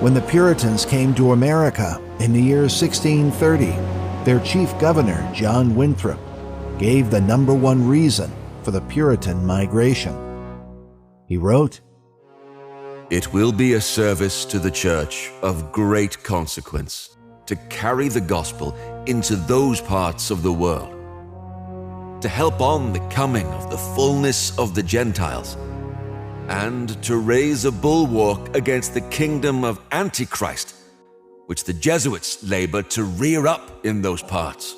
When the Puritans came to America in the year 1630, their chief governor, John Winthrop, gave the #1 reason for the Puritan migration. He wrote, "It will be a service to the Church of great consequence to carry the gospel into those parts of the world, to help on the coming of the fullness of the Gentiles, and to raise a bulwark against the kingdom of Antichrist, which the Jesuits labor to rear up in those parts."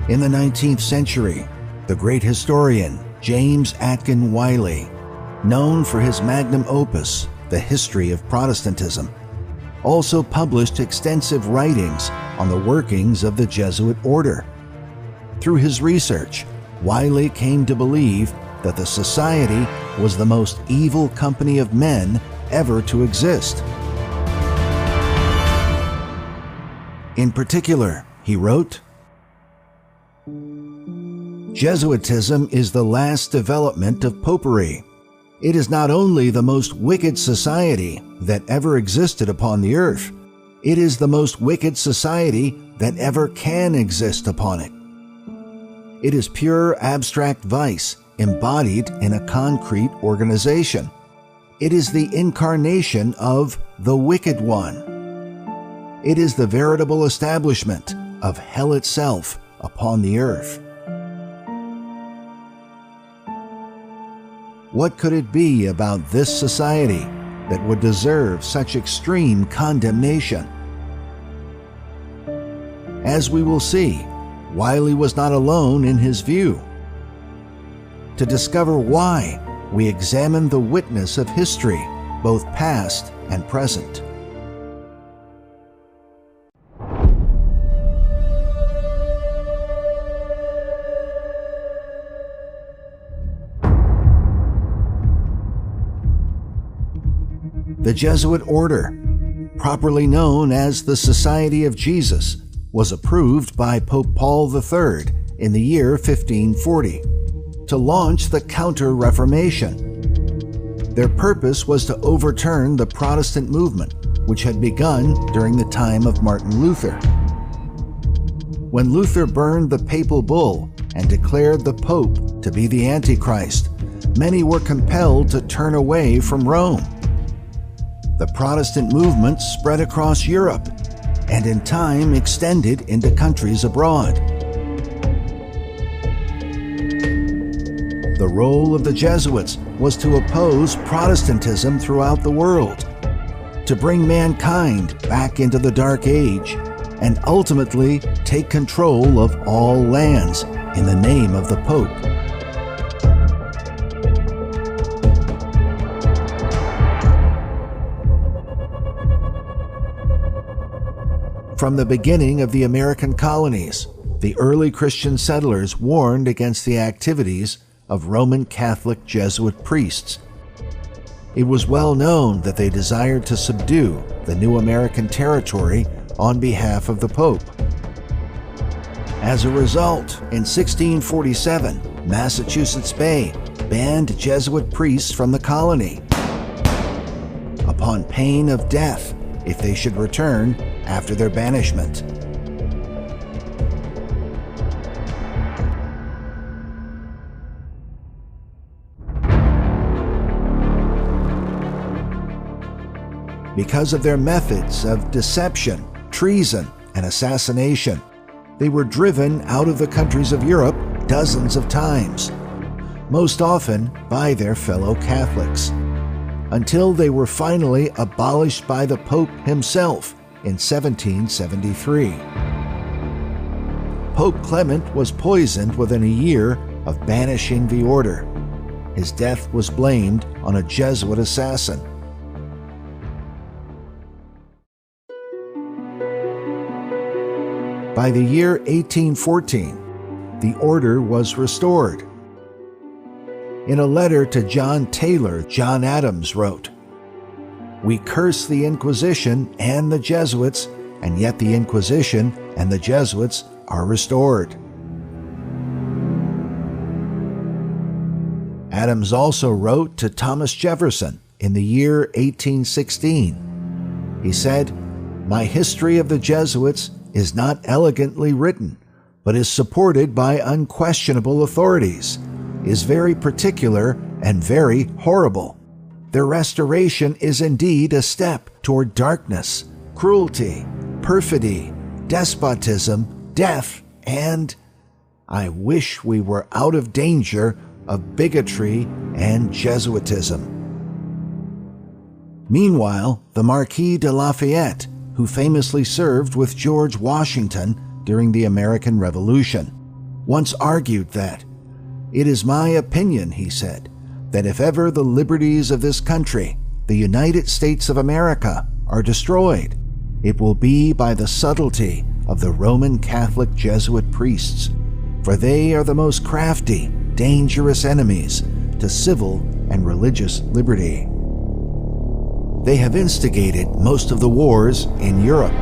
In the 19th century, the great historian James Atkin Wiley, known for his magnum opus, The History of Protestantism, also published extensive writings on the workings of the Jesuit order. Through his research, Wiley came to believe that the society was the most evil company of men ever to exist. In particular, he wrote, "Jesuitism is the last development of popery. It is not only the most wicked society that ever existed upon the earth, it is the most wicked society that ever can exist upon it. It is pure abstract vice embodied in a concrete organization. It is the incarnation of the Wicked One. It is the veritable establishment of hell itself upon the earth." What could it be about this society that would deserve such extreme condemnation? As we will see, Wiley was not alone in his view. To discover why, we examine the witness of history, both past and present. The Jesuit order, properly known as the Society of Jesus, was approved by Pope Paul III in the year 1540 to launch the Counter-Reformation. Their purpose was to overturn the Protestant movement, which had begun during the time of Martin Luther. When Luther burned the papal bull and declared the Pope to be the Antichrist, many were compelled to turn away from Rome. The Protestant movement spread across Europe and in time extended into countries abroad. The role of the Jesuits was to oppose Protestantism throughout the world, to bring mankind back into the Dark Age, and ultimately take control of all lands in the name of the Pope. From the beginning of the American colonies, the early Christian settlers warned against the activities of Roman Catholic Jesuit priests. It was well known that they desired to subdue the new American territory on behalf of the Pope. As a result, in 1647, Massachusetts Bay banned Jesuit priests from the colony. upon pain of death if they should return after their banishment. Because of their methods of deception, treason, and assassination, they were driven out of the countries of Europe dozens of times, most often by their fellow Catholics, until they were finally abolished by the Pope himself in 1773. Pope Clement was poisoned within a year of banishing the order. His death was blamed on a Jesuit assassin. By the year 1814, the order was restored. In a letter to John Taylor, John Adams wrote, "We curse the Inquisition and the Jesuits, and yet the Inquisition and the Jesuits are restored." Adams also wrote to Thomas Jefferson in the year 1816. He said, "My history of the Jesuits is not elegantly written, but is supported by unquestionable authorities, is very particular and very horrible. Their restoration is indeed a step toward darkness, cruelty, perfidy, despotism, death, and I wish we were out of danger of bigotry and Jesuitism." Meanwhile, the Marquis de Lafayette, who famously served with George Washington during the American Revolution, once argued that, "It is my opinion," he said, "that if ever the liberties of this country, the United States of America, are destroyed, it will be by the subtlety of the Roman Catholic Jesuit priests, for they are the most crafty, dangerous enemies to civil and religious liberty. They have instigated most of the wars in Europe."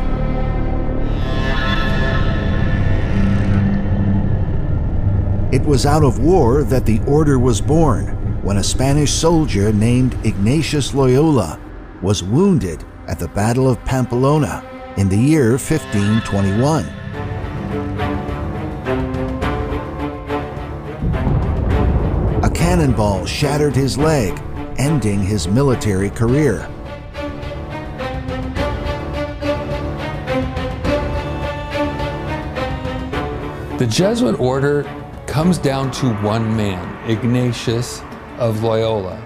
It was out of war that the order was born, when a Spanish soldier named Ignatius Loyola was wounded at the Battle of Pamplona in the year 1521. A cannonball shattered his leg, ending his military career. The Jesuit order comes down to one man, Ignatius of Loyola.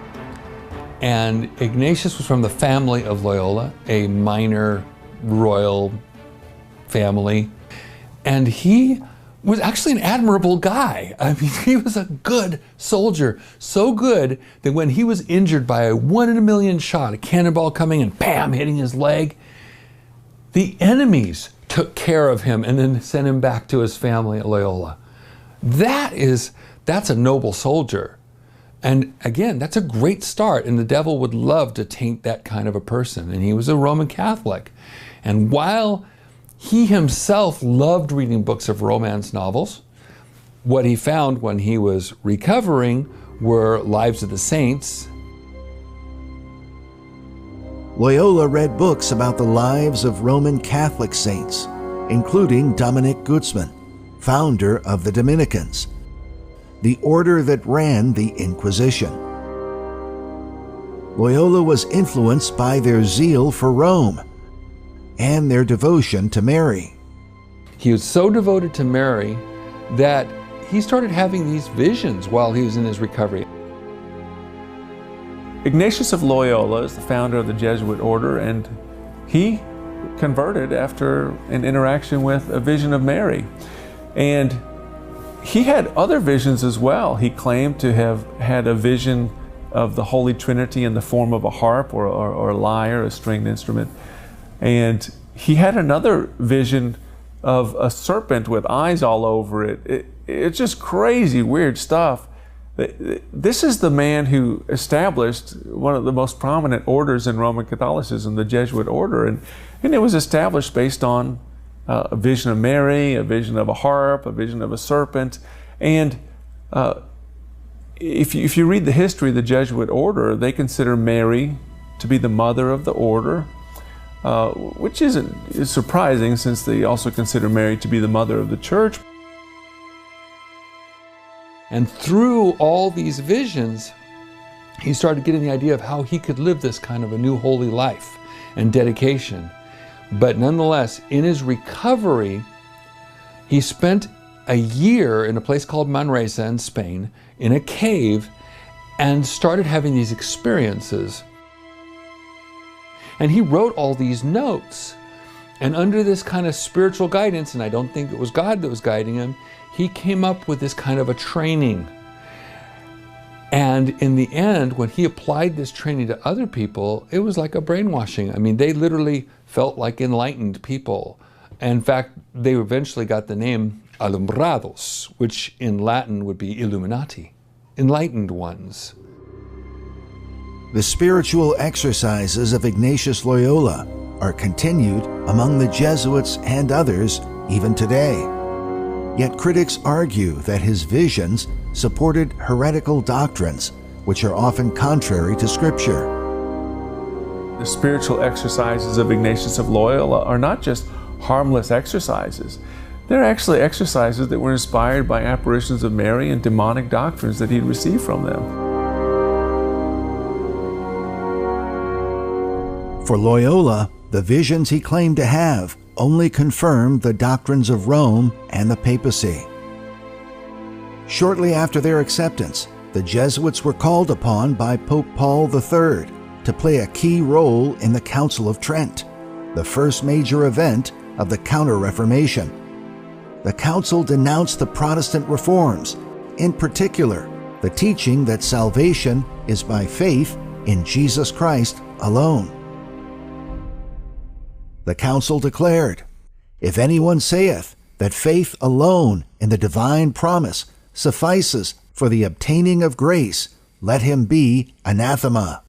And Ignatius was from the family of Loyola, a minor royal family. And he was actually an admirable guy. I mean, he was a good soldier, so good that when he was injured by a 1 in a million shot, a cannonball coming and bam, hitting his leg, the enemies took care of him and then sent him back to his family at Loyola. That's a noble soldier. And again, that's a great start, and the devil would love to taint that kind of a person. And he was a Roman Catholic. And while he himself loved reading books of romance novels, what he found when he was recovering were Lives of the Saints. Loyola read books about the lives of Roman Catholic saints, including Dominic Guzman, founder of the Dominicans, the order that ran the Inquisition. Loyola was influenced by their zeal for Rome and their devotion to Mary. He was so devoted to Mary that he started having these visions while he was in his recovery. Ignatius of Loyola is the founder of the Jesuit order, and he converted after an interaction with a vision of Mary. And he had other visions as well. He claimed to have had a vision of the Holy Trinity in the form of a harp or a lyre, a stringed instrument. And he had another vision of a serpent with eyes all over it. It's just crazy, weird stuff. This is the man who established one of the most prominent orders in Roman Catholicism, the Jesuit order. And it was established based on a vision of Mary, a vision of a harp, a vision of a serpent. And if you read the history of the Jesuit order, they consider Mary to be the mother of the order, which is surprising since they also consider Mary to be the mother of the church. And through all these visions, he started getting the idea of how he could live this kind of a new holy life and dedication. But nonetheless, in his recovery, he spent a year in a place called Manresa in Spain, in a cave, and started having these experiences. And he wrote all these notes. And under this kind of spiritual guidance, and I don't think it was God that was guiding him, he came up with this kind of a training. And in the end, when he applied this training to other people, it was like a brainwashing. I mean, they literally felt like enlightened people. In fact, they eventually got the name alumbrados, which in Latin would be Illuminati, enlightened ones. The spiritual exercises of Ignatius Loyola are continued among the Jesuits and others even today. Yet critics argue that his visions supported heretical doctrines, which are often contrary to Scripture. The spiritual exercises of Ignatius of Loyola are not just harmless exercises. They're actually exercises that were inspired by apparitions of Mary and demonic doctrines that he'd received from them. For Loyola, the visions he claimed to have only confirmed the doctrines of Rome and the papacy. Shortly after their acceptance, the Jesuits were called upon by Pope Paul III to play a key role in the Council of Trent, the first major event of the Counter-Reformation. The council denounced the Protestant reforms, in particular, the teaching that salvation is by faith in Jesus Christ alone. The council declared, "If anyone saith that faith alone in the divine promise suffices for the obtaining of grace, let him be anathema."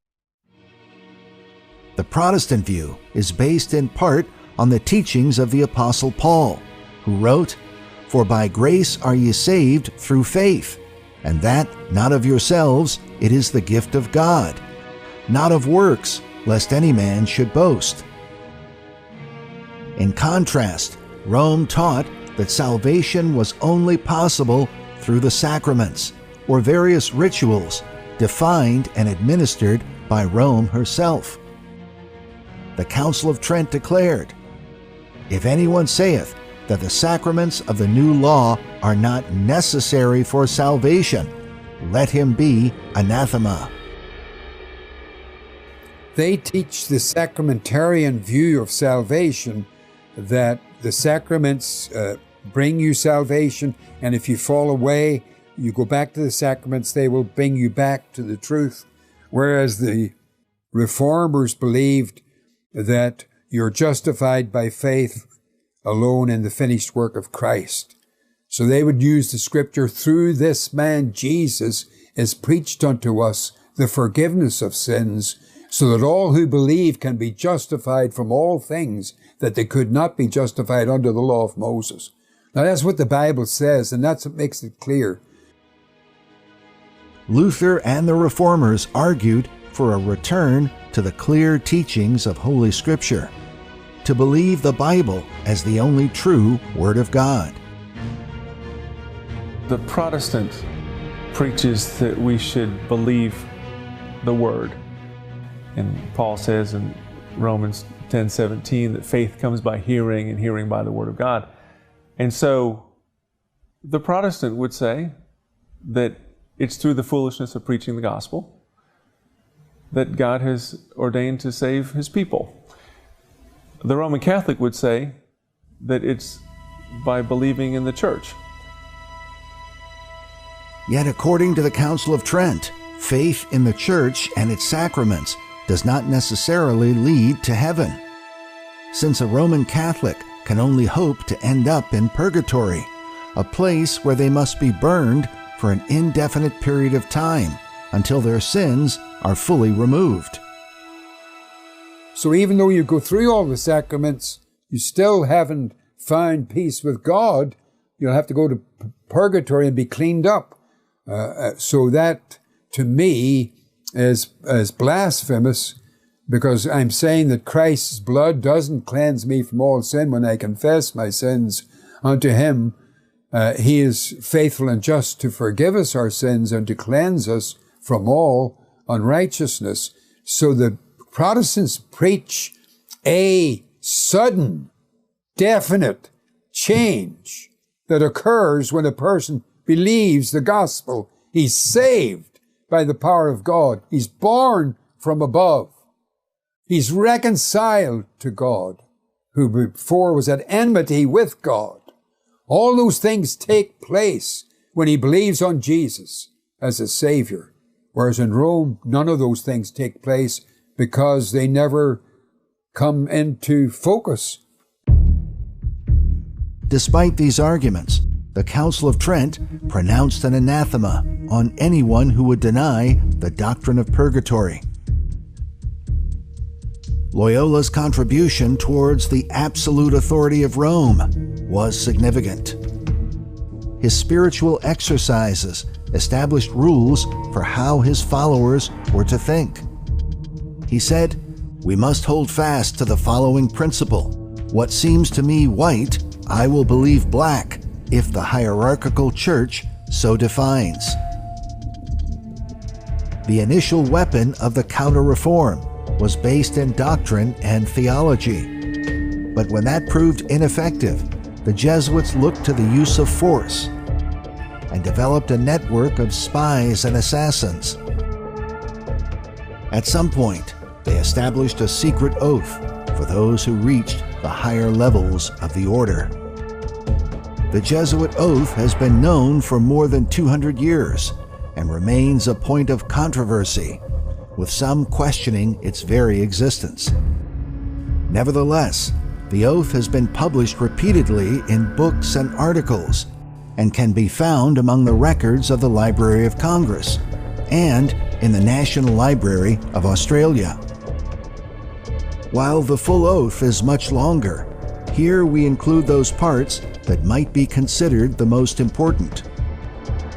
The Protestant view is based in part on the teachings of the Apostle Paul, who wrote, "For by grace are ye saved through faith, and that not of yourselves, it is the gift of God, not of works, lest any man should boast." In contrast, Rome taught that salvation was only possible through the sacraments, or various rituals defined and administered by Rome herself. The Council of Trent declared, "If anyone saith that the sacraments of the new law are not necessary for salvation, let him be anathema." They teach the sacramentarian view of salvation, that the sacraments bring you salvation, and if you fall away, you go back to the sacraments, they will bring you back to the truth. Whereas the Reformers believed that you're justified by faith alone in the finished work of Christ. So they would use the scripture, "Through this man Jesus is preached unto us the forgiveness of sins, so that all who believe can be justified from all things that they could not be justified under the law of Moses." Now that's what the Bible says, and that's what makes it clear. Luther and the Reformers argued for a return to the clear teachings of Holy Scripture, to believe the Bible as the only true Word of God. The Protestant preaches that we should believe the Word. And Paul says in Romans 10:17 that faith comes by hearing and hearing by the Word of God. And so the Protestant would say that it's through the foolishness of preaching the gospel that God has ordained to save His people. The Roman Catholic would say that it's by believing in the church. Yet according to the Council of Trent, faith in the church and its sacraments does not necessarily lead to heaven, since a Roman Catholic can only hope to end up in purgatory, a place where they must be burned for an indefinite period of time until their sins are fully removed. So even though you go through all the sacraments, you still haven't found peace with God. You'll have to go to purgatory and be cleaned up. So that, to me, is blasphemous because I'm saying that Christ's blood doesn't cleanse me from all sin when I confess my sins unto him. He is faithful and just to forgive us our sins and to cleanse us from all unrighteousness. So the Protestants preach a sudden, definite change that occurs when a person believes the gospel. He's saved by the power of God. He's born from above. He's reconciled to God, who before was at enmity with God. All those things take place when he believes on Jesus as a Savior. Whereas in Rome, none of those things take place because they never come into focus. Despite these arguments, the Council of Trent pronounced an anathema on anyone who would deny the doctrine of purgatory. Loyola's contribution towards the absolute authority of Rome was significant. His spiritual exercises established rules for how his followers were to think. He said, "We must hold fast to the following principle. What seems to me white, I will believe black, if the hierarchical church so defines." The initial weapon of the counter-reform was based in doctrine and theology. But when that proved ineffective, the Jesuits looked to the use of force and developed a network of spies and assassins. At some point, they established a secret oath for those who reached the higher levels of the order. The Jesuit oath has been known for more than 200 years and remains a point of controversy, with some questioning its very existence. Nevertheless, the oath has been published repeatedly in books and articles and can be found among the records of the Library of Congress and in the National Library of Australia. While the full oath is much longer, here we include those parts that might be considered the most important.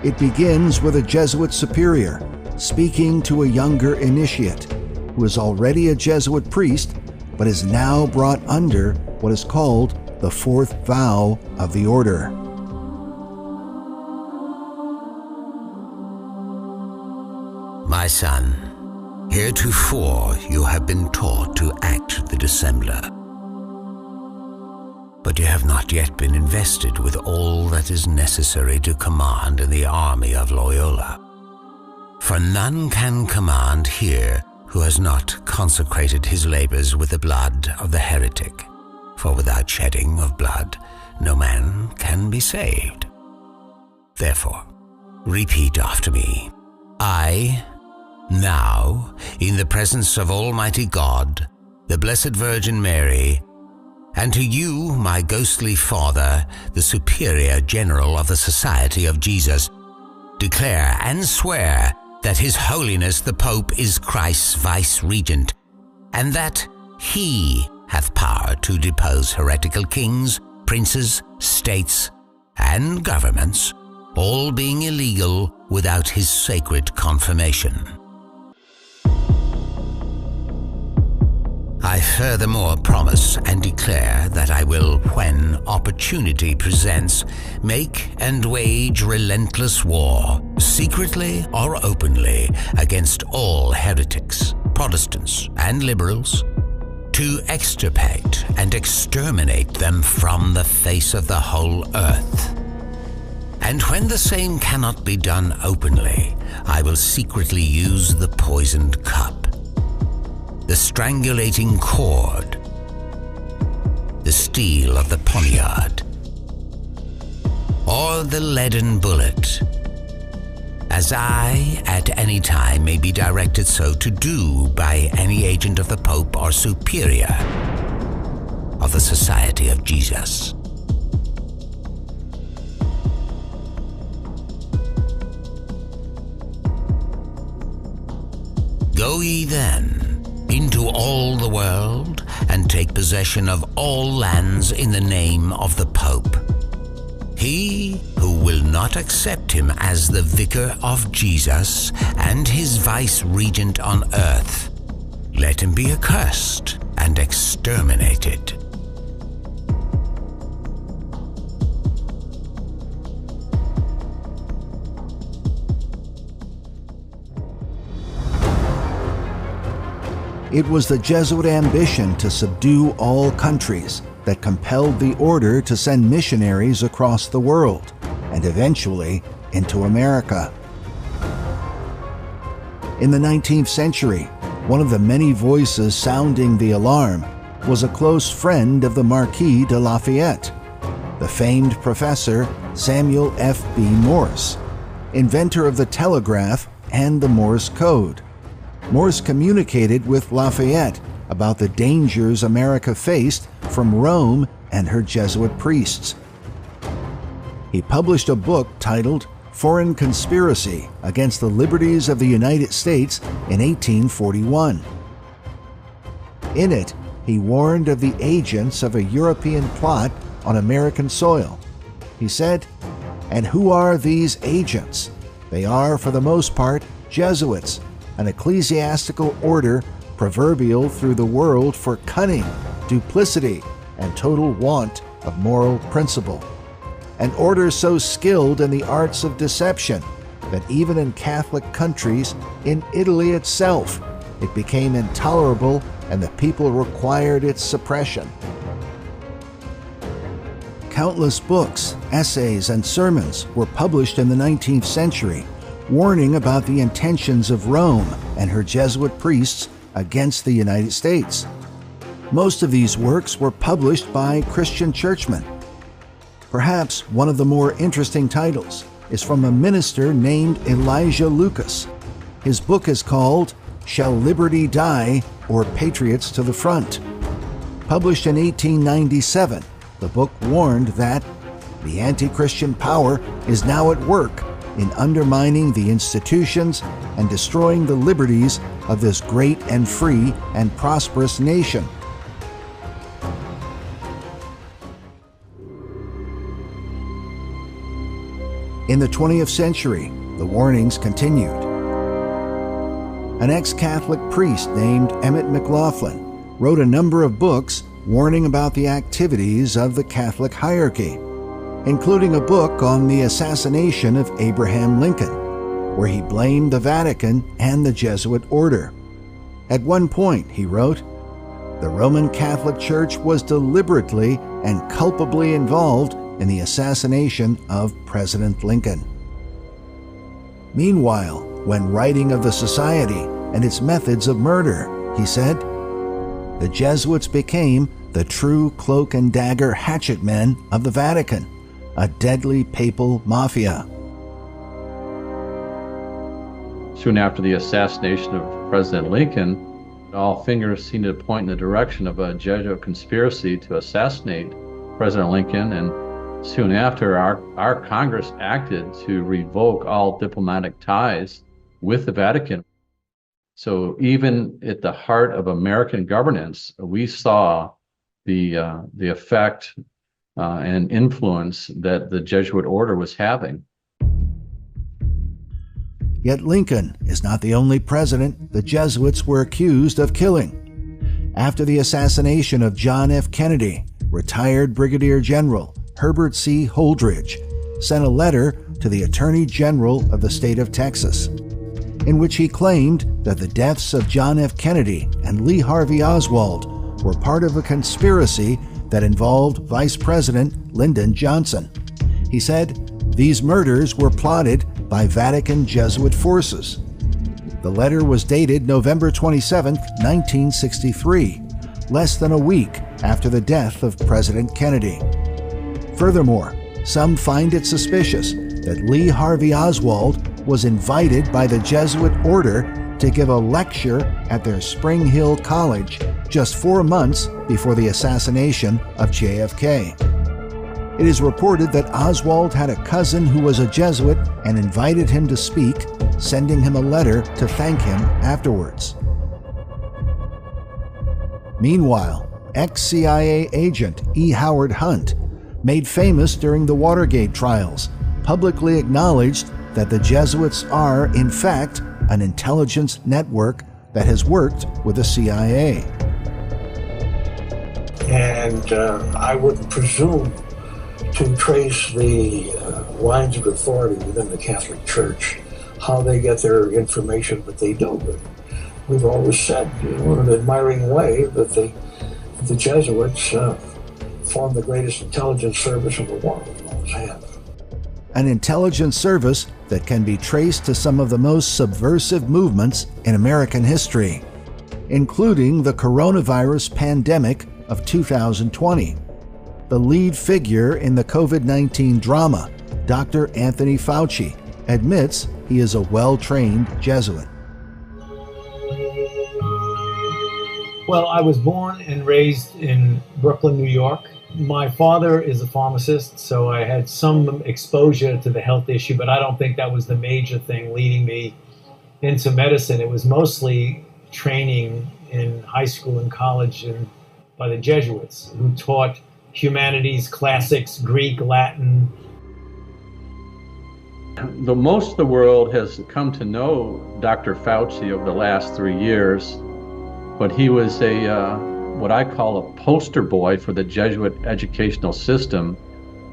It begins with a Jesuit superior speaking to a younger initiate who is already a Jesuit priest but is now brought under what is called the fourth vow of the order. My son, heretofore you have been taught to act the dissembler, but you have not yet been invested with all that is necessary to command in the army of Loyola. For none can command here who has not consecrated his labors with the blood of the heretic. For without shedding of blood, no man can be saved. Therefore, repeat after me. I, now, in the presence of Almighty God, the Blessed Virgin Mary, and to you, my ghostly father, the Superior General of the Society of Jesus, declare and swear that His Holiness the Pope is Christ's Vice-Regent, and that he hath power to depose heretical kings, princes, states, and governments, all being illegal without his sacred confirmation. I furthermore promise and declare that I will, when opportunity presents, make and wage relentless war, secretly or openly, against all heretics, Protestants, and liberals, to extirpate and exterminate them from the face of the whole earth. And when the same cannot be done openly, I will secretly use the poisoned cup, the strangulating cord, the steel of the poniard, or the leaden bullet, as I at any time may be directed so to do by any agent of the Pope or Superior of the Society of Jesus. Go ye then into all the world, and take possession of all lands in the name of the Pope. He who will not accept him as the Vicar of Jesus and his Vice-Regent on earth, let him be accursed and exterminated. It was the Jesuit ambition to subdue all countries that compelled the order to send missionaries across the world, and eventually into America. In the 19th century, one of the many voices sounding the alarm was a close friend of the Marquis de Lafayette, the famed professor Samuel F.B. Morse, inventor of the telegraph and the Morse code. Morse communicated with Lafayette about the dangers America faced from Rome and her Jesuit priests. He published a book titled Foreign Conspiracy Against the Liberties of the United States in 1841. In it, he warned of the agents of a European plot on American soil. He said, "And who are these agents? They are, for the most part, Jesuits, an ecclesiastical order proverbial through the world for cunning, duplicity, and total want of moral principle. An order so skilled in the arts of deception that even in Catholic countries, in Italy itself, it became intolerable and the people required its suppression." Countless books, essays, and sermons were published in the 19th century, warning about the intentions of Rome and her Jesuit priests against the United States. Most of these works were published by Christian churchmen. Perhaps one of the more interesting titles is from a minister named Elijah Lucas. His book is called Shall Liberty Die or Patriots to the Front? Published in 1897, the book warned that the anti-Christian power is now at work in undermining the institutions and destroying the liberties of this great and free and prosperous nation. In the 20th century, the warnings continued. An ex-Catholic priest named Emmett McLaughlin wrote a number of books warning about the activities of the Catholic hierarchy, including a book on the assassination of Abraham Lincoln, where he blamed the Vatican and the Jesuit order. At one point, he wrote, "The Roman Catholic Church was deliberately and culpably involved in the assassination of President Lincoln." Meanwhile, when writing of the society and its methods of murder, he said, "The Jesuits became the true cloak and dagger hatchet men of the Vatican, a deadly papal mafia." Soon after the assassination of President Lincoln, all fingers seemed to point in the direction of a Jesuit conspiracy to assassinate President Lincoln, and soon after, our Congress acted to revoke all diplomatic ties with the Vatican. So even at the heart of American governance, we saw the effect and influence that the Jesuit order was having. Yet Lincoln is not the only president the Jesuits were accused of killing. After the assassination of John F. Kennedy, retired Brigadier General Herbert C. Holdridge sent a letter to the Attorney General of the state of Texas, in which he claimed that the deaths of John F. Kennedy and Lee Harvey Oswald were part of a conspiracy that involved Vice President Lyndon Johnson. He said these murders were plotted by Vatican Jesuit forces. The letter was dated November 27, 1963, less than a week after the death of President Kennedy. Furthermore, some find it suspicious that Lee Harvey Oswald was invited by the Jesuit order to give a lecture at their Spring Hill College just 4 months before the assassination of JFK. It is reported that Oswald had a cousin who was a Jesuit and invited him to speak, sending him a letter to thank him afterwards. Meanwhile, ex-CIA agent E. Howard Hunt, made famous during the Watergate trials, publicly acknowledged that the Jesuits are, in fact, an intelligence network that has worked with the CIA. And I would presume to trace the lines of authority within the Catholic Church, how they get their information, but they do. We've always said, in an admiring way, that the Jesuits form the greatest intelligence service in the world, and always have. An intelligence service that can be traced to some of the most subversive movements in American history, including the coronavirus pandemic of 2020. The lead figure in the COVID-19 drama, Dr. Anthony Fauci, admits he is a well-trained Jesuit. Well, I was born and raised in Brooklyn, New York. My father is a pharmacist, so I had some exposure to the health issue, but I don't think that was the major thing leading me into medicine. It was mostly training in high school and college and by the Jesuits, who taught humanities, classics, Greek, Latin. Most of the world has come to know Dr. Fauci over the last 3 years, but he was what I call a poster boy for the Jesuit educational system,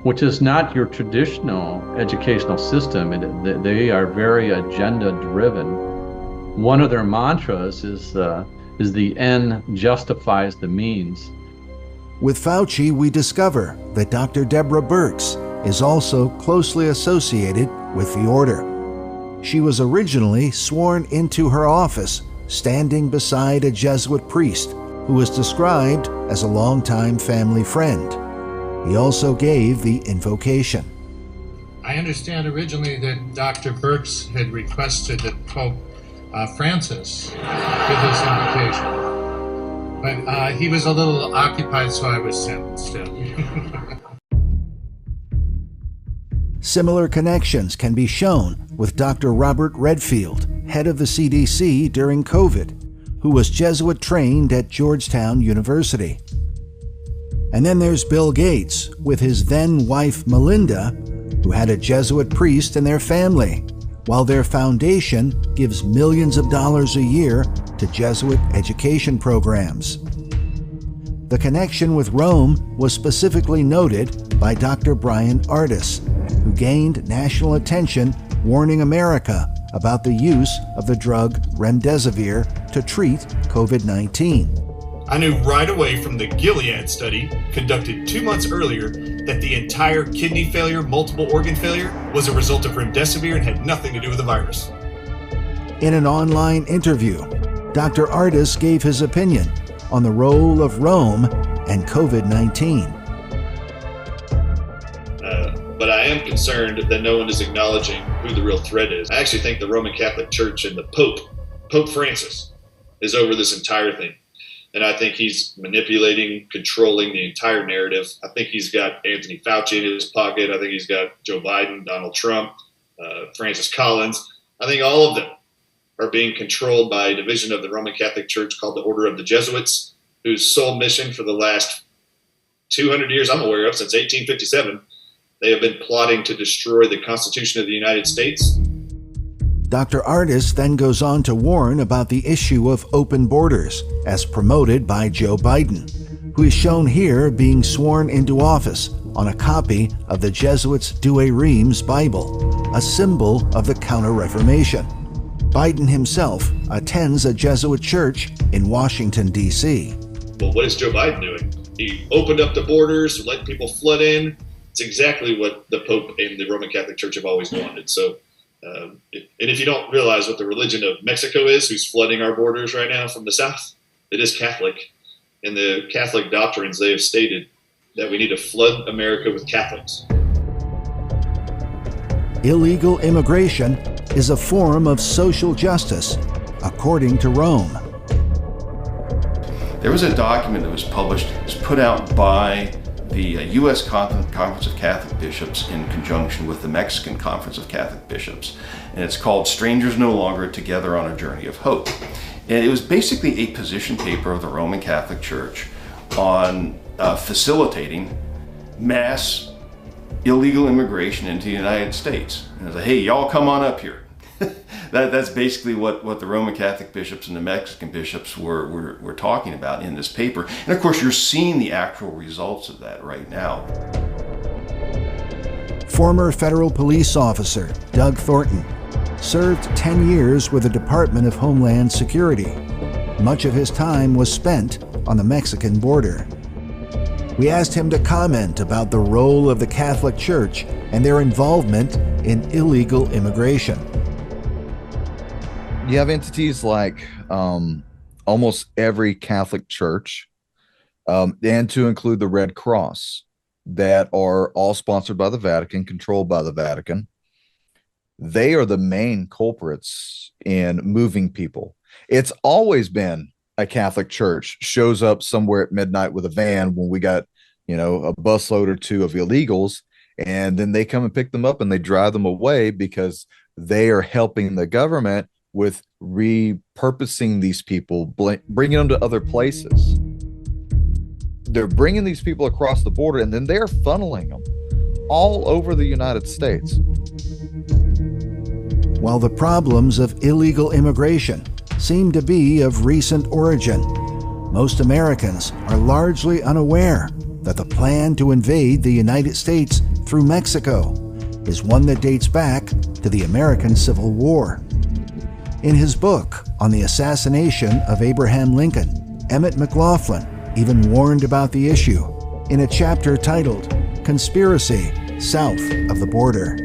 which is not your traditional educational system. They are very agenda driven. One of their mantras is the end justifies the means. With Fauci, we discover that Dr. Deborah Birx is also closely associated with the order. She was originally sworn into her office standing beside a Jesuit priest who was described as a longtime family friend. He also gave the invocation. I understand originally that Dr. Birx had requested that Pope Francis give his invocation, but he was a little occupied, so I was sent instead. Similar connections can be shown with Dr. Robert Redfield, head of the CDC during COVID, who was Jesuit trained at Georgetown University. And then there's Bill Gates with his then wife Melinda, who had a Jesuit priest in their family, while their foundation gives millions of dollars a year to Jesuit education programs. The connection with Rome was specifically noted by Dr. Brian Ardis, who gained national attention warning America about the use of the drug remdesivir to treat COVID-19. I knew right away from the Gilead study, conducted 2 months earlier, that the entire kidney failure, multiple organ failure, was a result of remdesivir and had nothing to do with the virus. In an online interview, Dr. Ardis gave his opinion on the role of Rome and COVID-19. But I am concerned that no one is acknowledging who the real threat is. I actually think the Roman Catholic Church and the Pope Francis, is over this entire thing. And I think he's manipulating, controlling the entire narrative. I think he's got Anthony Fauci in his pocket. I think he's got Joe Biden, Donald Trump, Francis Collins. I think all of them are being controlled by a division of the Roman Catholic Church called the Order of the Jesuits, whose sole mission for the last 200 years I'm aware of, since 1857, they have been plotting to destroy the Constitution of the United States. Dr. Ardis then goes on to warn about the issue of open borders, as promoted by Joe Biden, who is shown here being sworn into office on a copy of the Jesuits' Douay Rheims Bible, a symbol of the Counter-Reformation. Biden himself attends a Jesuit church in Washington, D.C. Well, what is Joe Biden doing? He opened up the borders, let people flood in. It's exactly what the Pope and the Roman Catholic Church have always wanted. So, and if you don't realize what the religion of Mexico is, who's flooding our borders right now from the south, it is Catholic. In the Catholic doctrines, they have stated that we need to flood America with Catholics. Illegal immigration is a form of social justice, according to Rome. There was a document that was published, it was put out by the U.S. Conference of Catholic Bishops in conjunction with the Mexican Conference of Catholic Bishops. And it's called Strangers No Longer, Together on a Journey of Hope. And it was basically a position paper of the Roman Catholic Church on facilitating mass illegal immigration into the United States. And it was like, hey, y'all come on up here. That's basically what the Roman Catholic bishops and the Mexican bishops were talking about in this paper. And of course, you're seeing the actual results of that right now. Former federal police officer Doug Thornton served 10 years with the Department of Homeland Security. Much of his time was spent on the Mexican border. We asked him to comment about the role of the Catholic Church and their involvement in illegal immigration. You have entities like almost every Catholic church, and to include the Red Cross, that are all sponsored by the Vatican, controlled by the Vatican. They are the main culprits in moving people. It's always been a Catholic church shows up somewhere at midnight with a van when we got, a busload or two of illegals, and then they come and pick them up and they drive them away because they are helping the government with repurposing these people, bringing them to other places. They're bringing these people across the border, and then they're funneling them all over the United States. While the problems of illegal immigration seem to be of recent origin, most Americans are largely unaware that the plan to invade the United States through Mexico is one that dates back to the American Civil War. In his book on the assassination of Abraham Lincoln, Emmett McLaughlin even warned about the issue in a chapter titled Conspiracy South of the Border.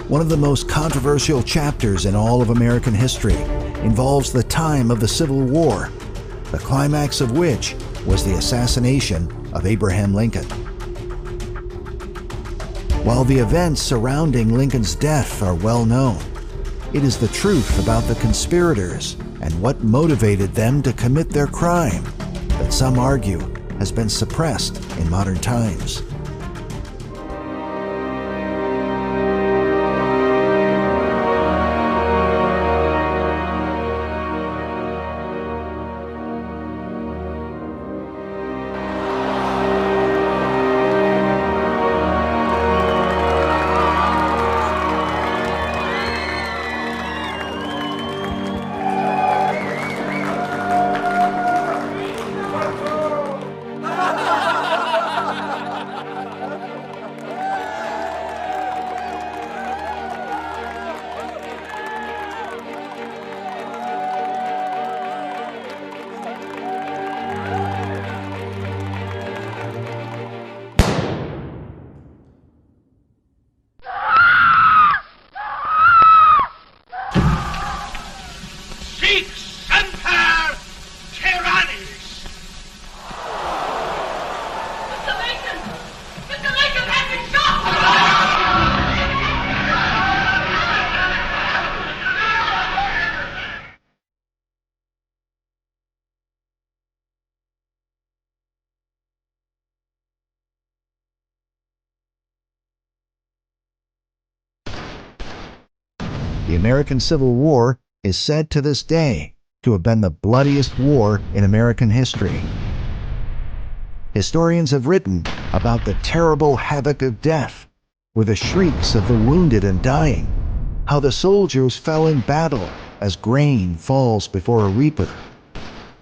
One of the most controversial chapters in all of American history involves the time of the Civil War, the climax of which was the assassination of Abraham Lincoln. While the events surrounding Lincoln's death are well known, it is the truth about the conspirators and what motivated them to commit their crime that some argue has been suppressed in modern times. The American Civil War is said to this day to have been the bloodiest war in American history. Historians have written about the terrible havoc of death, with the shrieks of the wounded and dying, how the soldiers fell in battle as grain falls before a reaper.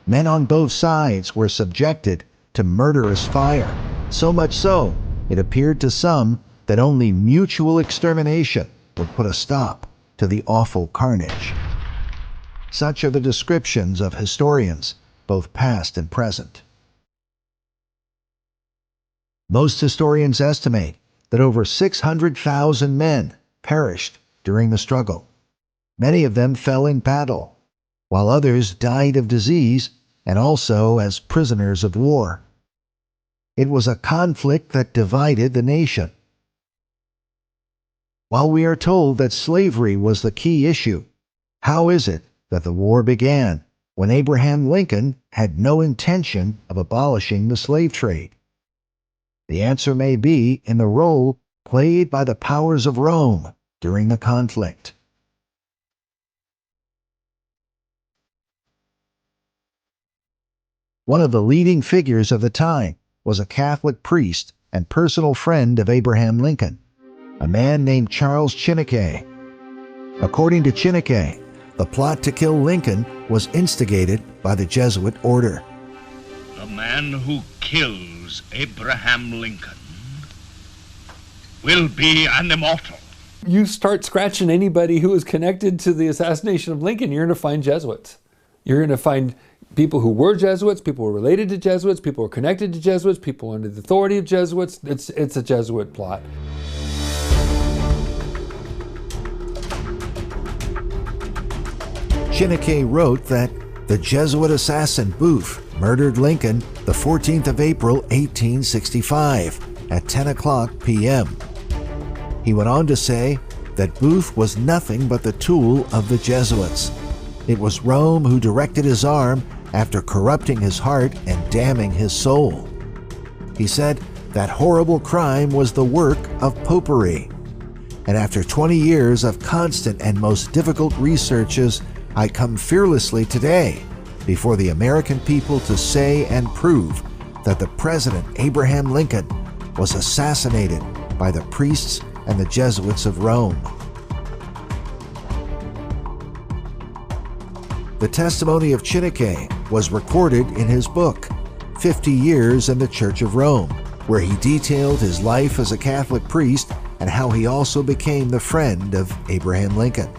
Men on both sides were subjected to murderous fire, so much so it appeared to some that only mutual extermination would put a stop to the awful carnage. Such are the descriptions of historians, both past and present. Most historians estimate that over 600,000 men perished during the struggle. Many of them fell in battle. while others died of disease and also as prisoners of war. It was a conflict that divided the nation. While we are told that slavery was the key issue, how is it that the war began when Abraham Lincoln had no intention of abolishing the slave trade? The answer may be in the role played by the powers of Rome during the conflict. One of the leading figures of the time was a Catholic priest and personal friend of Abraham Lincoln, a man named Charles Chiniquy. According to Chiniquy, the plot to kill Lincoln was instigated by the Jesuit order. The man who kills Abraham Lincoln will be an immortal. You start scratching anybody who is connected to the assassination of Lincoln, you're going to find Jesuits. You're going to find people who were Jesuits, people who were related to Jesuits, people who were connected to Jesuits, people under the authority of Jesuits. It's a Jesuit plot. Chiniquy wrote that the Jesuit assassin Booth murdered Lincoln the 14th of April, 1865 at 10 o'clock p.m. He went on to say that Booth was nothing but the tool of the Jesuits. It was Rome who directed his arm after corrupting his heart and damning his soul. He said that horrible crime was the work of popery. And after 20 years of constant and most difficult researches, I come fearlessly today before the American people to say and prove that the President Abraham Lincoln was assassinated by the priests and the Jesuits of Rome. The testimony of Chiniquy was recorded in his book, 50 Years in the Church of Rome, where he detailed his life as a Catholic priest and how he also became the friend of Abraham Lincoln.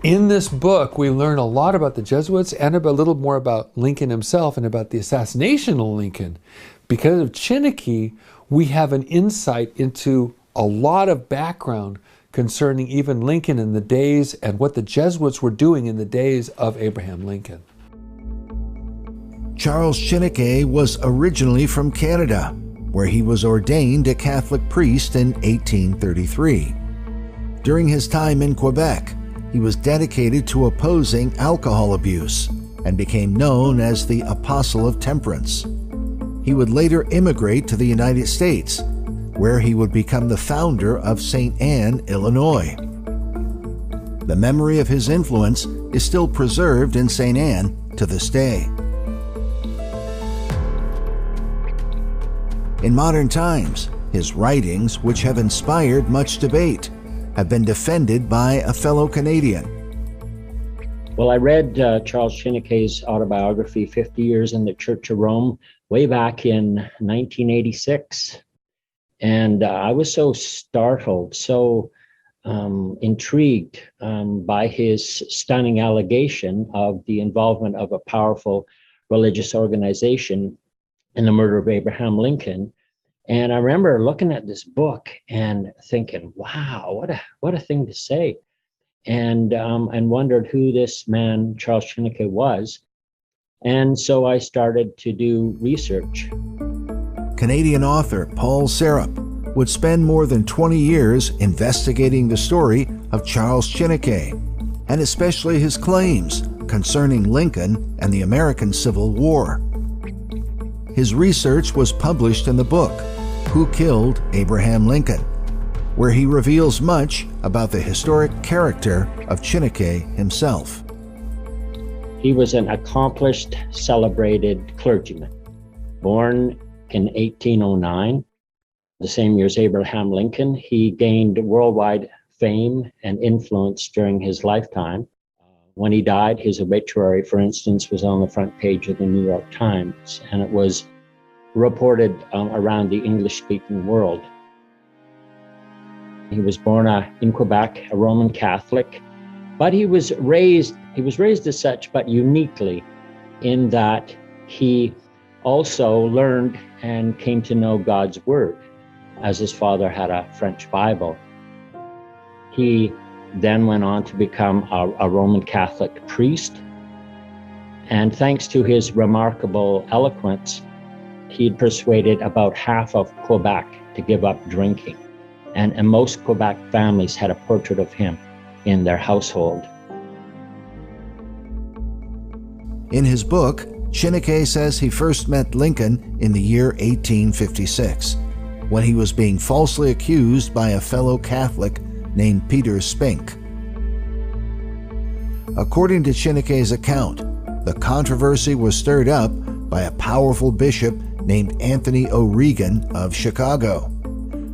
In this book, we learn a lot about the Jesuits and a little more about Lincoln himself and about the assassination of Lincoln. Because of Chiniquy, we have an insight into a lot of background concerning even Lincoln in the days and what the Jesuits were doing in the days of Abraham Lincoln. Charles Chiniquy was originally from Canada, where he was ordained a Catholic priest in 1833. During his time in Quebec, he was dedicated to opposing alcohol abuse and became known as the Apostle of Temperance. He would later immigrate to the United States, where he would become the founder of St. Anne, Illinois. The memory of his influence is still preserved in St. Anne to this day. In modern times, his writings, which have inspired much debate, have been defended by a fellow Canadian. Well, I read Charles Chiniquy's autobiography, 50 Years in the Church of Rome, way back in 1986. And I was so startled, so intrigued by his stunning allegation of the involvement of a powerful religious organization in the murder of Abraham Lincoln. And I remember looking at this book and thinking, wow, what a thing to say. And wondered who this man, Charles Chiniquy, was. And so I started to do research. Canadian author Paul Sarup would spend more than 20 years investigating the story of Charles Chiniquy, and especially his claims concerning Lincoln and the American Civil War. His research was published in the book, Who Killed Abraham Lincoln, where he reveals much about the historic character of Chiniquy himself. He was an accomplished, celebrated clergyman, born in 1809, the same year as Abraham Lincoln. He gained worldwide fame and influence during his lifetime. When he died, his obituary, for instance, was on the front page of the New York Times, and it was reported around the English-speaking world. He was born in Quebec, a Roman Catholic, but he was raised as such, but uniquely in that he also learned and came to know God's Word, as his father had a French Bible. He then went on to become a Roman Catholic priest. And thanks to his remarkable eloquence, he'd persuaded about half of Quebec to give up drinking. And most Quebec families had a portrait of him in their household. In his book, Chiniquy says he first met Lincoln in the year 1856, when he was being falsely accused by a fellow Catholic named Peter Spink. According to Chiniquy's account, the controversy was stirred up by a powerful bishop named Anthony O'Regan of Chicago.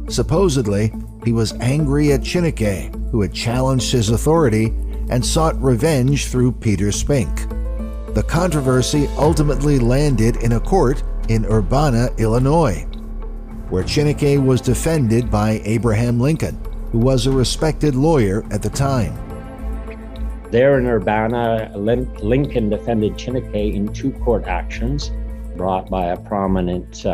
Supposedly, he was angry at Chiniquy, who had challenged his authority and sought revenge through Peter Spink. The controversy ultimately landed in a court in Urbana, Illinois, where Chiniquy was defended by Abraham Lincoln, who was a respected lawyer at the time. There in Urbana, Lincoln defended Chiniquy in 2 court actions brought by a prominent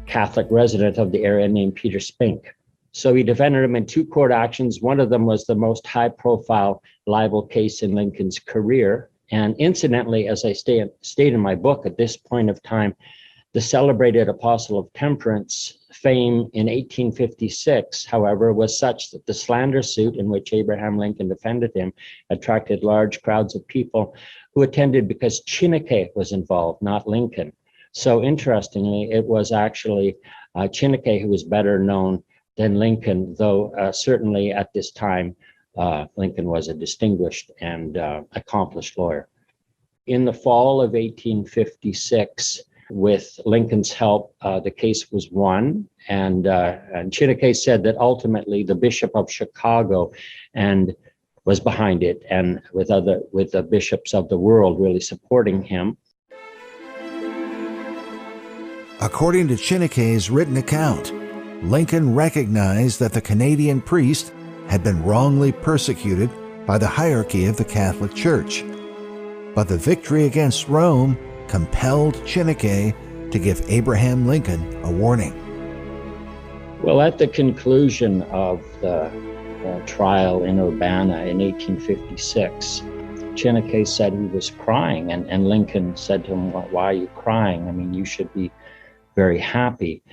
Catholic resident of the area named Peter Spink. So he defended him in 2 court actions. One of them was the most high-profile libel case in Lincoln's career. And incidentally, as I state in my book, at this point of time, the celebrated apostle of temperance fame in 1856, however, was such that the slander suit in which Abraham Lincoln defended him attracted large crowds of people who attended because Chiniquy was involved, not Lincoln. So interestingly, it was actually Chiniquy who was better known than Lincoln, though certainly at this time, Lincoln was a distinguished and accomplished lawyer. In the fall of 1856, with Lincoln's help, the case was won, and Chiniquy said that ultimately the Bishop of Chicago was behind it, and with the bishops of the world really supporting him. According to Chiniquy's written account, Lincoln recognized that the Canadian priest had been wrongly persecuted by the hierarchy of the Catholic Church. But the victory against Rome compelled Chiniquy to give Abraham Lincoln a warning. Well, at the conclusion of the trial in Urbana in 1856, Chiniquy said he was crying, and Lincoln said to him, "Why are you crying? I mean, you should be very happy."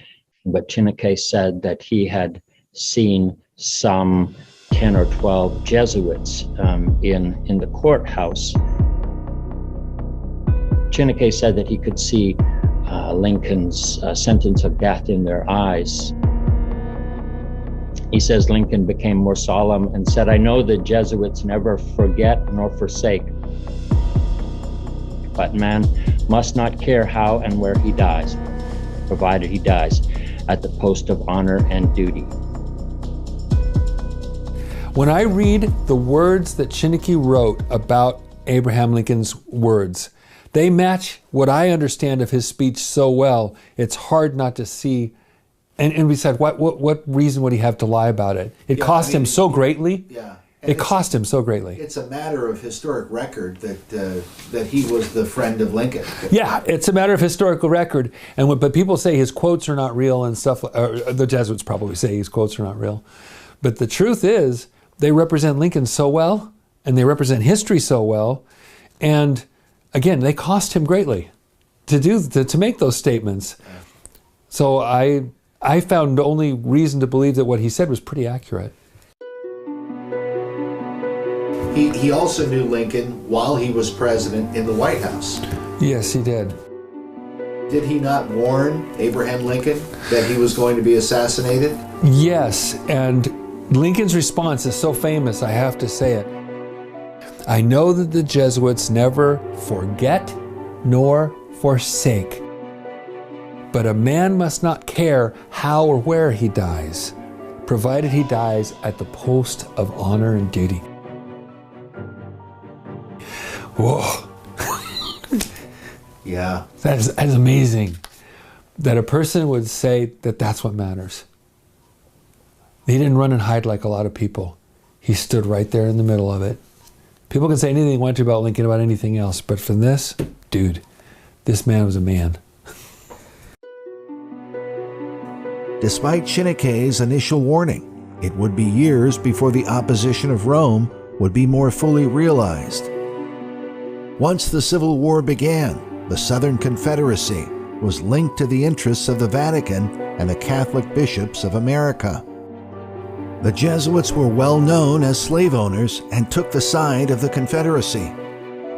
But Chiniquy said that he had seen some 10 or 12 Jesuits in the courthouse. Chiniquy said that he could see Lincoln's sentence of death in their eyes. He says Lincoln became more solemn and said, "I know the Jesuits never forget nor forsake, but man must not care how and where he dies, provided he dies at the post of honor and duty." When I read the words that Chiniquy wrote about Abraham Lincoln's words, they match what I understand of his speech so well, it's hard not to see. And besides, what reason would he have to lie about it? It cost him so greatly. Yeah. It cost him so greatly. It's a matter of historic record that he was the friend of Lincoln. Yeah, it's a matter of historical record. But people say his quotes are not real and stuff. Or the Jesuits probably say his quotes are not real. But the truth is, they represent Lincoln so well, and they represent history so well, and again, they cost him greatly to make those statements. So I found only reason to believe that what he said was pretty accurate. He also knew Lincoln while he was president in the White House. Yes, he did. Did he not warn Abraham Lincoln that he was going to be assassinated? Yes, and Lincoln's response is so famous, I have to say it. "I know that the Jesuits never forget nor forsake, but a man must not care how or where he dies, provided he dies at the post of honor and duty." Whoa. Yeah. That is amazing that a person would say that that's what matters. He didn't run and hide like a lot of people. He stood right there in the middle of it. People can say anything they want to about Lincoln, about anything else, but from this, dude, this man was a man. Despite Chiniquy's initial warning, it would be years before the opposition of Rome would be more fully realized. Once the Civil War began, the Southern Confederacy was linked to the interests of the Vatican and the Catholic bishops of America. The Jesuits were well known as slave owners and took the side of the Confederacy.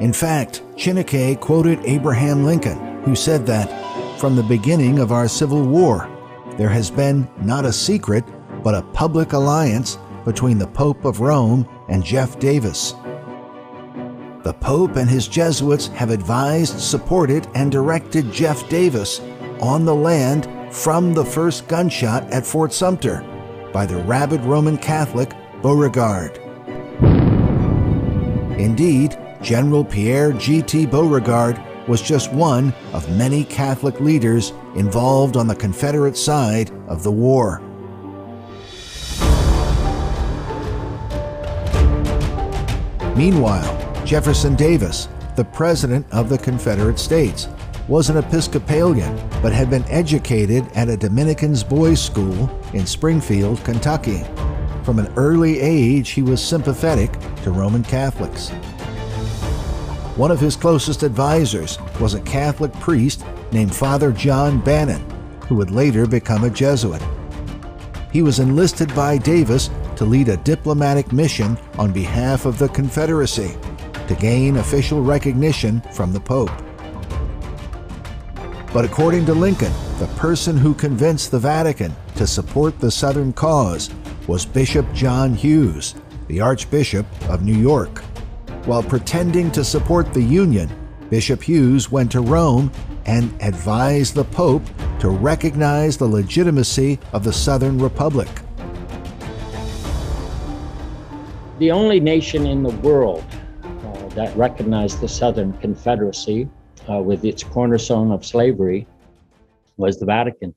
In fact, Chiniquy quoted Abraham Lincoln, who said that, "From the beginning of our Civil War, there has been not a secret, but a public alliance between the Pope of Rome and Jeff Davis. The Pope and his Jesuits have advised, supported, and directed Jeff Davis on the land from the first gunshot at Fort Sumter by the rabid Roman Catholic Beauregard." Indeed, General Pierre G.T. Beauregard was just one of many Catholic leaders involved on the Confederate side of the war. Meanwhile, Jefferson Davis, the President of the Confederate States, was an Episcopalian but had been educated at a Dominican's boys' school in Springfield, Kentucky. From an early age, he was sympathetic to Roman Catholics. One of his closest advisors was a Catholic priest named Father John Bannon, who would later become a Jesuit. He was enlisted by Davis to lead a diplomatic mission on behalf of the Confederacy to gain official recognition from the Pope. But according to Lincoln, the person who convinced the Vatican to support the Southern cause was Bishop John Hughes, the Archbishop of New York. While pretending to support the Union, Bishop Hughes went to Rome and advised the Pope to recognize the legitimacy of the Southern Republic. The only nation in the world that recognized the Southern Confederacy with its cornerstone of slavery was the Vatican.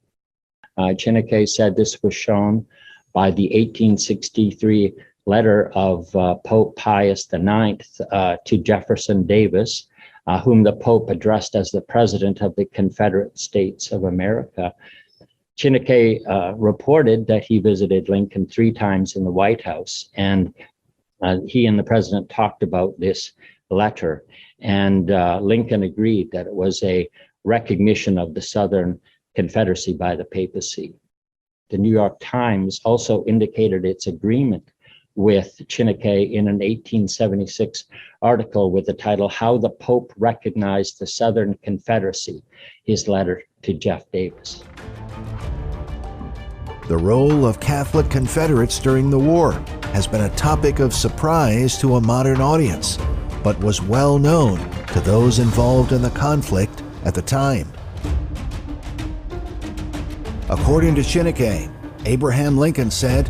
Chiniquy said this was shown by the 1863 letter of Pope Pius IX to Jefferson Davis, whom the Pope addressed as the President of the Confederate States of America. Chiniquy reported that he visited Lincoln 3 times in the White House, and he and the President talked about this letter, and Lincoln agreed that it was a recognition of the Southern Confederacy by the papacy. The New York Times also indicated its agreement with Chiniquy in an 1876 article with the title, "How the Pope Recognized the Southern Confederacy," his letter to Jeff Davis. The role of Catholic Confederates during the war has been a topic of surprise to a modern audience, but was well known to those involved in the conflict at the time. According to Chiniquy, Abraham Lincoln said,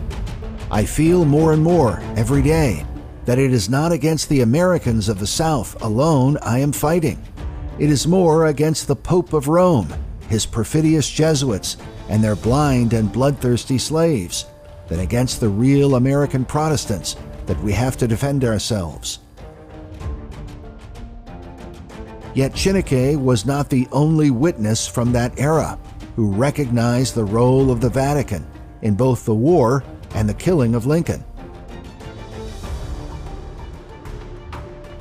"I feel more and more every day that it is not against the Americans of the South alone I am fighting. It is more against the Pope of Rome, his perfidious Jesuits, and their blind and bloodthirsty slaves, than against the real American Protestants that we have to defend ourselves." Yet Chiniquy was not the only witness from that era who recognized the role of the Vatican in both the war and the killing of Lincoln.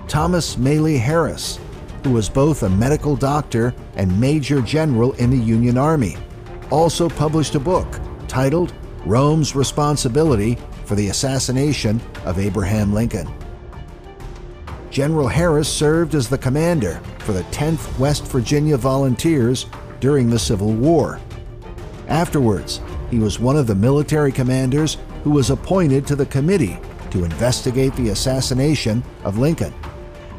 Thomas Maley Harris, who was both a medical doctor and major general in the Union Army, also published a book titled "Rome's Responsibility for the Assassination of Abraham Lincoln." General Harris served as the commander for the 10th West Virginia Volunteers during the Civil War. Afterwards, he was one of the military commanders who was appointed to the committee to investigate the assassination of Lincoln,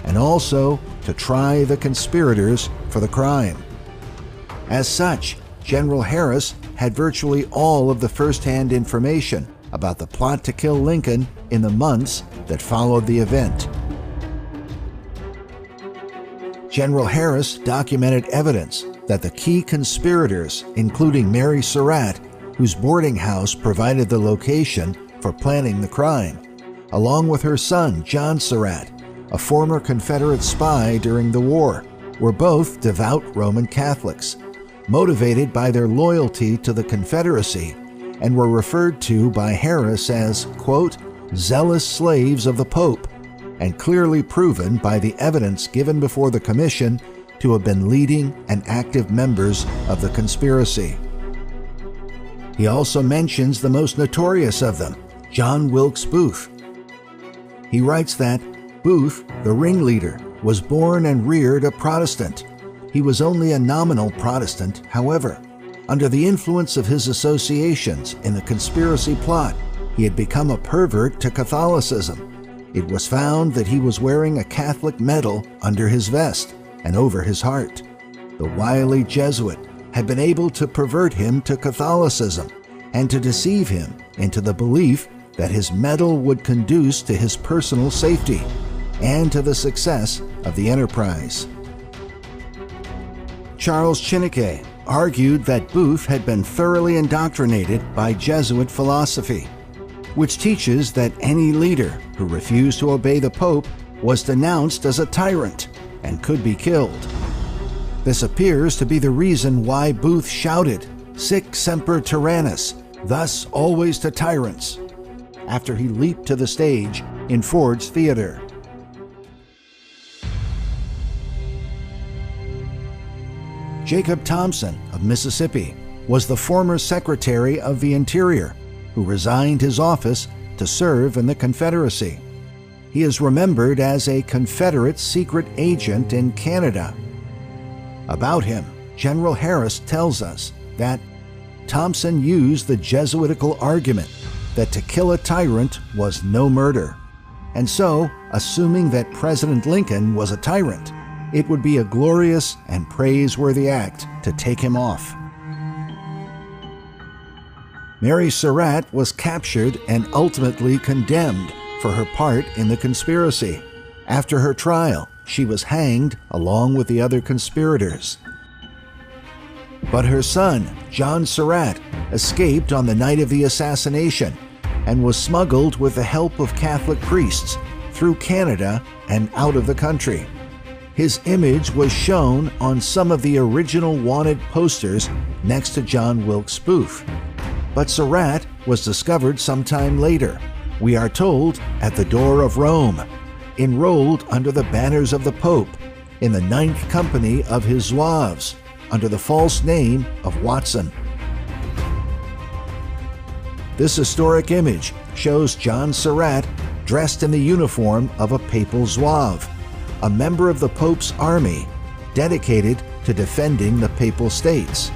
and also to try the conspirators for the crime. As such, General Harris had virtually all of the first-hand information about the plot to kill Lincoln in the months that followed the event. General Harris documented evidence that the key conspirators, including Mary Surratt, whose boarding house provided the location for planning the crime, along with her son, John Surratt, a former Confederate spy during the war, were both devout Roman Catholics, motivated by their loyalty to the Confederacy and were referred to by Harris as, quote, zealous slaves of the Pope, and clearly proven by the evidence given before the commission to have been leading and active members of the conspiracy. He also mentions the most notorious of them, John Wilkes Booth. He writes that Booth, the ringleader, was born and reared a Protestant. He was only a nominal Protestant, however. Under the influence of his associations in the conspiracy plot, he had become a pervert to Catholicism. It was found that he was wearing a Catholic medal under his vest and over his heart. The wily Jesuit had been able to pervert him to Catholicism and to deceive him into the belief that his medal would conduce to his personal safety and to the success of the enterprise. Charles Chiniquy argued that Booth had been thoroughly indoctrinated by Jesuit philosophy, which teaches that any leader who refused to obey the Pope was denounced as a tyrant and could be killed. This appears to be the reason why Booth shouted, "Sic semper tyrannis," thus always to tyrants, after he leaped to the stage in Ford's Theater. Jacob Thompson of Mississippi was the former Secretary of the Interior, who resigned his office to serve in the Confederacy. He is remembered as a Confederate secret agent in Canada. About him, General Harris tells us that Thompson used the Jesuitical argument that to kill a tyrant was no murder, and so, assuming that President Lincoln was a tyrant, it would be a glorious and praiseworthy act to take him off. Mary Surratt was captured and ultimately condemned for her part in the conspiracy. After her trial, she was hanged along with the other conspirators. But her son, John Surratt, escaped on the night of the assassination and was smuggled with the help of Catholic priests through Canada and out of the country. His image was shown on some of the original wanted posters next to John Wilkes Booth. But Surratt was discovered sometime later, we are told at the door of Rome, enrolled under the banners of the Pope in the 9th Company of his Zouaves, under the false name of Watson. This historic image shows John Surratt dressed in the uniform of a papal Zouave, a member of the Pope's army dedicated to defending the Papal States.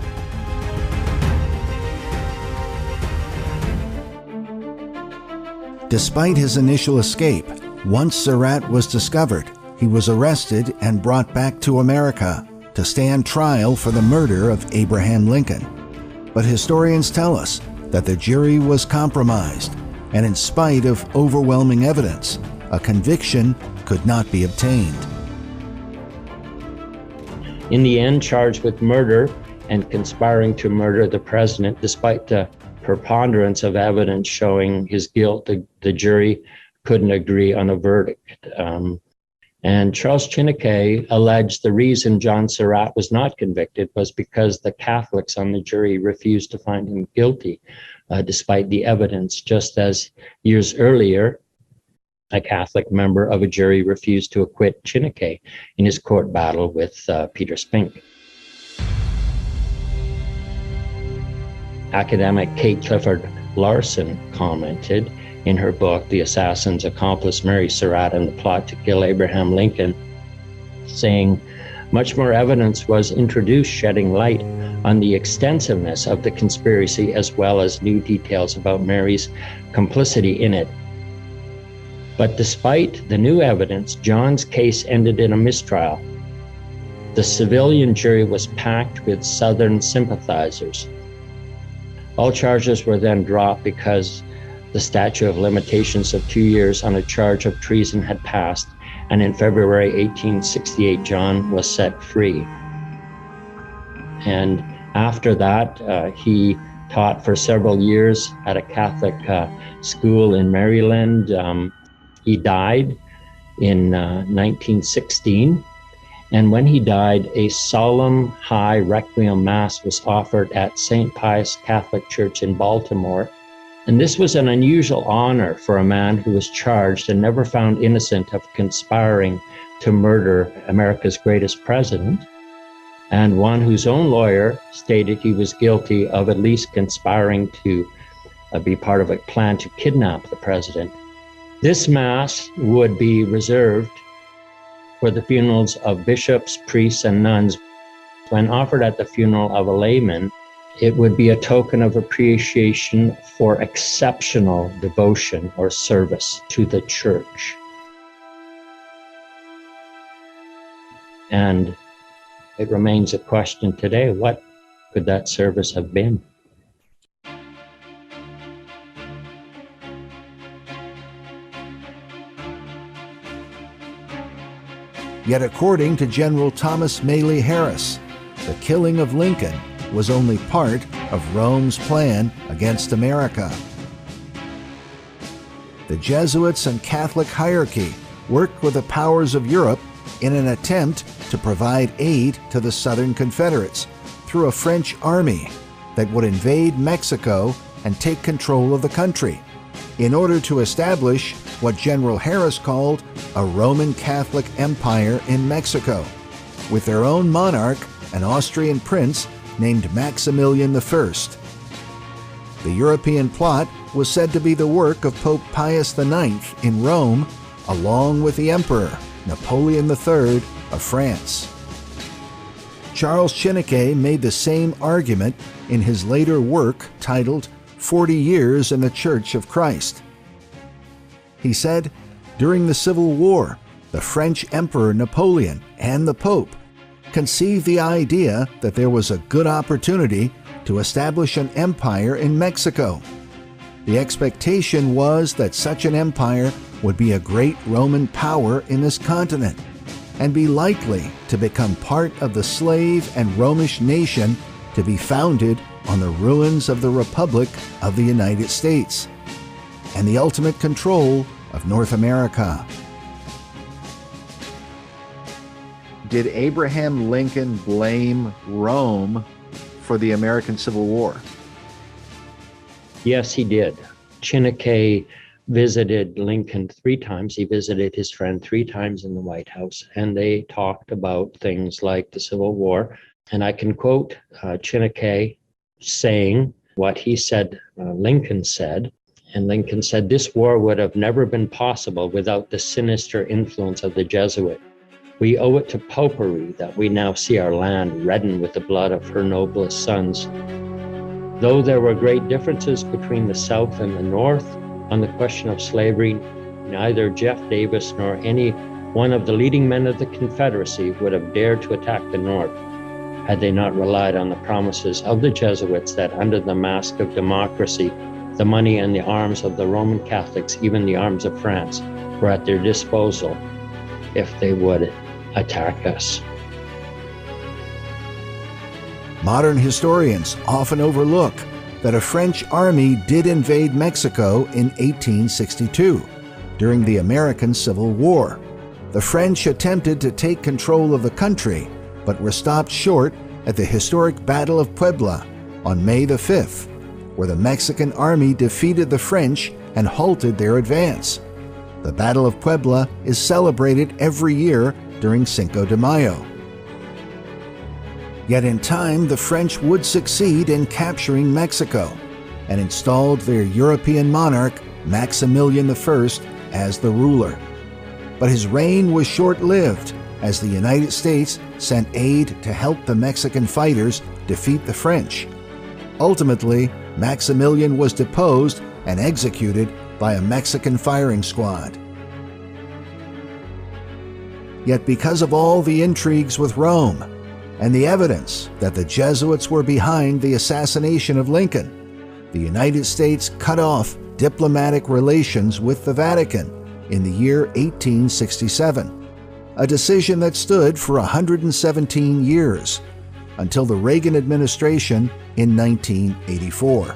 Despite his initial escape, once Surratt was discovered, he was arrested and brought back to America to stand trial for the murder of Abraham Lincoln. But historians tell us that the jury was compromised, and in spite of overwhelming evidence, a conviction could not be obtained. In the end, charged with murder and conspiring to murder the president, despite the preponderance of evidence showing his guilt, the jury couldn't agree on a verdict. And Charles Chiniquy alleged the reason John Surratt was not convicted was because the Catholics on the jury refused to find him guilty, despite the evidence, just as years earlier, a Catholic member of a jury refused to acquit Chiniquy in his court battle with Peter Spink. Academic Kate Clifford Larson commented in her book, The Assassin's Accomplice, Mary Surratt and the Plot to Kill Abraham Lincoln, saying, much more evidence was introduced shedding light on the extensiveness of the conspiracy as well as new details about Mary's complicity in it. But despite the new evidence, John's case ended in a mistrial. The civilian jury was packed with Southern sympathizers. All charges were then dropped because the statute of limitations of 2 years on a charge of treason had passed, and in February 1868, John was set free. And after that, he taught for several years at a Catholic school in Maryland. He died in 1916, And when he died, a solemn high requiem mass was offered at St. Pius Catholic Church in Baltimore. And this was an unusual honor for a man who was charged and never found innocent of conspiring to murder America's greatest president, and one whose own lawyer stated he was guilty of at least conspiring to be part of a plan to kidnap the president. This mass would be reserved for the funerals of bishops, priests, and nuns. When offered at the funeral of a layman, it would be a token of appreciation for exceptional devotion or service to the church. And it remains a question today, what could that service have been? Yet according to General Thomas Maley Harris, the killing of Lincoln was only part of Rome's plan against America. The Jesuits and Catholic hierarchy worked with the powers of Europe in an attempt to provide aid to the Southern Confederates through a French army that would invade Mexico and take control of the country, in order to establish what General Harris called a Roman Catholic Empire in Mexico, with their own monarch, an Austrian prince named Maximilian I. The European plot was said to be the work of Pope Pius IX in Rome, along with the Emperor Napoleon III of France. Charles Chiniquy made the same argument in his later work titled 40 Years in the Church of Christ. He said, during the Civil War, the French Emperor Napoleon and the Pope conceived the idea that there was a good opportunity to establish an empire in Mexico. The expectation was that such an empire would be a great Roman power in this continent and be likely to become part of the slave and Romish nation to be founded on the ruins of the Republic of the United States and the ultimate control of North America. Did Abraham Lincoln blame Rome for the American Civil War? Yes, he did. Chiniquy visited Lincoln 3 times. He visited his friend 3 times in the White House, and they talked about things like the Civil War. And I can quote Chiniquy saying what he said Lincoln said. And Lincoln said, "This war would have never been possible without the sinister influence of the Jesuit. We owe it to popery that we now see our land reddened with the blood of her noblest sons." Though there were great differences between the South and the North on the question of slavery, neither Jeff Davis nor any one of the leading men of the Confederacy would have dared to attack the North had they not relied on the promises of the Jesuits that under the mask of democracy, the money and the arms of the Roman Catholics, even the arms of France, were at their disposal if they would attack us. Modern historians often overlook that a French army did invade Mexico in 1862 during the American Civil War. The French attempted to take control of the country, but were stopped short at the historic Battle of Puebla on May the 5th, where the Mexican army defeated the French and halted their advance. The Battle of Puebla is celebrated every year during Cinco de Mayo. Yet in time, the French would succeed in capturing Mexico and installed their European monarch, Maximilian I, as the ruler. But his reign was short-lived, as the United States sent aid to help the Mexican fighters defeat the French. Ultimately, Maximilian was deposed and executed by a Mexican firing squad. Yet because of all the intrigues with Rome and the evidence that the Jesuits were behind the assassination of Lincoln, the United States cut off diplomatic relations with the Vatican in the year 1867, a decision that stood for 117 years until the Reagan administration in 1984.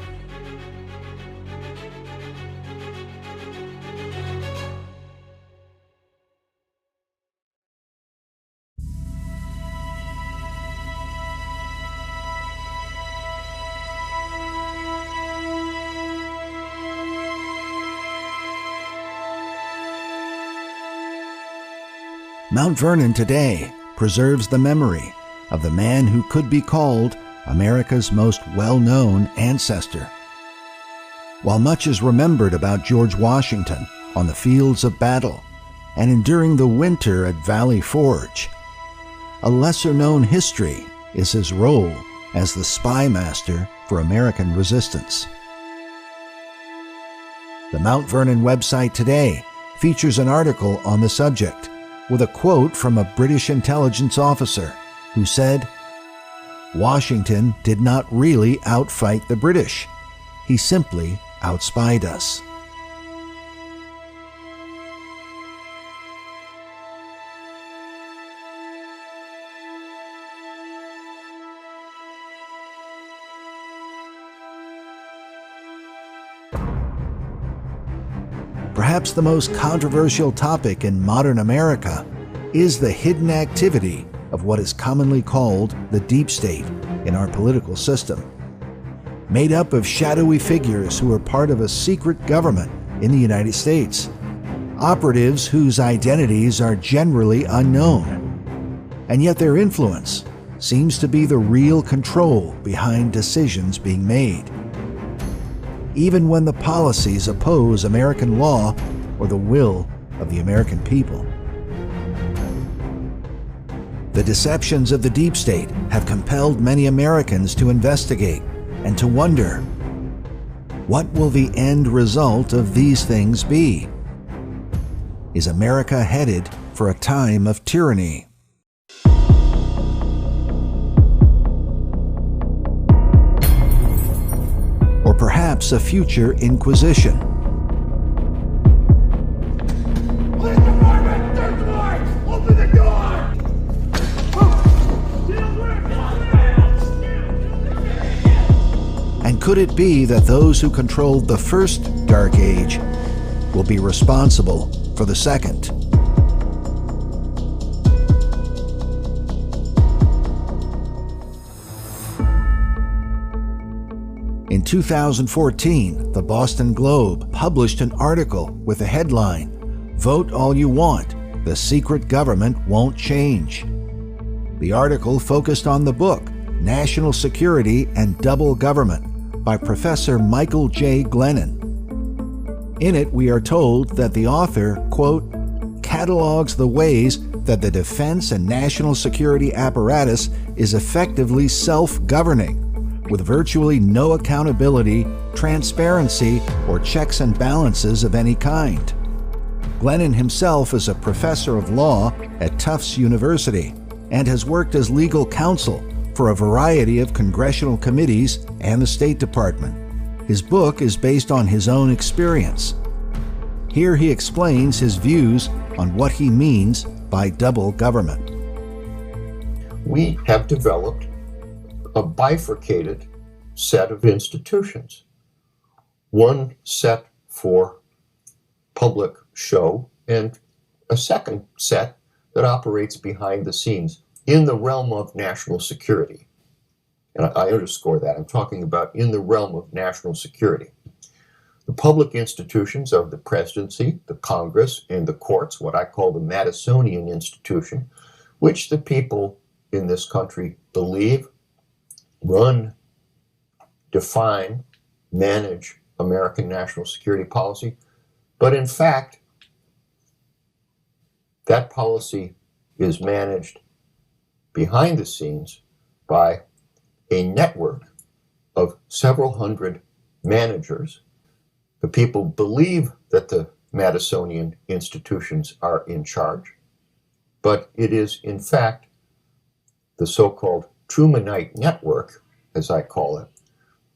Mount Vernon today preserves the memory of the man who could be called America's most well-known ancestor. While much is remembered about George Washington on the fields of battle and enduring the winter at Valley Forge, a lesser-known history is his role as the spy master for American resistance. The Mount Vernon website today features an article on the subject with a quote from a British intelligence officer who said, "Washington did not really outfight the British. He simply outspied us." Perhaps the most controversial topic in modern America is the hidden activity of what is commonly called the deep state in our political system. Made up of shadowy figures who are part of a secret government in the United States, operatives whose identities are generally unknown, and yet their influence seems to be the real control behind decisions being made, even when the policies oppose American law or the will of the American people. The deceptions of the deep state have compelled many Americans to investigate and to wonder, what will the end result of these things be? Is America headed for a time of tyranny? Or perhaps a future inquisition? Police department! Third floor! Open the door! And could it be that those who controlled the first Dark Age will be responsible for the second? In 2014, the Boston Globe published an article with the headline, "Vote All You Want, the Secret Government Won't Change." The article focused on the book, National Security and Double Government, by Professor Michael J. Glennon. In it, we are told that the author, quote, catalogs the ways that the defense and national security apparatus is effectively self-governing, with virtually no accountability, transparency, or checks and balances of any kind. Glennon himself is a professor of law at Tufts University and has worked as legal counsel for a variety of congressional committees and the State Department. His book is based on his own experience. Here he explains his views on what he means by double government. We have developed a bifurcated set of institutions. One set for public show and a second set that operates behind the scenes in the realm of national security. And I underscore that. I'm talking about in the realm of national security. The public institutions of the presidency, the Congress, and the courts, what I call the Madisonian institution, which the people in this country believe, run, define, manage American national security policy. But in fact, that policy is managed behind the scenes by a network of several hundred managers. The people believe that the Madisonian institutions are in charge, but it is in fact the so-called Trumanite network, as I call it,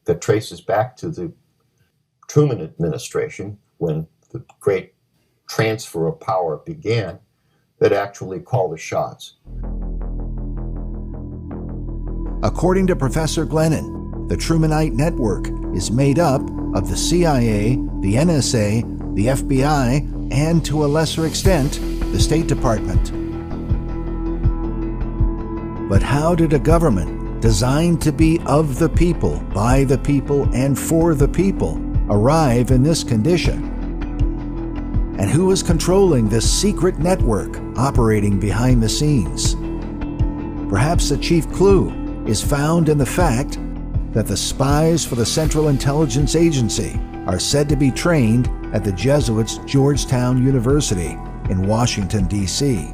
that traces back to the Truman administration when the great transfer of power began, that actually call the shots. According to Professor Glennon, the Trumanite network is made up of the CIA, the NSA, the FBI, and to a lesser extent, the State Department. But how did a government designed to be of the people, by the people, and for the people arrive in this condition? And who is controlling this secret network operating behind the scenes? Perhaps the chief clue is found in the fact that the spies for the Central Intelligence Agency are said to be trained at the Jesuits' Georgetown University in Washington, D.C.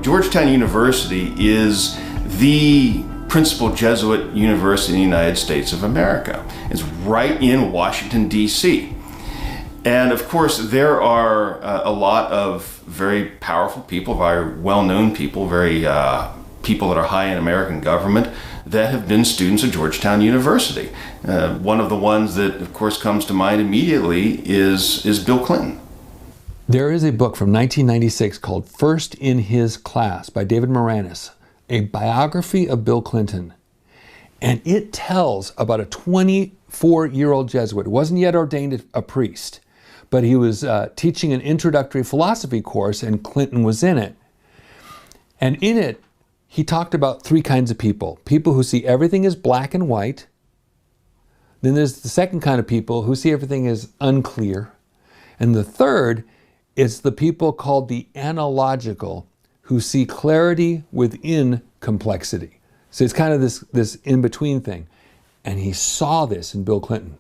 Georgetown University is the principal Jesuit university in the United States of America. It's right in Washington, D.C. And of course, there are a lot of very powerful people, very well-known people, very people that are high in American government that have been students at Georgetown University. One of the ones that, of course, comes to mind immediately is Bill Clinton. There is a book from 1996 called First in His Class by David Moranis, a biography of Bill Clinton. And it tells about a 24-year-old Jesuit, wasn't yet ordained a priest, but he was teaching an introductory philosophy course, and Clinton was in it. And in it, he talked about three kinds of people. People who see everything as black and white. Then there's the second kind of people who see everything as unclear. And the third is the people called the analogical, who see clarity within complexity. So it's kind of this in-between thing. And he saw this in Bill Clinton.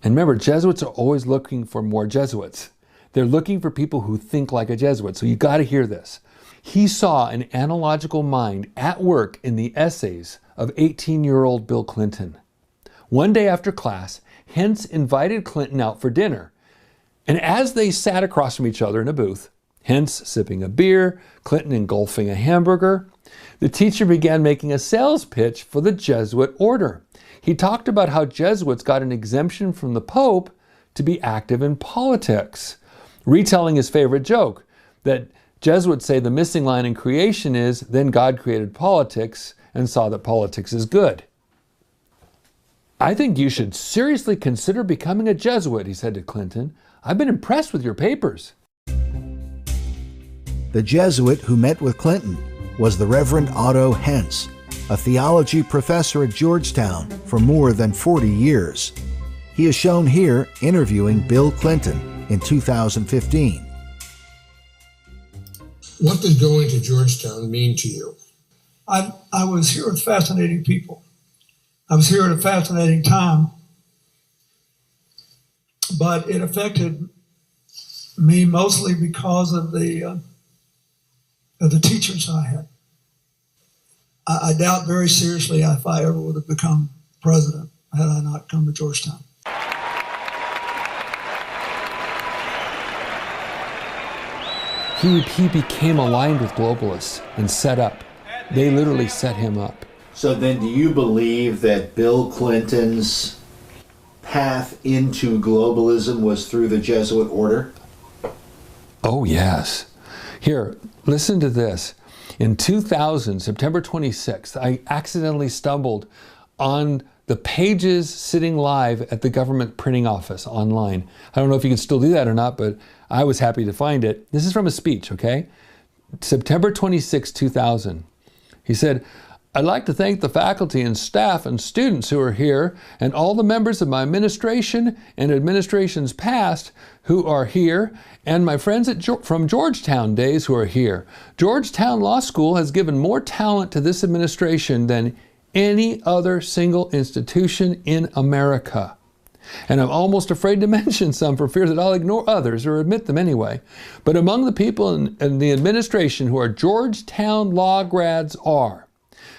And remember, Jesuits are always looking for more Jesuits. They're looking for people who think like a Jesuit. So you got to hear this. He saw an analogical mind at work in the essays of 18-year-old Bill Clinton. One day after class, Hentz invited Clinton out for dinner. And as they sat across from each other in a booth, Hentz sipping a beer, Clinton engulfing a hamburger, the teacher began making a sales pitch for the Jesuit order. He talked about how Jesuits got an exemption from the Pope to be active in politics, retelling his favorite joke, that Jesuits say the missing line in creation is, then God created politics and saw that politics is good. I think you should seriously consider becoming a Jesuit, he said to Clinton. I've been impressed with your papers. The Jesuit who met with Clinton was the Reverend Otto Hentz, a theology professor at Georgetown for more than 40 years. He is shown here interviewing Bill Clinton in 2015. What does going to Georgetown mean to you? I was here with fascinating people. I was here at a fascinating time, but it affected me mostly because of the teachers I had. I doubt very seriously if I ever would have become president had I not come to Georgetown. He became aligned with globalists and set up. They literally set him up. So then do you believe that Bill Clinton's path into globalism was through the Jesuit order? Oh, yes. Here, listen to this. In 2000, September 26th, I accidentally stumbled on the pages sitting live at the government printing office online. I don't know if you can still do that or not, but I was happy to find it. This is from a speech, okay? September 26, 2000. He said, I'd like to thank the faculty and staff and students who are here and all the members of my administration and administrations past who are here and my friends from Georgetown days who are here. Georgetown Law School has given more talent to this administration than any other single institution in America. And I'm almost afraid to mention some for fear that I'll ignore others or omit them anyway. But among the people in the administration who are Georgetown law grads are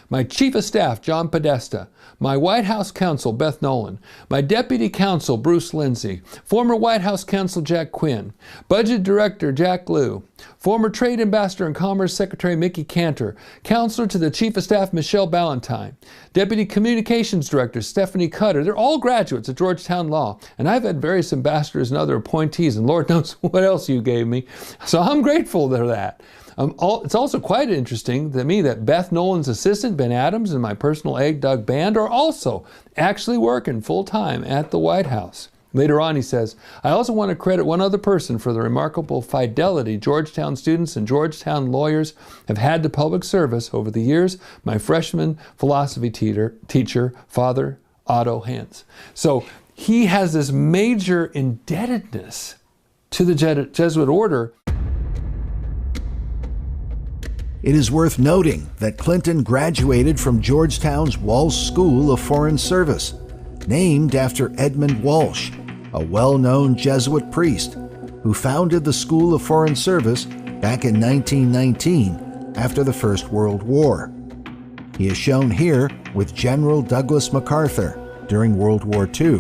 my Chief of Staff, John Podesta, my White House Counsel, Beth Nolan, my Deputy Counsel, Bruce Lindsay, former White House Counsel, Jack Quinn, Budget Director, Jack Lew, former Trade Ambassador and Commerce Secretary, Mickey Cantor, Counselor to the Chief of Staff, Michelle Ballantyne, Deputy Communications Director, Stephanie Cutter. They're all graduates of Georgetown Law, and I've had various ambassadors and other appointees, and Lord knows what else you gave me, so I'm grateful for that. It's also quite interesting to me that Beth Nolan's assistant, Ben Adams, and my personal egg, Doug Band, are also actually working full-time at the White House. Later on, he says, I also want to credit one other person for the remarkable fidelity Georgetown students and Georgetown lawyers have had to public service over the years, my freshman philosophy teacher, Father Otto Hentz. So he has this major indebtedness to the Jesuit order. It is worth noting that Clinton graduated from Georgetown's Walsh School of Foreign Service, named after Edmund Walsh, a well-known Jesuit priest who founded the School of Foreign Service back in 1919 after the First World War. He is shown here with General Douglas MacArthur during World War II.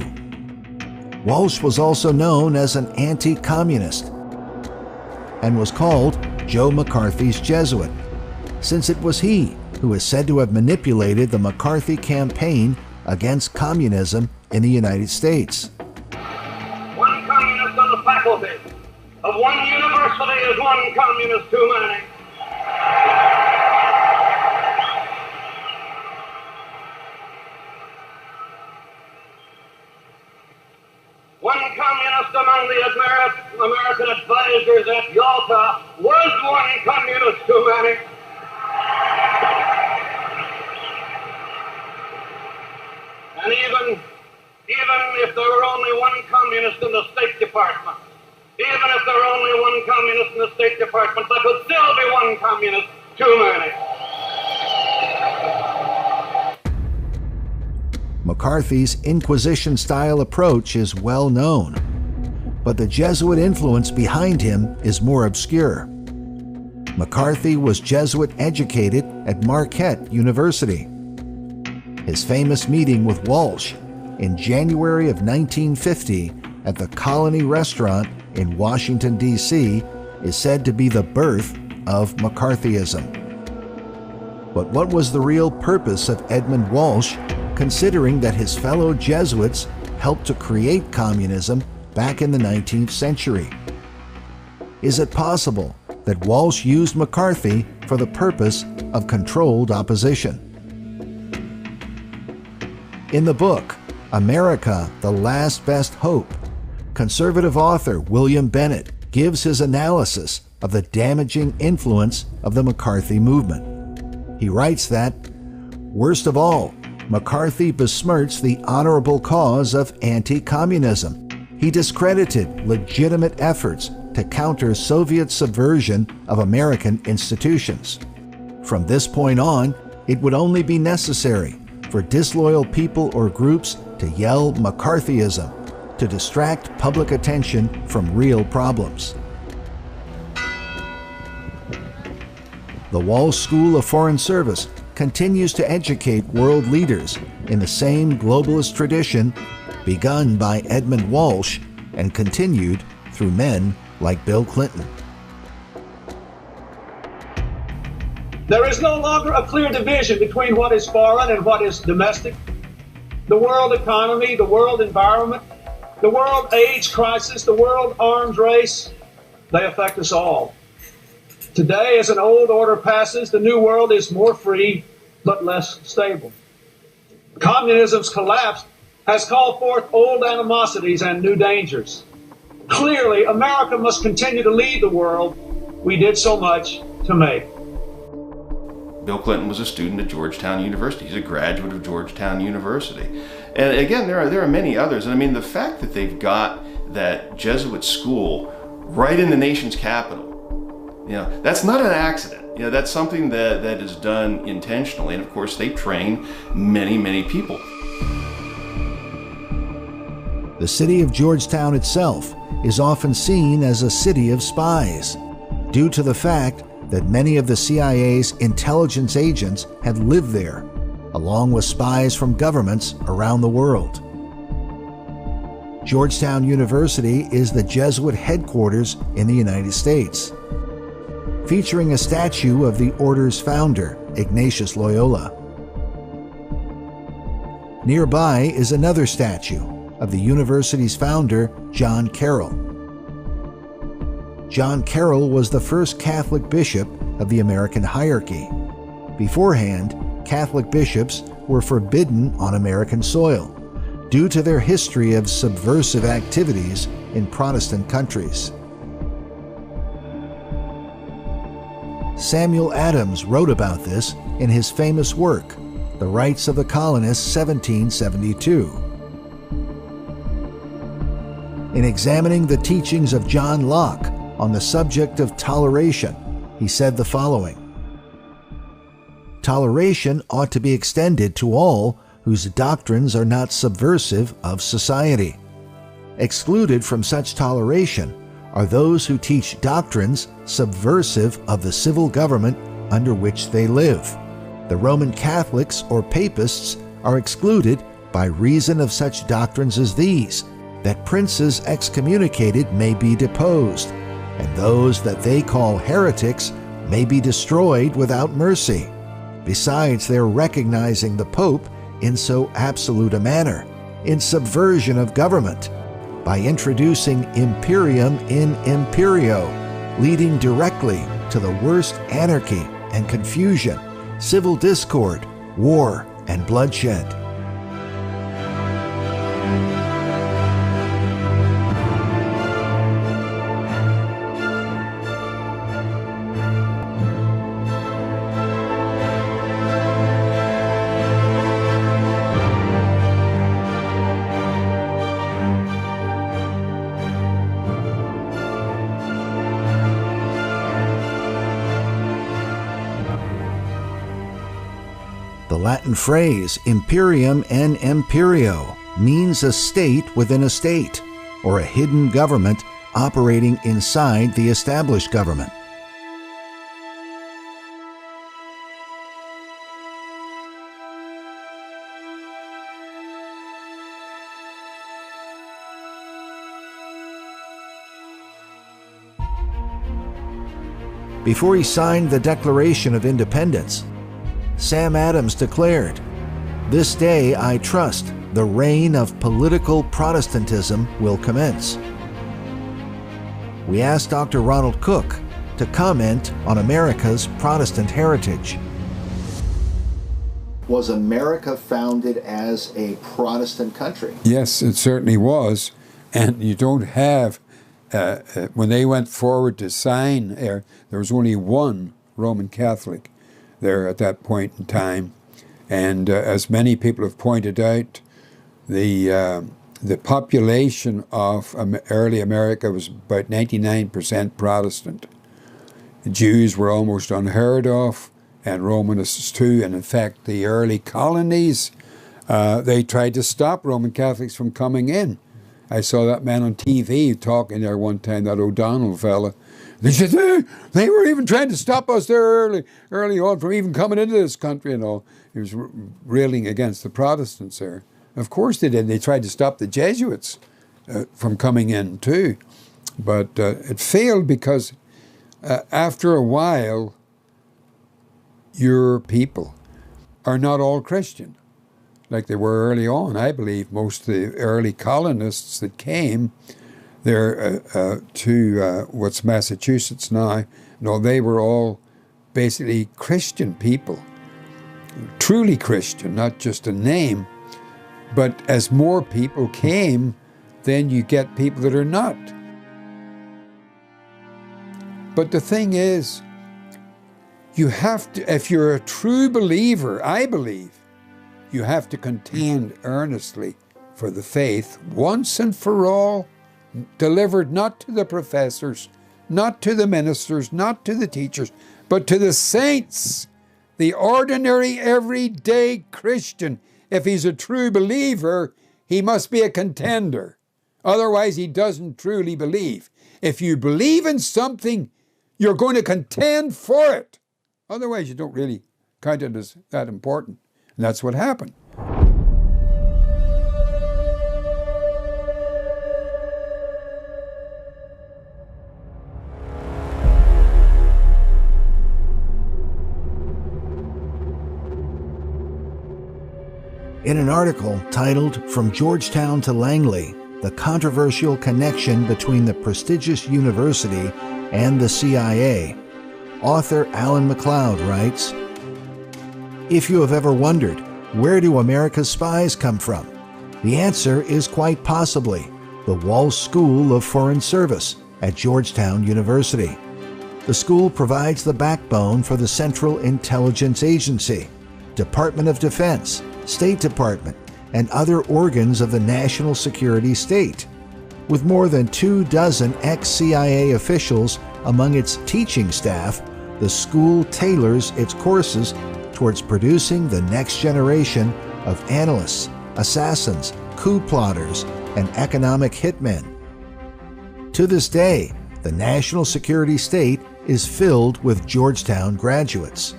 Walsh was also known as an anti-communist and was called Joe McCarthy's Jesuit, since it was he who is said to have manipulated the McCarthy campaign against communism in the United States. One communist on the faculty of one university is one communist too many. One communist among the American advisors at Yalta was one communist too many. And even if there were only one communist in the State Department, even if there were only one communist in the State Department, there could still be one communist too many. McCarthy's Inquisition-style approach is well known, but the Jesuit influence behind him is more obscure. McCarthy was Jesuit educated at Marquette University. His famous meeting with Walsh in January of 1950 at the Colony Restaurant in Washington, D.C. is said to be the birth of McCarthyism. But what was the real purpose of Edmund Walsh, considering that his fellow Jesuits helped to create communism back in the 19th century? Is it possible that Walsh used McCarthy for the purpose of controlled opposition? In the book, America, the Last Best Hope, conservative author William Bennett gives his analysis of the damaging influence of the McCarthy movement. He writes that, worst of all, McCarthy besmirched the honorable cause of anti-communism. He discredited legitimate efforts to counter Soviet subversion of American institutions. From this point on, it would only be necessary for disloyal people or groups to yell McCarthyism to distract public attention from real problems. The Walsh School of Foreign Service continues to educate world leaders in the same globalist tradition begun by Edmund Walsh and continued through men like Bill Clinton. There is no longer a clear division between what is foreign and what is domestic. The world economy, the world environment, the world AIDS crisis, the world arms race, they affect us all. Today, as an old order passes, the new world is more free but less stable. Communism's collapse has called forth old animosities and new dangers. Clearly, America must continue to lead the world we did so much to make. Bill Clinton was a student at Georgetown University. He's a graduate of Georgetown University. And again, there are many others. And I mean, the fact that they've got that Jesuit school right in the nation's capital, that's not an accident. That's something that is done intentionally. And of course, they train many, many people. The city of Georgetown itself is often seen as a city of spies, due to the fact that many of the CIA's intelligence agents had lived there, along with spies from governments around the world. Georgetown University is the Jesuit headquarters in the United States, featuring a statue of the order's founder, Ignatius Loyola. Nearby is another statue of the university's founder, John Carroll. John Carroll was the first Catholic bishop of the American hierarchy. Beforehand, Catholic bishops were forbidden on American soil due to their history of subversive activities in Protestant countries. Samuel Adams wrote about this in his famous work, The Rights of the Colonists, 1772. In examining the teachings of John Locke on the subject of toleration, he said the following: "Toleration ought to be extended to all whose doctrines are not subversive of society. Excluded from such toleration are those who teach doctrines subversive of the civil government under which they live. The Roman Catholics or Papists are excluded by reason of such doctrines as these, that princes excommunicated may be deposed, and those that they call heretics may be destroyed without mercy, besides their recognizing the Pope in so absolute a manner, in subversion of government, by introducing imperium in imperio, leading directly to the worst anarchy and confusion, civil discord, war, and bloodshed." The Latin phrase imperium in imperio means a state within a state, or a hidden government operating inside the established government. Before he signed the Declaration of Independence, Sam Adams declared, "This day I trust the reign of political Protestantism will commence." We asked Dr. Ronald Cook to comment on America's Protestant heritage. Was America founded as a Protestant country? Yes, it certainly was. And you don't have, when they went forward to sign, there was only one Roman Catholic there at that point in time. And as many people have pointed out, the population of early America was about 99% Protestant. The Jews were almost unheard of, and Romanists too. And in fact, the early colonies, they tried to stop Roman Catholics from coming in. I saw that man on TV talking there one time, that O'Donnell fella. They said they were even trying to stop us there early on from even coming into this country and all. He was railing against the Protestants there. Of course they did. They tried to stop the Jesuits from coming in too. But it failed because after a while, your people are not all Christian like they were early on. I believe most of the early colonists that came there to what's Massachusetts now, they were all basically Christian people, truly Christian, not just a name. But as more people came, then you get people that are not. But the thing is, you have to, if you're a true believer, I believe, you have to contend earnestly for the faith once and for all, delivered not to the professors, not to the ministers, not to the teachers, but to the saints, the ordinary, everyday Christian. If he's a true believer, he must be a contender. Otherwise, he doesn't truly believe. If you believe in something, you're going to contend for it. Otherwise, you don't really count it as that important. And that's what happened. In an article titled "From Georgetown to Langley, the Controversial Connection Between the Prestigious University and the CIA," author Alan MacLeod writes, "If you have ever wondered, where do America's spies come from? The answer is quite possibly the Walsh School of Foreign Service at Georgetown University. The school provides the backbone for the Central Intelligence Agency, Department of Defense, State Department, and other organs of the national security state. With more than 24 ex-CIA officials among its teaching staff, the school tailors its courses towards producing the next generation of analysts, assassins, coup plotters, and economic hitmen. To this day, the national security state is filled with Georgetown graduates.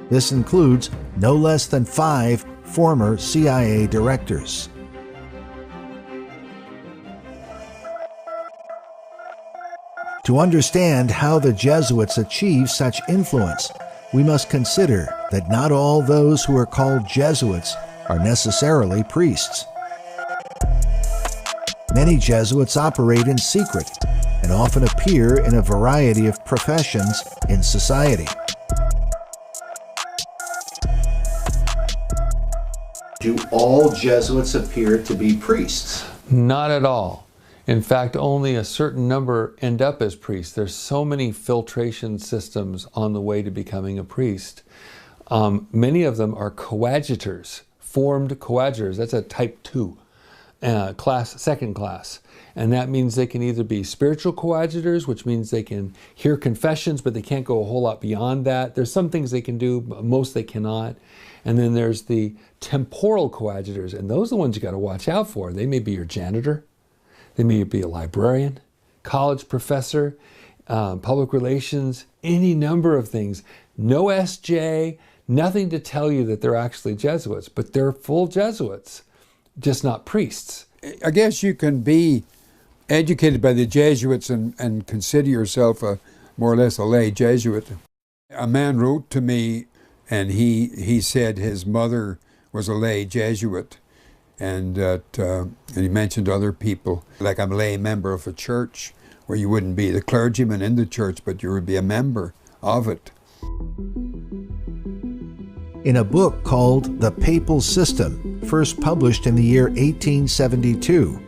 This includes no less than 5 former CIA directors. To understand how the Jesuits achieved such influence, we must consider that not all those who are called Jesuits are necessarily priests. Many Jesuits operate in secret and often appear in a variety of professions in society. Do all Jesuits appear to be priests? Not at all. In fact, only a certain number end up as priests. There's so many filtration systems on the way to becoming a priest. Many of them are coadjutors, formed coadjutors. That's a type 2 class, second class. And that means they can either be spiritual coadjutors, which means they can hear confessions, but they can't go a whole lot beyond that. There's some things they can do, but most they cannot. And then there's the temporal coadjutors, and those are the ones you got to watch out for. They may be your janitor. They may be a librarian, college professor, public relations, any number of things. No SJ, nothing to tell you that they're actually Jesuits, but they're full Jesuits, just not priests. I guess you can be educated by the Jesuits and consider yourself more or less a lay Jesuit. A man wrote to me, and he said his mother was a lay Jesuit. And he mentioned other people, like I'm a lay member of a church, where you wouldn't be the clergyman in the church, but you would be a member of it. In a book called The Papal System, first published in the year 1872,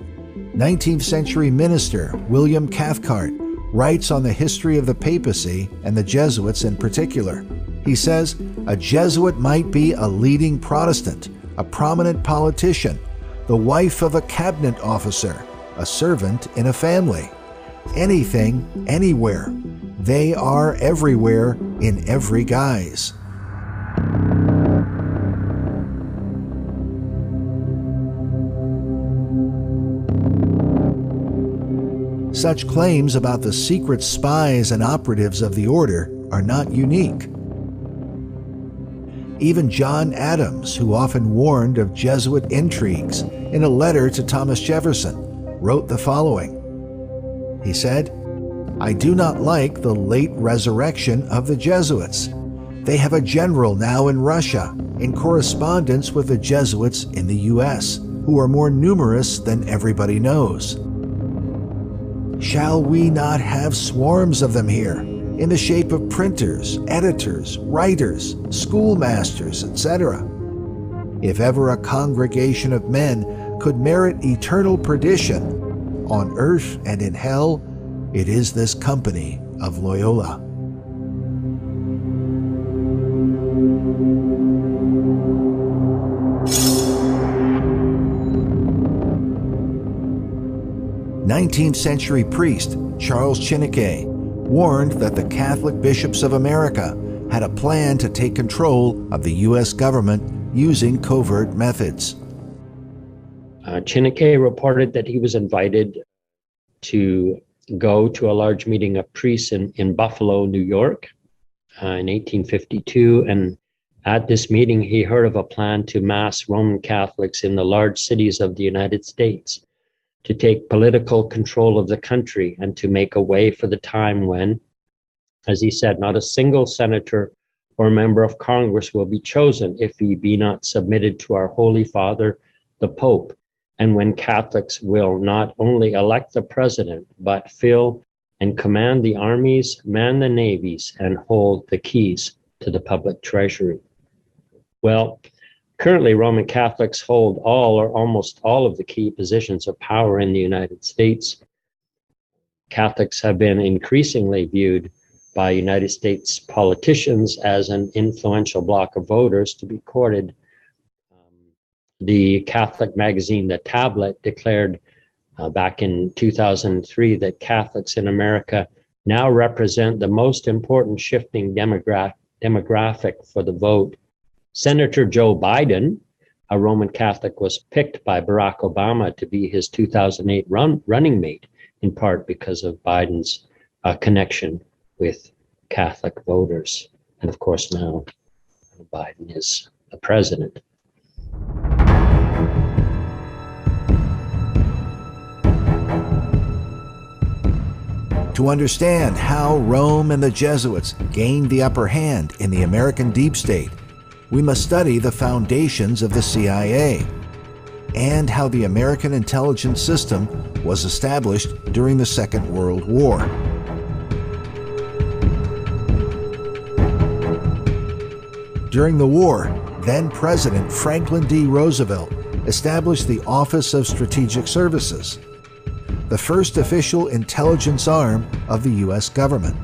19th century minister William Cathcart writes on the history of the papacy and the Jesuits in particular. He says, a Jesuit might be a leading Protestant, a prominent politician, the wife of a cabinet officer, a servant in a family. Anything, anywhere. They are everywhere in every guise. Such claims about the secret spies and operatives of the order are not unique. Even John Adams, who often warned of Jesuit intrigues, in a letter to Thomas Jefferson, wrote the following. He said, I do not like the late resurrection of the Jesuits. They have a general now in Russia, in correspondence with the Jesuits in the U.S., who are more numerous than everybody knows. Shall we not have swarms of them here, in the shape of printers, editors, writers, schoolmasters, etc.? If ever a congregation of men could merit eternal perdition, on earth and in hell, it is this company of Loyola. Nineteenth-century priest Charles Chiniquy warned that the Catholic bishops of America had a plan to take control of the U.S. government using covert methods. Chiniquy reported that he was invited to go to a large meeting of priests in Buffalo, New York in 1852. And at this meeting, he heard of a plan to mass Roman Catholics in the large cities of the United States to take political control of the country and to make a way for the time when, as he said, not a single senator or member of Congress will be chosen if he be not submitted to our Holy Father, the Pope, and when Catholics will not only elect the president, but fill and command the armies, man the navies, and hold the keys to the public treasury. Well, currently, Roman Catholics hold all or almost all of the key positions of power in the United States. Catholics have been increasingly viewed by United States politicians as an influential bloc of voters to be courted. The Catholic magazine, The Tablet, declared back in 2003 that Catholics in America now represent the most important shifting demographic for the vote. Senator Joe Biden, a Roman Catholic, was picked by Barack Obama to be his 2008 running mate, in part because of Biden's connection with Catholic voters. And of course, now Biden is the president. To understand how Rome and the Jesuits gained the upper hand in the American deep state, we must study the foundations of the CIA and how the American intelligence system was established during the Second World War. During the war, then President Franklin D. Roosevelt established the Office of Strategic Services, the first official intelligence arm of the U.S. government.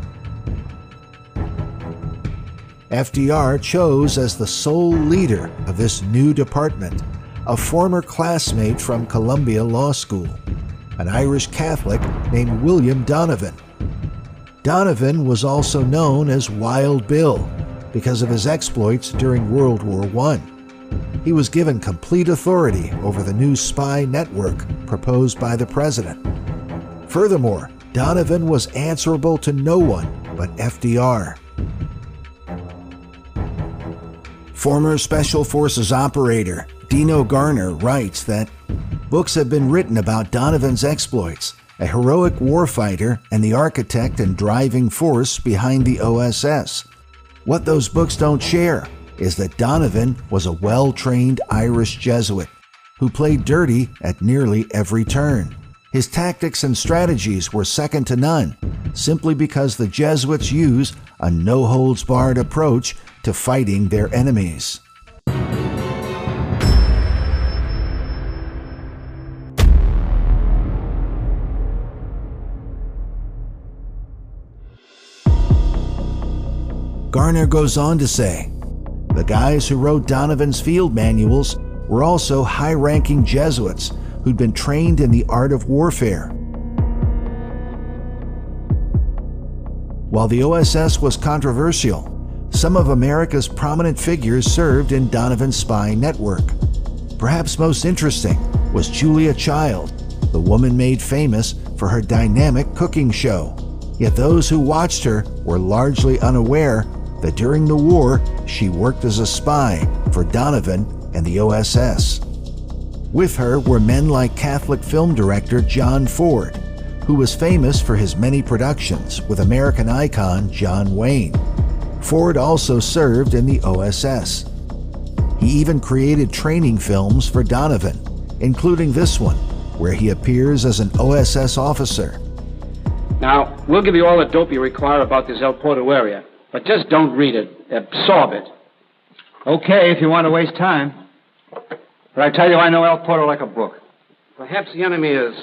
FDR chose as the sole leader of this new department a former classmate from Columbia Law School, an Irish Catholic named William Donovan. Donovan was also known as Wild Bill because of his exploits during World War I. He was given complete authority over the new spy network proposed by the president. Furthermore, Donovan was answerable to no one but FDR. Former Special Forces operator Dino Garner writes that books have been written about Donovan's exploits, a heroic warfighter and the architect and driving force behind the OSS. What those books don't share is that Donovan was a well-trained Irish Jesuit who played dirty at nearly every turn. His tactics and strategies were second to none, simply because the Jesuits use a no-holds-barred approach to fighting their enemies. Garner goes on to say, the guys who wrote Donovan's field manuals were also high-ranking Jesuits who'd been trained in the art of warfare. While the OSS was controversial, some of America's prominent figures served in Donovan's spy network. Perhaps most interesting was Julia Child, the woman made famous for her dynamic cooking show. Yet those who watched her were largely unaware that during the war, she worked as a spy for Donovan and the OSS. With her were men like Catholic film director John Ford, who was famous for his many productions with American icon John Wayne. Ford also served in the OSS. He even created training films for Donovan, including this one, where he appears as an OSS officer. Now, we'll give you all the dope you require about this El Porto area, but just don't read it. Absorb it. Okay, if you want to waste time. But I tell you, I know El Porto like a book. Perhaps the enemy has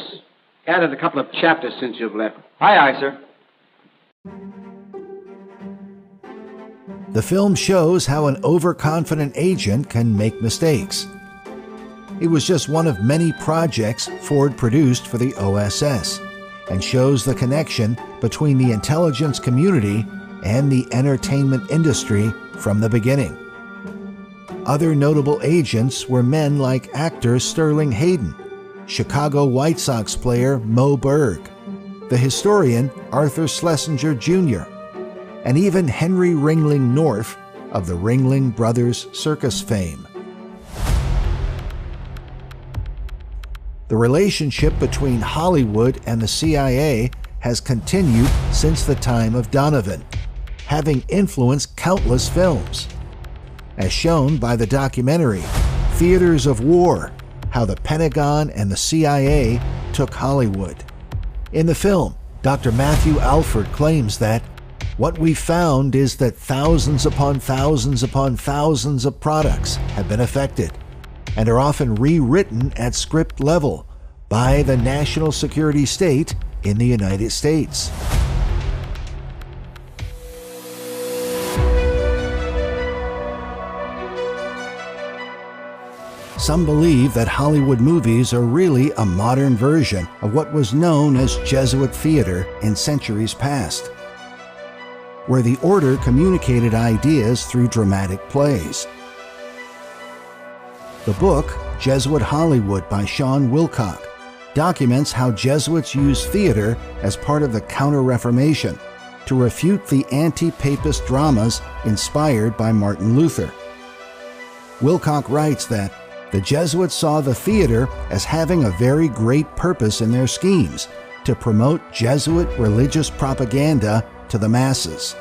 added a couple of chapters since you've left. Aye, aye, sir. The film shows how an overconfident agent can make mistakes. It was just one of many projects Ford produced for the OSS, and shows the connection between the intelligence community and the entertainment industry from the beginning. Other notable agents were men like actor Sterling Hayden, Chicago White Sox player Mo Berg, the historian Arthur Schlesinger Jr., and even Henry Ringling North of the Ringling Brothers circus fame. The relationship between Hollywood and the CIA has continued since the time of Donovan, having influenced countless films, as shown by the documentary Theaters of War: How the Pentagon and the CIA Took Hollywood. In the film, Dr. Matthew Alford claims that what we found is that thousands upon thousands upon thousands of products have been affected and are often rewritten at script level by the national security state in the United States. Some believe that Hollywood movies are really a modern version of what was known as Jesuit theater in centuries past, where the order communicated ideas through dramatic plays. The book, Jesuit Hollywood by Sean Wilcock, documents how Jesuits used theater as part of the Counter-Reformation to refute the anti-papist dramas inspired by Martin Luther. Wilcock writes that the Jesuits saw the theater as having a very great purpose in their schemes to promote Jesuit religious propaganda to the masses.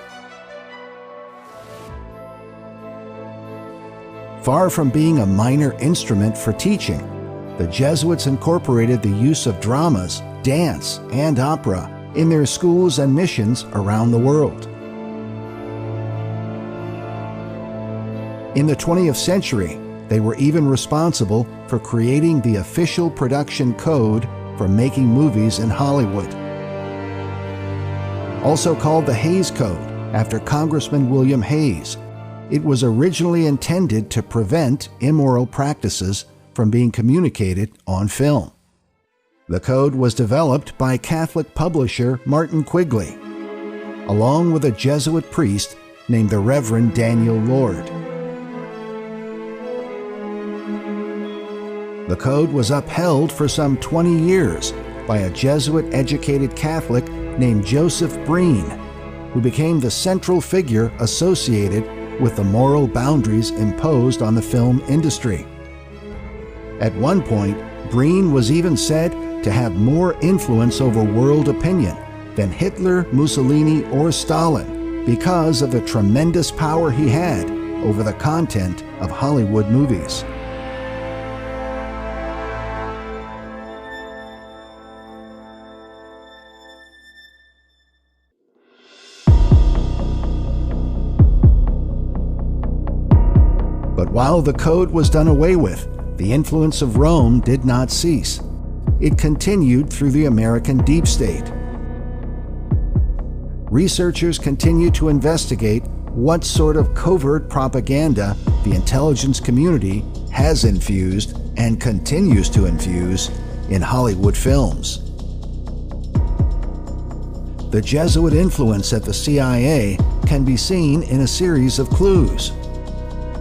Far from being a minor instrument for teaching, the Jesuits incorporated the use of dramas, dance, and opera in their schools and missions around the world. In the 20th century, they were even responsible for creating the official production code for making movies in Hollywood. Also called the Hays Code, after Congressman William Hays, it was originally intended to prevent immoral practices from being communicated on film. The code was developed by Catholic publisher Martin Quigley, along with a Jesuit priest named the Reverend Daniel Lord. The code was upheld for some 20 years by a Jesuit-educated Catholic named Joseph Breen, who became the central figure associated with the moral boundaries imposed on the film industry. At one point, Breen was even said to have more influence over world opinion than Hitler, Mussolini, or Stalin because of the tremendous power he had over the content of Hollywood movies. But while the code was done away with, the influence of Rome did not cease. It continued through the American deep state. Researchers continue to investigate what sort of covert propaganda the intelligence community has infused and continues to infuse in Hollywood films. The Jesuit influence at the CIA can be seen in a series of clues.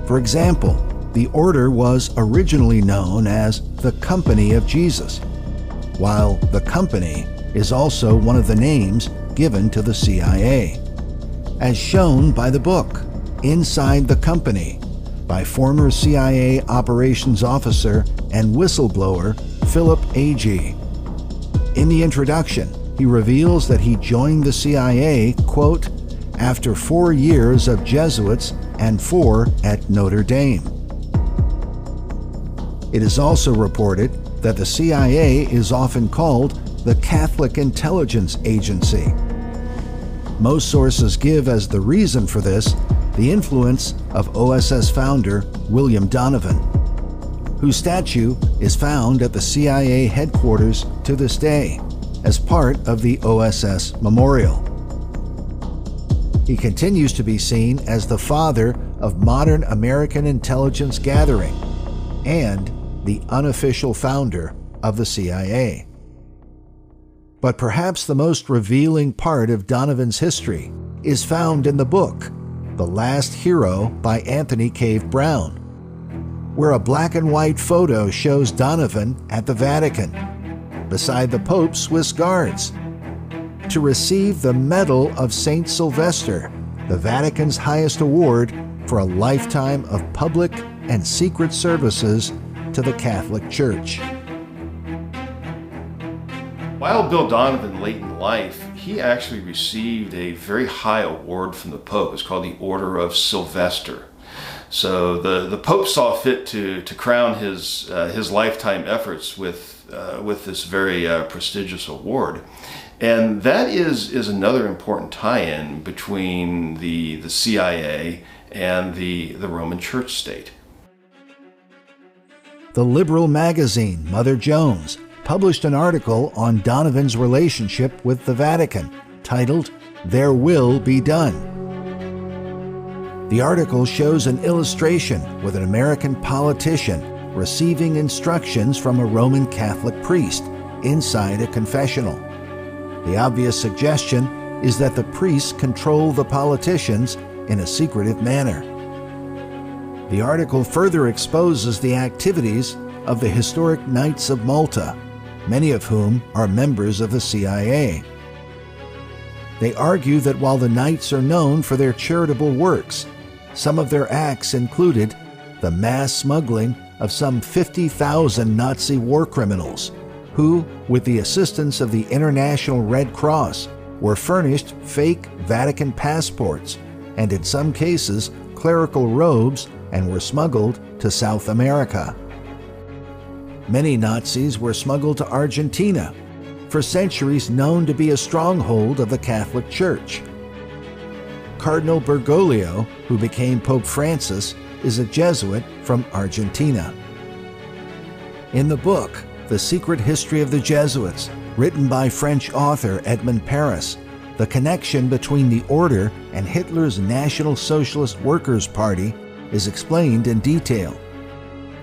For example, the order was originally known as the Company of Jesus, while the Company is also one of the names given to the CIA, as shown by the book Inside the Company by former CIA operations officer and whistleblower Philip Agee. In the introduction, he reveals that he joined the CIA, quote, after 4 years of Jesuits and 4 at Notre Dame. It is also reported that the CIA is often called the Catholic Intelligence Agency. Most sources give as the reason for this the influence of OSS founder William Donovan, whose statue is found at the CIA headquarters to this day as part of the OSS Memorial. He continues to be seen as the father of modern American intelligence gathering and the unofficial founder of the CIA. But perhaps the most revealing part of Donovan's history is found in the book, The Last Hero by Anthony Cave Brown, where a black and white photo shows Donovan at the Vatican, beside the Pope's Swiss Guards, to receive the Medal of Saint Sylvester, the Vatican's highest award for a lifetime of public and secret services to the Catholic Church. While Bill Donovan late in life, he actually received a very high award from the Pope. It's called the Order of Sylvester. So the Pope saw fit to crown his lifetime efforts with this very prestigious award. And that is another important tie-in between the CIA and the Roman Church state. The liberal magazine Mother Jones published an article on Donovan's relationship with the Vatican titled, "Their Will Be Done." The article shows an illustration with an American politician receiving instructions from a Roman Catholic priest inside a confessional. The obvious suggestion is that the priests control the politicians in a secretive manner. The article further exposes the activities of the historic Knights of Malta, many of whom are members of the CIA. They argue that while the Knights are known for their charitable works, some of their acts included the mass smuggling of some 50,000 Nazi war criminals, who, with the assistance of the International Red Cross, were furnished fake Vatican passports and, in some cases, clerical robes, and were smuggled to South America. Many Nazis were smuggled to Argentina, for centuries known to be a stronghold of the Catholic Church. Cardinal Bergoglio, who became Pope Francis, is a Jesuit from Argentina. In the book, The Secret History of the Jesuits, written by French author Edmond Paris, the connection between the order and Hitler's National Socialist Workers' Party is explained in detail.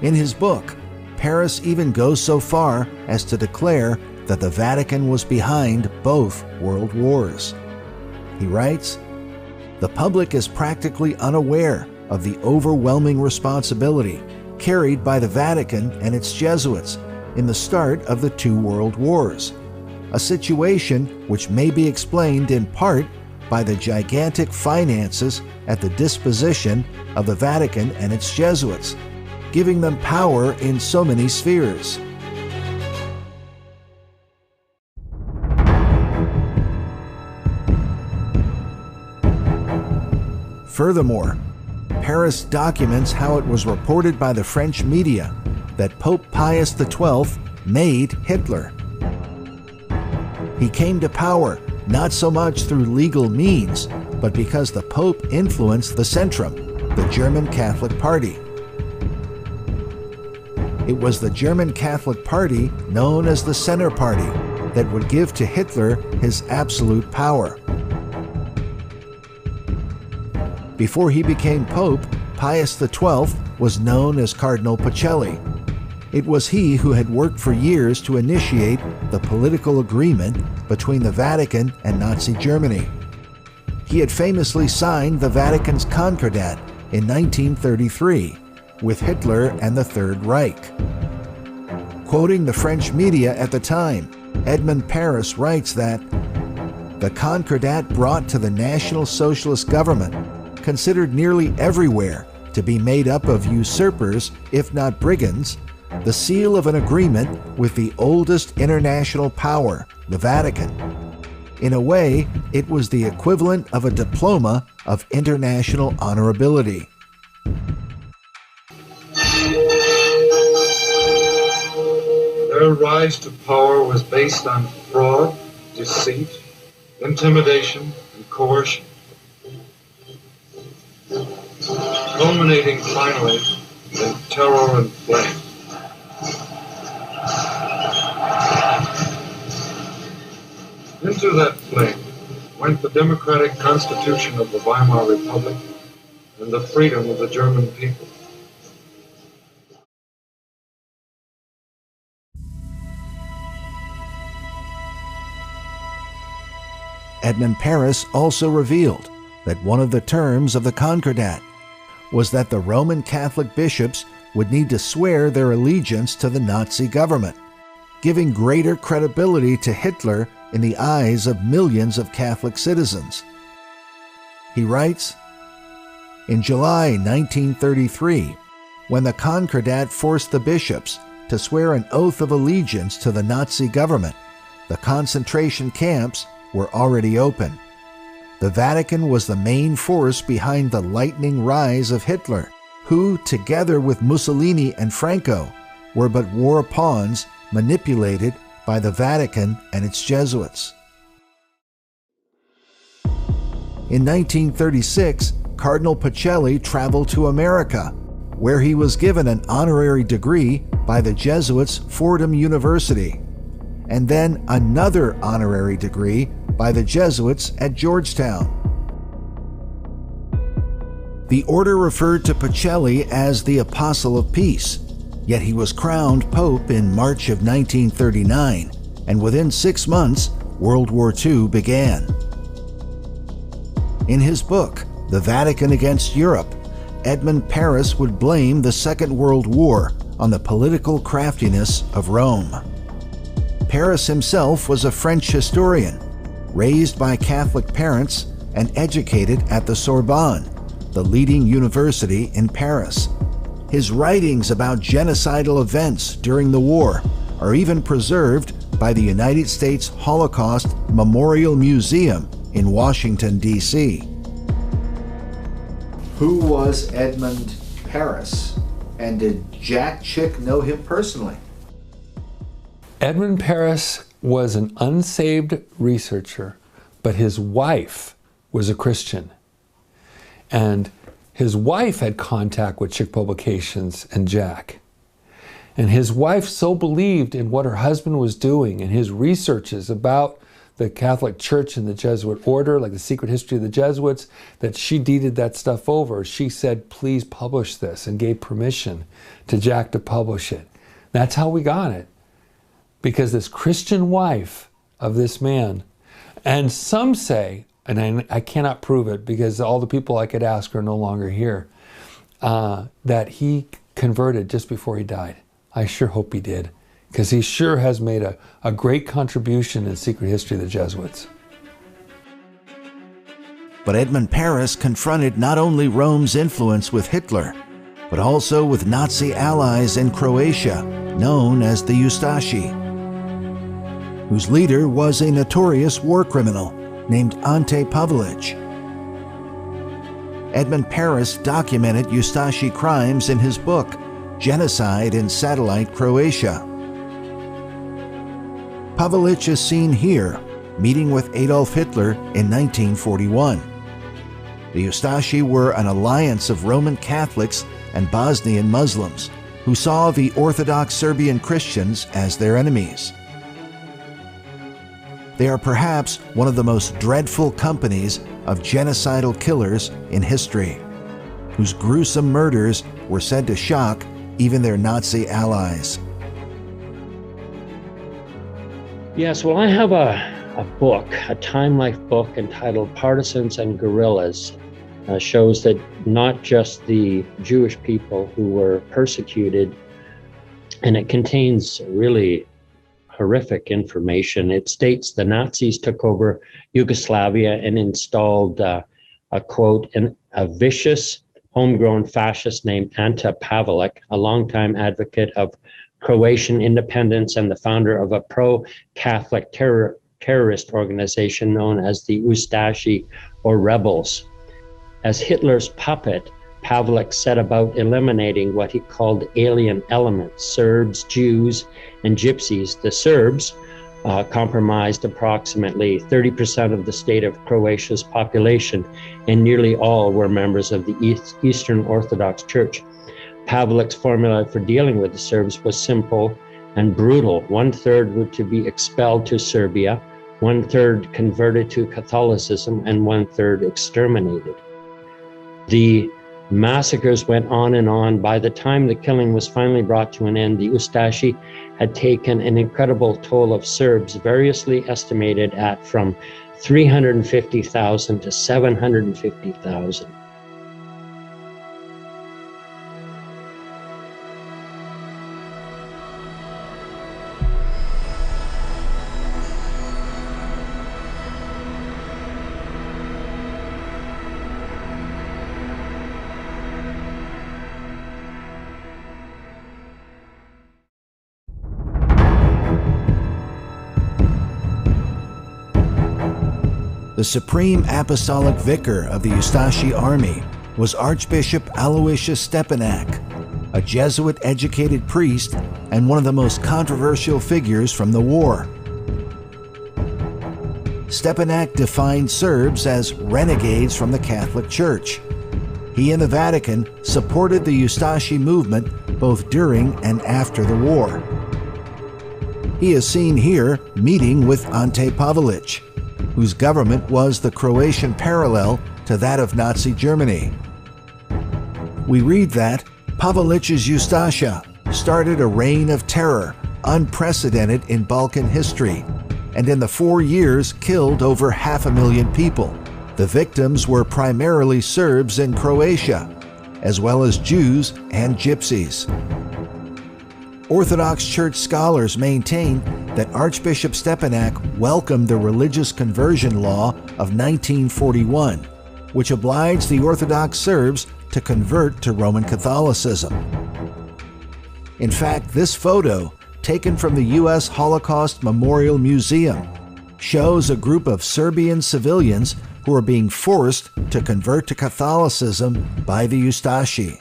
In his book, Paris even goes so far as to declare that the Vatican was behind both world wars. He writes, "The public is practically unaware of the overwhelming responsibility carried by the Vatican and its Jesuits in the start of the two world wars, a situation which may be explained in part by the gigantic finances at the disposition of the Vatican and its Jesuits, giving them power in so many spheres." Furthermore, Paris documents how it was reported by the French media that Pope Pius XII made Hitler. He came to power not so much through legal means, but because the Pope influenced the Centrum, the German Catholic Party. It was the German Catholic Party, known as the Center Party, that would give to Hitler his absolute power. Before he became Pope, Pius XII was known as Cardinal Pacelli. It was he who had worked for years to initiate the political agreement between the Vatican and Nazi Germany. He had famously signed the Vatican's Concordat in 1933 with Hitler and the Third Reich. Quoting the French media at the time, Edmond Paris writes that the Concordat brought to the National Socialist government, considered nearly everywhere to be made up of usurpers, if not brigands, the seal of an agreement with the oldest international power, the Vatican. In a way, it was the equivalent of a diploma of international honorability. Their rise to power was based on fraud, deceit, intimidation, and coercion, culminating finally in terror and blame. Into that flame went the democratic constitution of the Weimar Republic and the freedom of the German people. Edmond Paris also revealed that one of the terms of the Concordat was that the Roman Catholic bishops would need to swear their allegiance to the Nazi government, giving greater credibility to Hitler in the eyes of millions of Catholic citizens. He writes, in July 1933, when the Concordat forced the bishops to swear an oath of allegiance to the Nazi government, the concentration camps were already open. The Vatican was the main force behind the lightning rise of Hitler, who, together with Mussolini and Franco, were but war pawns manipulated by the Vatican and its Jesuits. In 1936, Cardinal Pacelli traveled to America, where he was given an honorary degree by the Jesuits' Fordham University, and then another honorary degree by the Jesuits at Georgetown. The order referred to Pacelli as the Apostle of Peace, Yet he was crowned Pope in March of 1939, and within 6 months, World War II began. In his book, The Vatican Against Europe, Edmund Paris would blame the Second World War on the political craftiness of Rome. Paris himself was a French historian, raised by Catholic parents and educated at the Sorbonne, the leading university in Paris. His writings about genocidal events during the war are even preserved by the United States Holocaust Memorial Museum in Washington, D.C. Who was Edmund Paris, and did Jack Chick know him personally? Edmund Paris was an unsaved researcher, but his wife was a Christian. And his wife had contact with Chick Publications and Jack. And his wife so believed in what her husband was doing and his researches about the Catholic Church and the Jesuit order, like the secret history of the Jesuits, that she deeded that stuff over. She said, please publish this, and gave permission to Jack to publish it. That's how we got it. Because this Christian wife of this man, and some say, and I cannot prove it because all the people I could ask are no longer here, that he converted just before he died. I sure hope he did, because he sure has made a great contribution in secret history of the Jesuits. But Edmund Paris confronted not only Rome's influence with Hitler, but also with Nazi allies in Croatia, known as the Ustashi, whose leader was a notorious war criminal named Ante Pavelic. Edmund Paris documented Ustashi crimes in his book, Genocide in Satellite Croatia. Pavelic is seen here, meeting with Adolf Hitler in 1941. The Ustashi were an alliance of Roman Catholics and Bosnian Muslims who saw the Orthodox Serbian Christians as their enemies. They are perhaps one of the most dreadful companies of genocidal killers in history, whose gruesome murders were said to shock even their Nazi allies. Yes, well, I have a book, a Time Life book entitled Partisans and Guerrillas. Shows that not just the Jewish people who were persecuted, and it contains really horrific information. It states the Nazis took over Yugoslavia and installed a quote, a vicious homegrown fascist named Ante Pavelic, a longtime advocate of Croatian independence and the founder of a pro-Catholic terrorist organization known as the Ustashi, or rebels. As Hitler's puppet, Pavelic set about eliminating what he called alien elements, Serbs, Jews, and Gypsies. The Serbs comprised approximately 30% of the state of Croatia's population, and nearly all were members of the Eastern Orthodox Church. Pavelic's formula for dealing with the Serbs was simple and brutal. 1/3 were to be expelled to Serbia, 1/3 converted to Catholicism, and 1/3 exterminated. The massacres went on and on. By the time the killing was finally brought to an end, the Ustashi had taken an incredible toll of Serbs, variously estimated at from 350,000 to 750,000. The supreme apostolic vicar of the Ustashi army was Archbishop Aloysius Stepinac, a Jesuit-educated priest and one of the most controversial figures from the war. Stepinac defined Serbs as renegades from the Catholic Church. He and the Vatican supported the Ustashi movement both during and after the war. He is seen here meeting with Ante Pavelic, whose government was the Croatian parallel to that of Nazi Germany. We read that Pavelic's Ustasha started a reign of terror unprecedented in Balkan history, and in the 4 years killed over 500,000 people. The victims were primarily Serbs in Croatia, as well as Jews and Gypsies. Orthodox Church scholars maintain that Archbishop Stepanak welcomed the religious conversion law of 1941, which obliged the Orthodox Serbs to convert to Roman Catholicism. In fact, this photo, taken from the U.S. Holocaust Memorial Museum, shows a group of Serbian civilians who are being forced to convert to Catholicism by the Ustashi.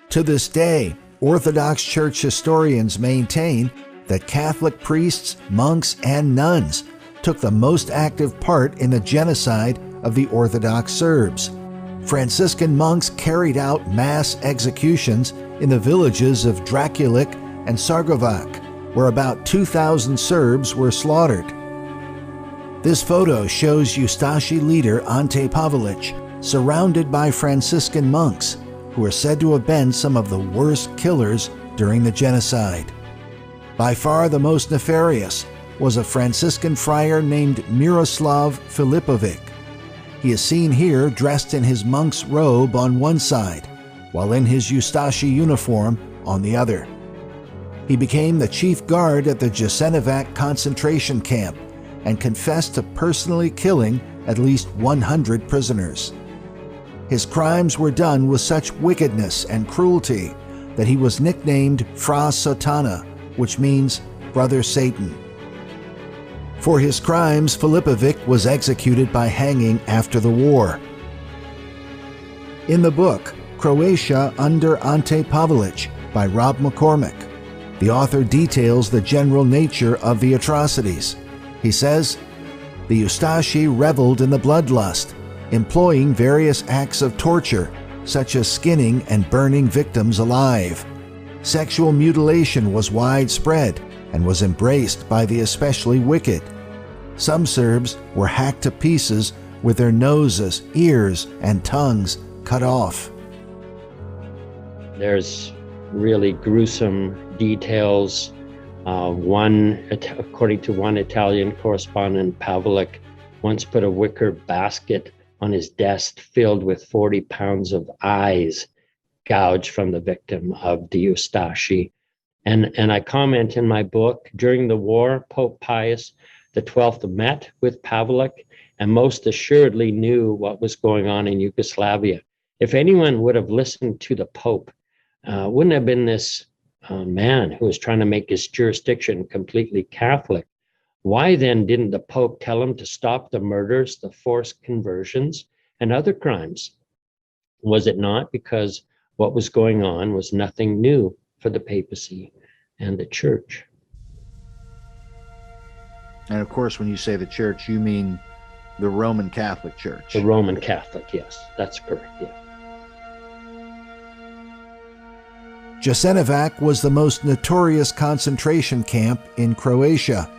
To this day, Orthodox Church historians maintain that Catholic priests, monks, and nuns took the most active part in the genocide of the Orthodox Serbs. Franciscan monks carried out mass executions in the villages of Draculic and Sargovac, where about 2,000 Serbs were slaughtered. This photo shows Ustashi leader Ante Pavelic surrounded by Franciscan monks, who are said to have been some of the worst killers during the genocide. By far the most nefarious was a Franciscan friar named Miroslav Filipovic. He is seen here dressed in his monk's robe on one side, while in his Ustashi uniform on the other. He became the chief guard at the Jasenovac concentration camp and confessed to personally killing at least 100 prisoners. His crimes were done with such wickedness and cruelty that he was nicknamed Fra Satana, which means Brother Satan. For his crimes, Filipovic was executed by hanging after the war. In the book, Croatia under Ante Pavelic by Rob McCormick, the author details the general nature of the atrocities. He says, "The Ustashi reveled in the bloodlust, employing various acts of torture, such as skinning and burning victims alive. Sexual mutilation was widespread and was embraced by the especially wicked. Some Serbs were hacked to pieces with their noses, ears, and tongues cut off." There's really gruesome details. According to one Italian correspondent, Pavelic once put a wicker basket on his desk filled with 40 pounds of eyes gouged from the victim of the Ustashi. And I comment in my book, during the war, Pope Pius XII met with Pavelic and most assuredly knew what was going on in Yugoslavia. If anyone would have listened to the Pope, wouldn't have been this man who was trying to make his jurisdiction completely Catholic. Why then didn't the Pope tell him to stop the murders, the forced conversions, and other crimes? Was it not because what was going on was nothing new for the papacy and the church? And of course, when you say the church, you mean the Roman Catholic Church. The Roman Catholic, yes, that's correct, yeah. Jasenovac was the most notorious concentration camp in Croatia.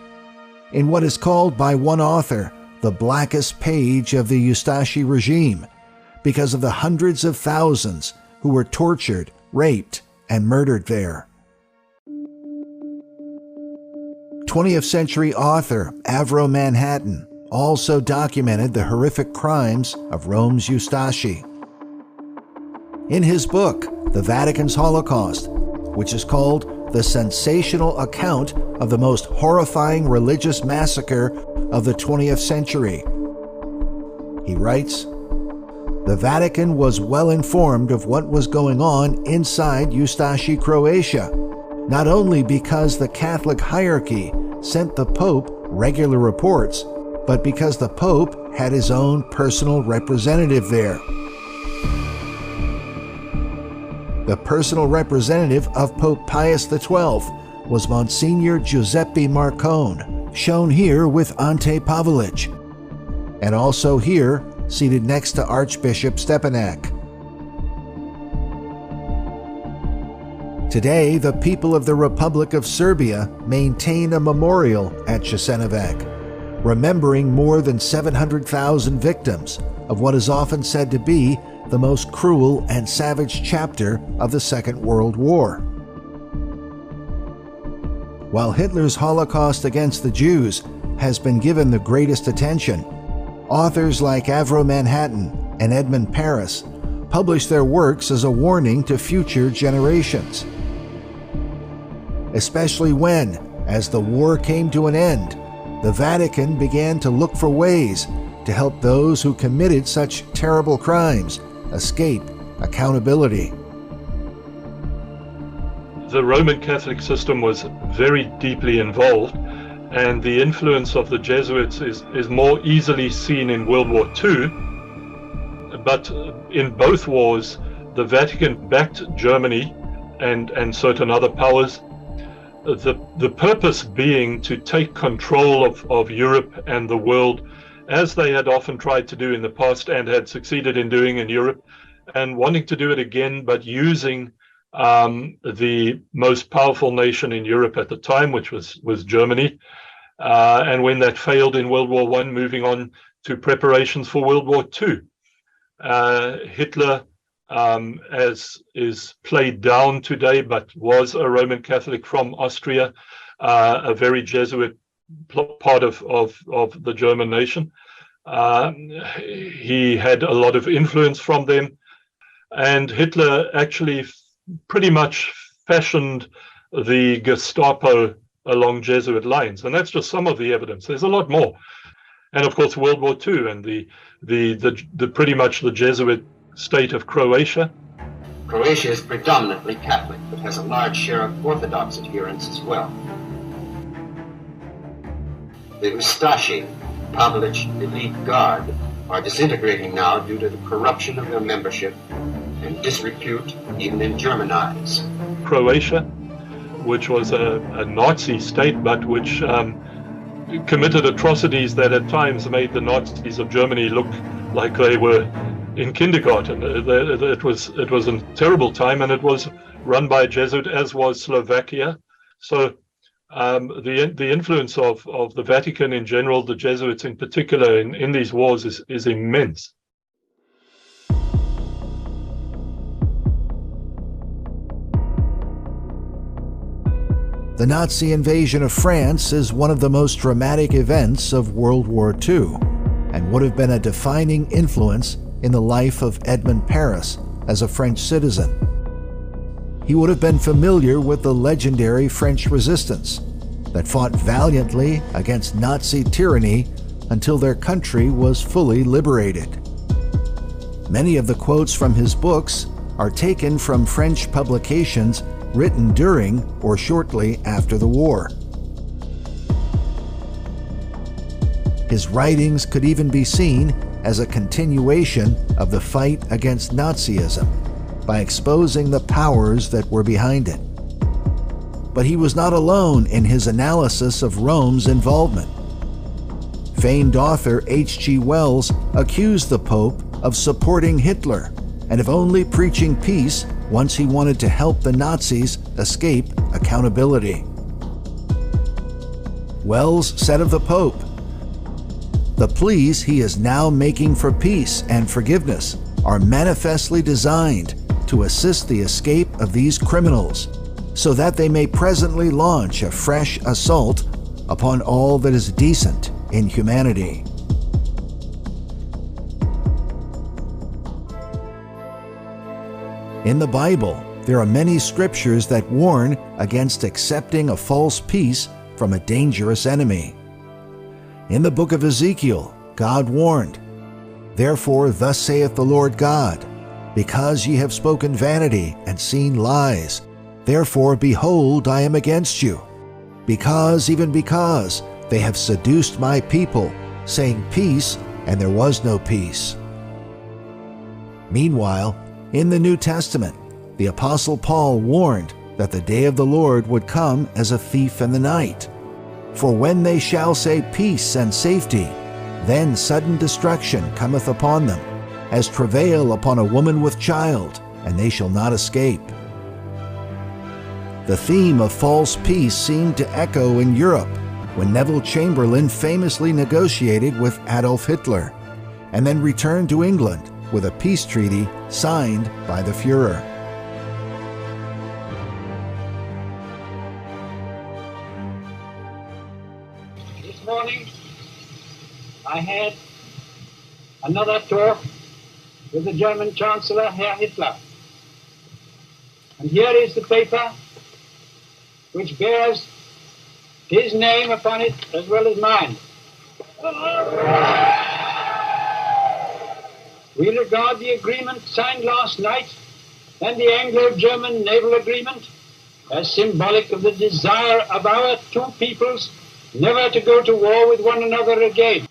In what is called by one author the blackest page of the Ustashi regime, because of the hundreds of thousands who were tortured, raped, and murdered there. 20th century author Avro Manhattan also documented the horrific crimes of Rome's Ustashi. In his book, The Vatican's Holocaust, which is called The Sensational Account of the Most Horrifying Religious Massacre of the 20th Century, he writes, "The Vatican was well informed of what was going on inside Ustashi Croatia, not only because the Catholic hierarchy sent the Pope regular reports, but because the Pope had his own personal representative there. The personal representative of Pope Pius XII was Monsignor Giuseppe Marcone, shown here with Ante Pavelic, and also here, seated next to Archbishop Stepanak. Today, the people of the Republic of Serbia maintain a memorial at Jasenovac, remembering more than 700,000 victims of what is often said to be the most cruel and savage chapter of the Second World War. While Hitler's Holocaust against the Jews has been given the greatest attention, authors like Avro Manhattan and Edmund Paris published their works as a warning to future generations. Especially when, as the war came to an end, the Vatican began to look for ways to help those who committed such terrible crimes escape accountability. The Roman Catholic system was very deeply involved, and the influence of the Jesuits is more easily seen in World War II. But in both wars, the Vatican backed Germany and certain other powers, the purpose being to take control of Europe and the world, as they had often tried to do in the past and had succeeded in doing in Europe, and wanting to do it again, but using the most powerful nation in Europe at the time, which was Germany. And when that failed in World War I, moving on to preparations for World War II. Hitler, as is played down today, but was a Roman Catholic from Austria, a very Jesuit part of the German nation. He had a lot of influence from them, and Hitler actually pretty much fashioned the Gestapo along Jesuit lines, and that's just some of the evidence. There's a lot more, and of course World War II and the pretty much the Jesuit state of Croatia. Croatia is predominantly Catholic, but has a large share of Orthodox adherents as well. The Ustashi, Pavlich elite guard, are disintegrating now due to the corruption of their membership and disrepute even in German eyes. Croatia, which was a Nazi state, but which committed atrocities that at times made the Nazis of Germany look like they were in kindergarten. It was a terrible time, and it was run by a Jesuit, as was Slovakia. So the influence of the Vatican in general, the Jesuits in particular, in these wars is immense. The Nazi invasion of France is one of the most dramatic events of World War II, and would have been a defining influence in the life of Edmund Paris as a French citizen. He would have been familiar with the legendary French resistance that fought valiantly against Nazi tyranny until their country was fully liberated. Many of the quotes from his books are taken from French publications written during or shortly after the war. His writings could even be seen as a continuation of the fight against Nazism by exposing the powers that were behind it. But he was not alone in his analysis of Rome's involvement. Famed author H.G. Wells accused the Pope of supporting Hitler and of only preaching peace once he wanted to help the Nazis escape accountability. Wells said of the Pope, "The pleas he is now making for peace and forgiveness are manifestly designed to assist the escape of these criminals, so that they may presently launch a fresh assault upon all that is decent in humanity." In the Bible, there are many scriptures that warn against accepting a false peace from a dangerous enemy. In the book of Ezekiel, God warned, "Therefore thus saith the Lord God, because ye have spoken vanity and seen lies, therefore behold, I am against you, because, even because, they have seduced my people, saying peace, and there was no peace." Meanwhile, in the New Testament, the Apostle Paul warned that the day of the Lord would come as a thief in the night. "For when they shall say peace and safety, then sudden destruction cometh upon them, as travail upon a woman with child, and they shall not escape." The theme of false peace seemed to echo in Europe when Neville Chamberlain famously negotiated with Adolf Hitler, and then returned to England with a peace treaty signed by the Führer. This morning, I had another talk with the German Chancellor, Herr Hitler. And here is the paper which bears his name upon it as well as mine. We regard the agreement signed last night and the Anglo-German naval agreement as symbolic of the desire of our two peoples never to go to war with one another again.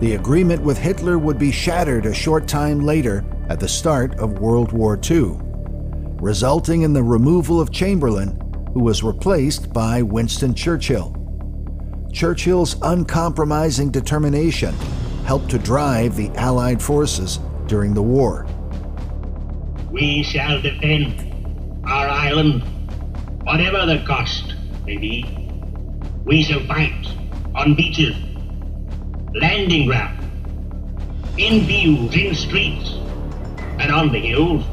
The agreement with Hitler would be shattered a short time later at the start of World War II, resulting in the removal of Chamberlain, who was replaced by Winston Churchill. Churchill's uncompromising determination helped to drive the Allied forces during the war. We shall defend our island, whatever the cost may be. We shall fight on beaches, landing ground, in fields, in streets, and on the hills.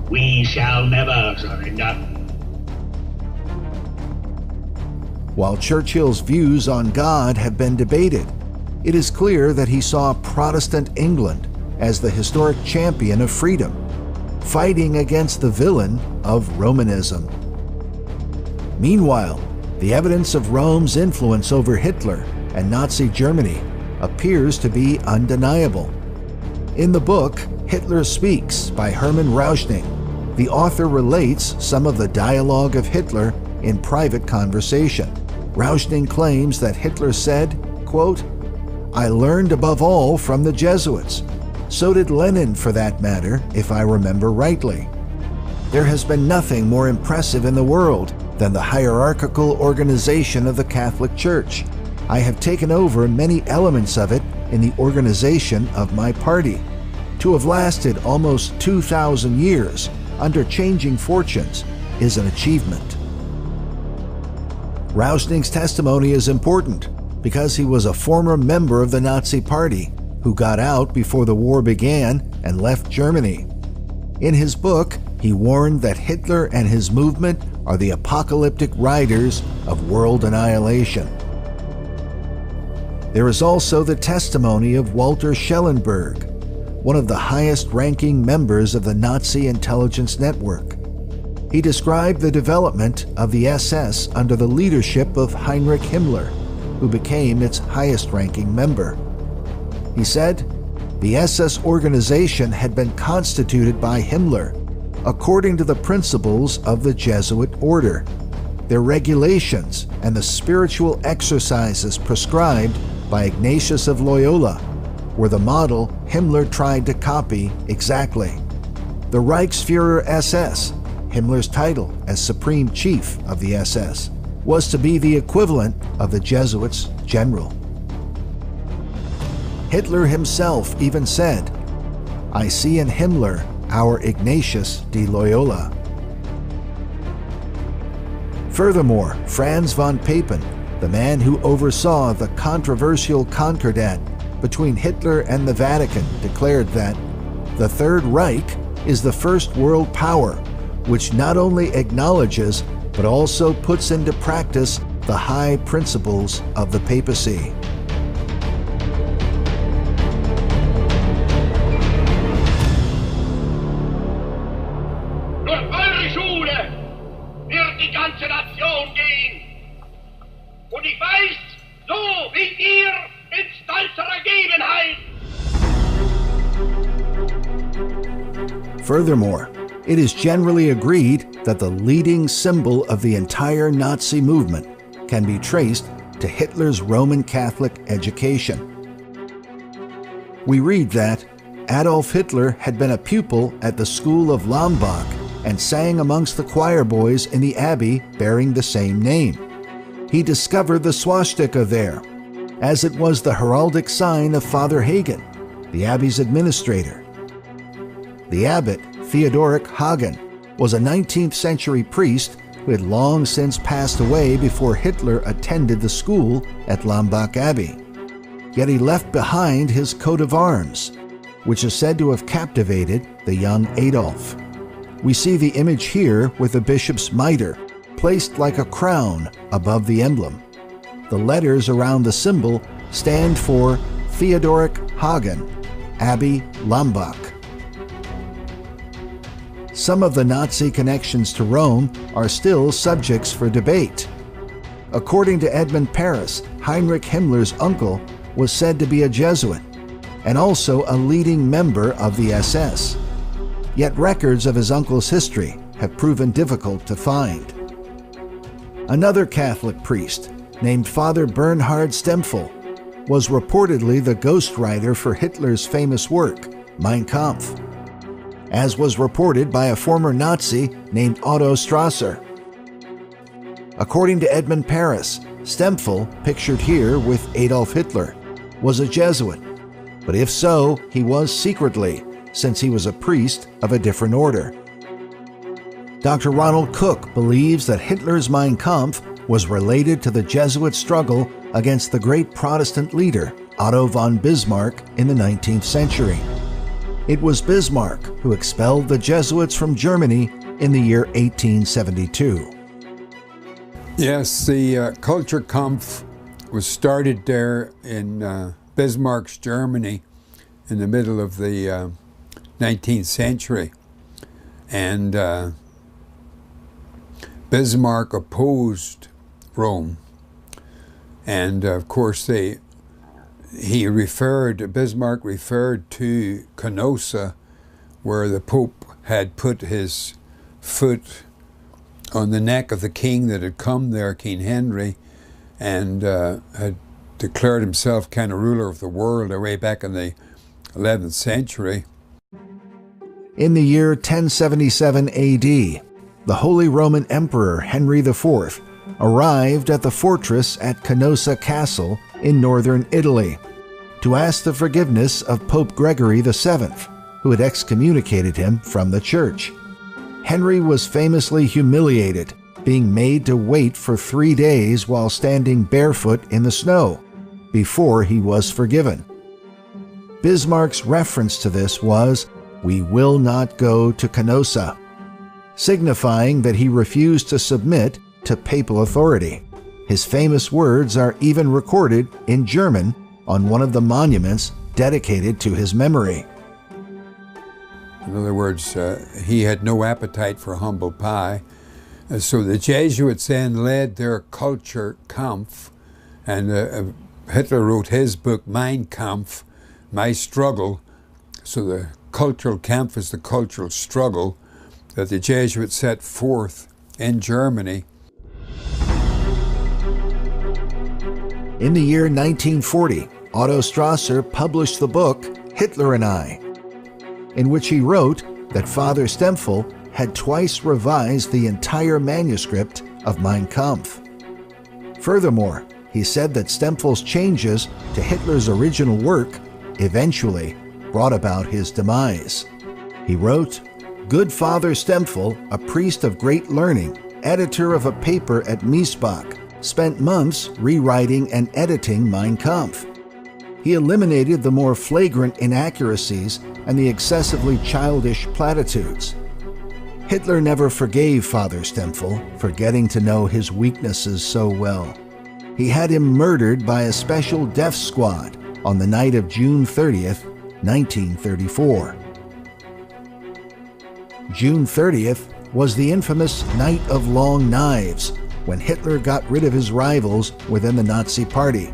We shall never surrender. While Churchill's views on God have been debated, it is clear that he saw Protestant England as the historic champion of freedom, fighting against the villain of Romanism. Meanwhile, the evidence of Rome's influence over Hitler and Nazi Germany appears to be undeniable. In the book Hitler Speaks by Hermann Rauschning, the author relates some of the dialogue of Hitler in private conversation. Rauschning claims that Hitler said, quote, "I learned above all from the Jesuits. So did Lenin, for that matter, if I remember rightly. There has been nothing more impressive in the world than the hierarchical organization of the Catholic Church. I have taken over many elements of it in the organization of my party. To have lasted almost 2,000 years under changing fortunes is an achievement." Rauschning's testimony is important because he was a former member of the Nazi Party who got out before the war began and left Germany. In his book, he warned that Hitler and his movement are the apocalyptic riders of world annihilation. There is also the testimony of Walter Schellenberg, one of the highest-ranking members of the Nazi intelligence network. He described the development of the SS under the leadership of Heinrich Himmler, who became its highest-ranking member. He said, "The SS organization had been constituted by Himmler according to the principles of the Jesuit order. Their regulations and the spiritual exercises prescribed by Ignatius of Loyola were the model Himmler tried to copy exactly. The Reichsführer SS, Himmler's title as Supreme Chief of the SS, was to be the equivalent of the Jesuits' general." Hitler himself even said, "I see in Himmler our Ignatius de Loyola." Furthermore, Franz von Papen, the man who oversaw the controversial Concordat between Hitler and the Vatican, declared that the Third Reich is the first world power which not only acknowledges but also puts into practice the high principles of the papacy. Durch eure Schule wird die ganze Nation gehen. Und ich weiß, so wie ihr in stolzer Ergebenheit. Furthermore, it is generally agreed that the leading symbol of the entire Nazi movement can be traced to Hitler's Roman Catholic education. We read that Adolf Hitler had been a pupil at the school of Lambach and sang amongst the choir boys in the abbey bearing the same name. He discovered the swastika there, as it was the heraldic sign of Father Hagen, the abbey's administrator. The abbot, Theodoric Hagen, was a 19th century priest who had long since passed away before Hitler attended the school at Lambach Abbey. Yet he left behind his coat of arms, which is said to have captivated the young Adolf. We see the image here with the bishop's mitre, placed like a crown above the emblem. The letters around the symbol stand for Theodoric Hagen, Abbey Lambach. Some of the Nazi connections to Rome are still subjects for debate. According to Edmund Paris, Heinrich Himmler's uncle was said to be a Jesuit and also a leading member of the SS. Yet records of his uncle's history have proven difficult to find. Another Catholic priest, named Father Bernhard Stempfel, was reportedly the ghostwriter for Hitler's famous work, Mein Kampf, as was reported by a former Nazi named Otto Strasser. According to Edmund Paris, Stempfel, pictured here with Adolf Hitler, was a Jesuit, but if so, he was secretly, since he was a priest of a different order. Dr. Ronald Cook believes that Hitler's Mein Kampf was related to the Jesuit struggle against the great Protestant leader, Otto von Bismarck, in the 19th century. It was Bismarck who expelled the Jesuits from Germany in the year 1872. Yes, the Culture Kampf was started there in Bismarck's Germany in the middle of the 19th century. And Bismarck opposed Rome. And of course, Bismarck referred to Canossa, where the Pope had put his foot on the neck of the king that had come there, King Henry, and had declared himself kind of ruler of the world way back in the 11th century. In the year 1077 AD, the Holy Roman Emperor Henry IV arrived at the fortress at Canossa Castle in northern Italy to ask the forgiveness of Pope Gregory VII, who had excommunicated him from the church. Henry was famously humiliated, being made to wait for 3 days while standing barefoot in the snow before he was forgiven. Bismarck's reference to this was, "We will not go to Canossa," signifying that he refused to submit to papal authority. His famous words are even recorded in German on one of the monuments dedicated to his memory. In other words, he had no appetite for humble pie. So the Jesuits then led their Culture Kampf, and Hitler wrote his book, Mein Kampf, My Struggle. So the cultural Kampf is the cultural struggle that the Jesuits set forth in Germany. In the year 1940, Otto Strasser published the book Hitler and I, in which he wrote that Father Stempfel had twice revised the entire manuscript of Mein Kampf. Furthermore, he said that Stempfel's changes to Hitler's original work eventually brought about his demise. He wrote, "Good Father Stempfel, a priest of great learning, editor of a paper at Miesbach, spent months rewriting and editing Mein Kampf. He eliminated the more flagrant inaccuracies and the excessively childish platitudes. Hitler never forgave Father Stempfel for getting to know his weaknesses so well. He had him murdered by a special death squad on the night of June 30th, 1934. June 30th was the infamous Night of Long Knives, when Hitler got rid of his rivals within the Nazi Party.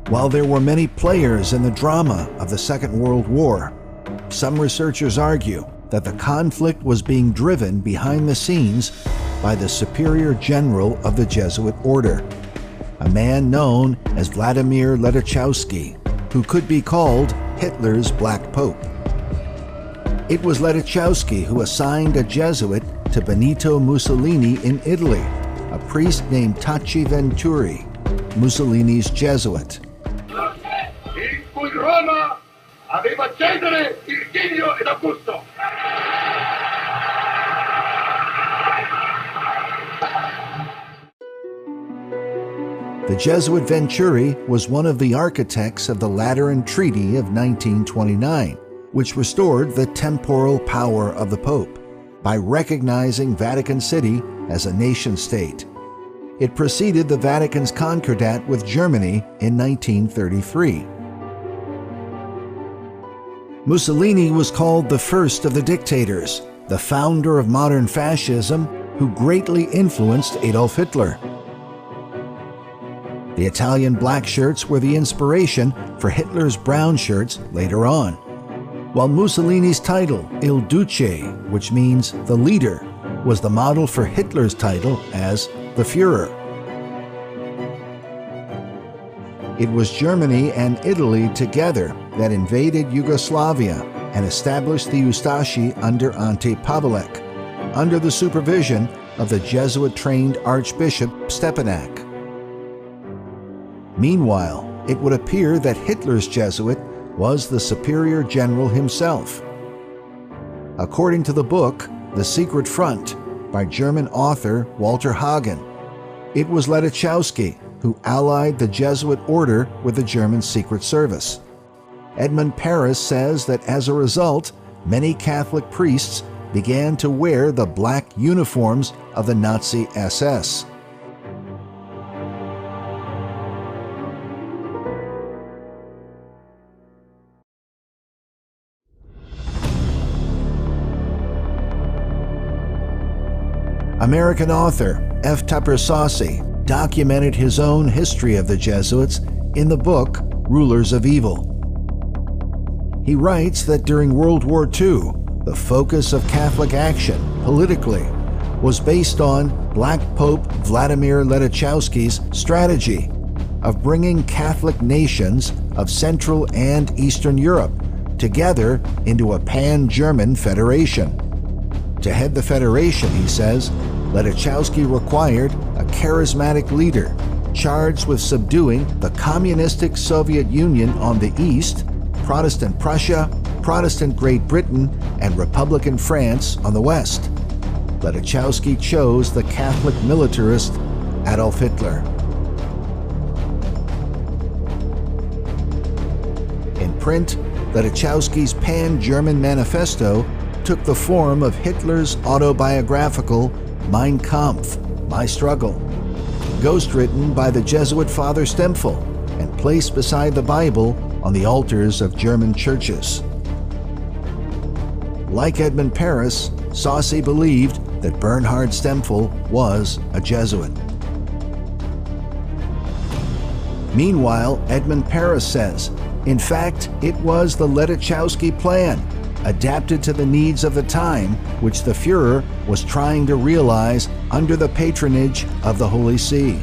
While there were many players in the drama of the Second World War, some researchers argue that the conflict was being driven behind the scenes by the superior general of the Jesuit order, a man known as Vladimir Ledachowski, who could be called Hitler's Black Pope. It was Ledachowski who assigned a Jesuit to Benito Mussolini in Italy, a priest named Taci Venturi, Mussolini's Jesuit. In cui Roma aveva Cesare, Virgilio ed Augusto. The Jesuit Venturi was one of the architects of the Lateran Treaty of 1929, which restored the temporal power of the Pope by recognizing Vatican City as a nation-state. It preceded the Vatican's concordat with Germany in 1933. Mussolini was called the first of the dictators, the founder of modern fascism, who greatly influenced Adolf Hitler. The Italian black shirts were the inspiration for Hitler's brown shirts later on, while Mussolini's title, Il Duce, which means the leader, was the model for Hitler's title as the Führer. It was Germany and Italy together that invaded Yugoslavia and established the Ustashi under Ante Pavlek, under the supervision of the Jesuit-trained Archbishop Stepanak. Meanwhile, it would appear that Hitler's Jesuit was the superior general himself. According to the book, The Secret Front, by German author Walter Hagen, it was Ledachowski who allied the Jesuit order with the German Secret Service. Edmund Paris says that as a result, many Catholic priests began to wear the black uniforms of the Nazi SS. American author F. Tupper Saucy documented his own history of the Jesuits in the book Rulers of Evil. He writes that during World War II, the focus of Catholic action politically was based on Black Pope Vladimir Ledachowski's strategy of bringing Catholic nations of Central and Eastern Europe together into a pan-German federation. To head the federation, he says, Ledachowski required a charismatic leader charged with subduing the communistic Soviet Union on the east, Protestant Prussia, Protestant Great Britain, and Republican France on the west. Ledachowski chose the Catholic militarist Adolf Hitler. In print, Ledachowski's Pan-German Manifesto took the form of Hitler's autobiographical Mein Kampf, My Struggle, ghostwritten by the Jesuit Father Stempfel and placed beside the Bible on the altars of German churches. Like Edmund Paris, Saucy believed that Bernhard Stempfel was a Jesuit. Meanwhile, Edmund Paris says, in fact, it was the Ledachowski plan, adapted to the needs of the time, which the Führer was trying to realize under the patronage of the Holy See.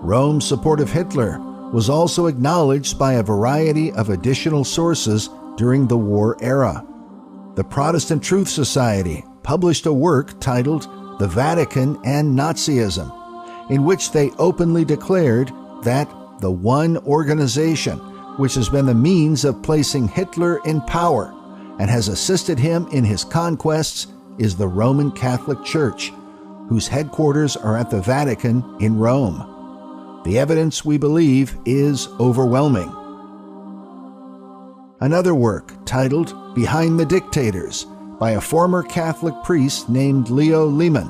Rome's support of Hitler was also acknowledged by a variety of additional sources during the war era. The Protestant Truth Society published a work titled The Vatican and Nazism, in which they openly declared that the one organization which has been the means of placing Hitler in power and has assisted him in his conquests is the Roman Catholic Church, whose headquarters are at the Vatican in Rome. The evidence, we believe, is overwhelming. Another work, titled Behind the Dictators, by a former Catholic priest named Leo Lehmann,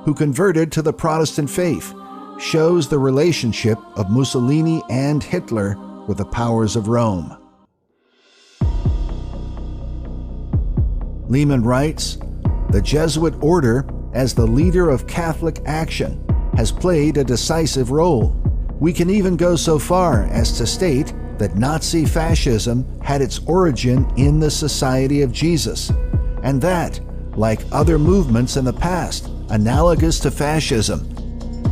who converted to the Protestant faith, shows the relationship of Mussolini and Hitler with the powers of Rome. Lehman writes, "The Jesuit order, as the leader of Catholic action, has played a decisive role. We can even go so far as to state that Nazi fascism had its origin in the Society of Jesus, and that, like other movements in the past analogous to fascism,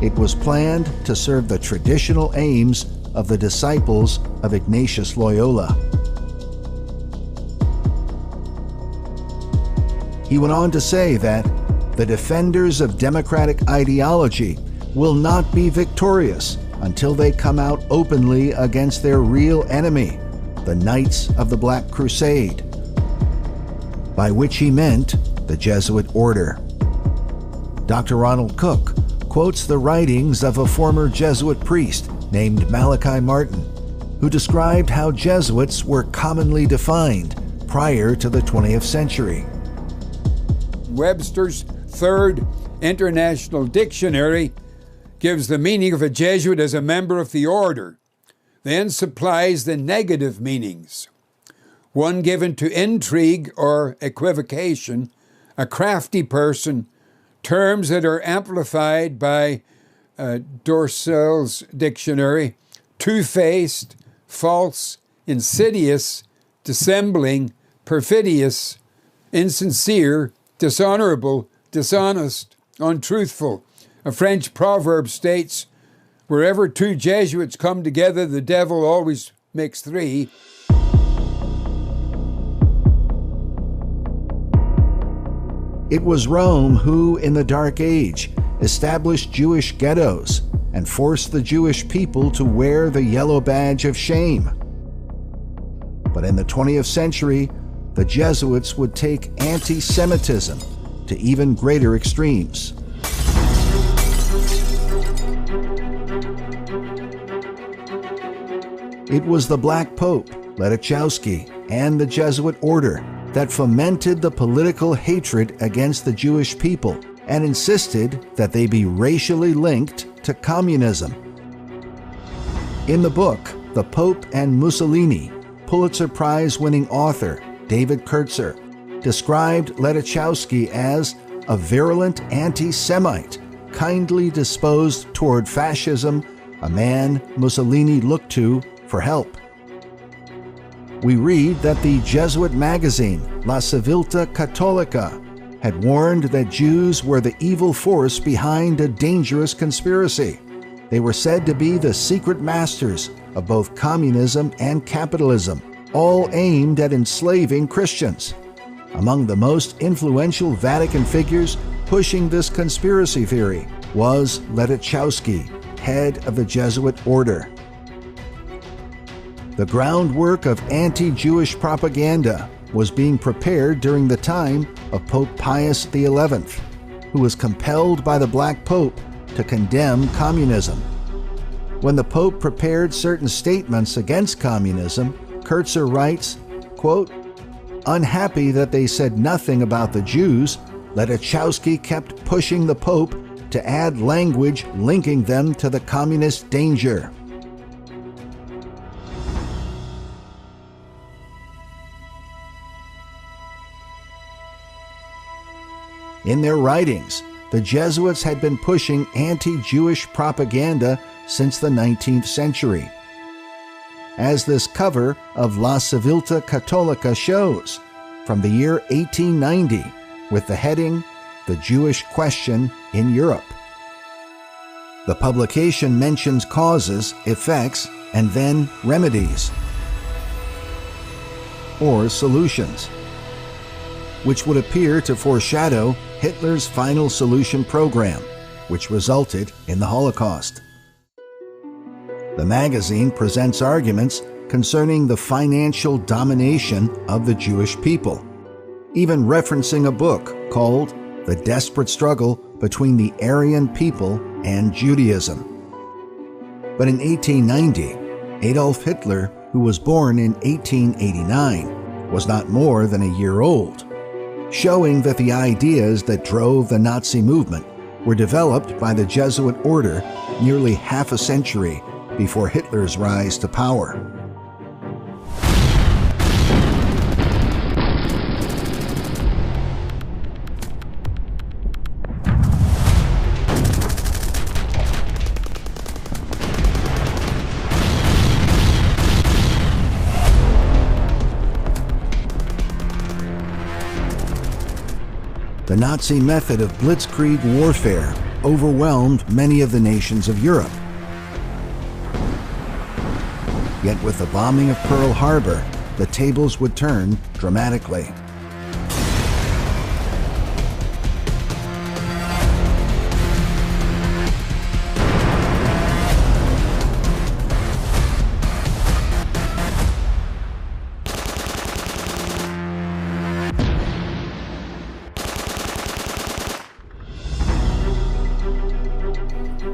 it was planned to serve the traditional aims of the disciples of Ignatius Loyola." He went on to say that the defenders of democratic ideology will not be victorious until they come out openly against their real enemy, the Knights of the Black Crusade, by which he meant the Jesuit order. Dr. Ronald Cook quotes the writings of a former Jesuit priest named Malachi Martin, who described how Jesuits were commonly defined prior to the 20th century. Webster's Third International Dictionary gives the meaning of a Jesuit as a member of the order, then supplies the negative meanings. One given to intrigue or equivocation, a crafty person, terms that are amplified by Dorsel's dictionary: two-faced, false, insidious, dissembling, perfidious, insincere, dishonorable, dishonest, untruthful. A French proverb states, "Wherever two Jesuits come together, the devil always makes three." It was Rome who, in the Dark Age, established Jewish ghettos and forced the Jewish people to wear the yellow badge of shame. But in the 20th century, the Jesuits would take anti-Semitism to even greater extremes. It was the Black Pope, Ledachowski, and the Jesuit order that fomented the political hatred against the Jewish people and insisted that they be racially linked to communism. In the book, The Pope and Mussolini, Pulitzer Prize-winning author David Kurtzer described Ledachowski as a virulent anti-Semite, kindly disposed toward fascism, a man Mussolini looked to for help. We read that the Jesuit magazine La Civiltà Cattolica had warned that Jews were the evil force behind a dangerous conspiracy. They were said to be the secret masters of both communism and capitalism, all aimed at enslaving Christians. Among the most influential Vatican figures pushing this conspiracy theory was Ledachowski, head of the Jesuit order. The groundwork of anti-Jewish propaganda was being prepared during the time of Pope Pius XI, who was compelled by the Black Pope to condemn communism. When the Pope prepared certain statements against communism, Kurtzer writes, quote, "Unhappy that they said nothing about the Jews, Ledachowski kept pushing the Pope to add language linking them to the communist danger." In their writings, the Jesuits had been pushing anti-Jewish propaganda since the 19th century. As this cover of La Civiltà Cattolica shows, from the year 1890, with the heading, "The Jewish Question in Europe." The publication mentions causes, effects, and then remedies, or solutions, which would appear to foreshadow Hitler's final solution program, which resulted in the Holocaust. The magazine presents arguments concerning the financial domination of the Jewish people, even referencing a book called The Desperate Struggle Between the Aryan People and Judaism. But in 1890, Adolf Hitler, who was born in 1889, was not more than a year old, showing that the ideas that drove the Nazi movement were developed by the Jesuit order nearly half a century before Hitler's rise to power. The Nazi method of blitzkrieg warfare overwhelmed many of the nations of Europe. Yet with the bombing of Pearl Harbor, the tables would turn dramatically.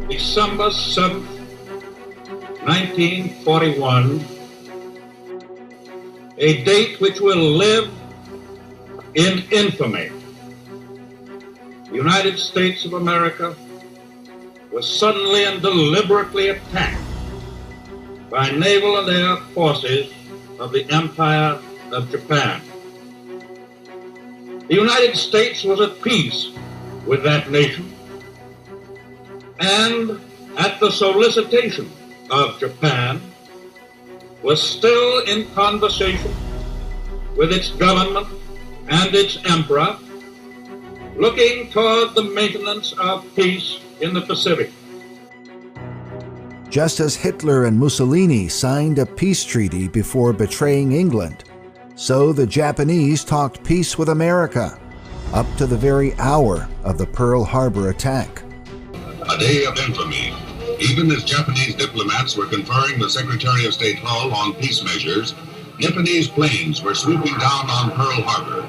December 7th, 1941, a date which will live in infamy. The United States of America was suddenly and deliberately attacked by naval and air forces of the Empire of Japan. The United States was at peace with that nation, and at the solicitation of Japan, was still in conversation with its government and its emperor, looking toward the maintenance of peace in the Pacific. Just as Hitler and Mussolini signed a peace treaty before betraying England, so the Japanese talked peace with America, up to the very hour of the Pearl Harbor attack. A day of infamy. Even as Japanese diplomats were conferring with Secretary of State Hull on peace measures, Japanese planes were swooping down on Pearl Harbor.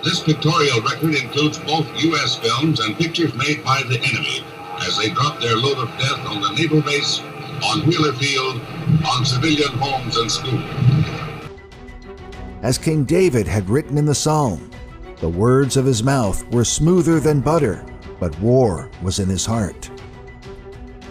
This pictorial record includes both U.S. films and pictures made by the enemy as they dropped their load of death on the naval base, on Wheeler Field, on civilian homes and schools. As King David had written in the Psalm, the words of his mouth were smoother than butter, but war was in his heart.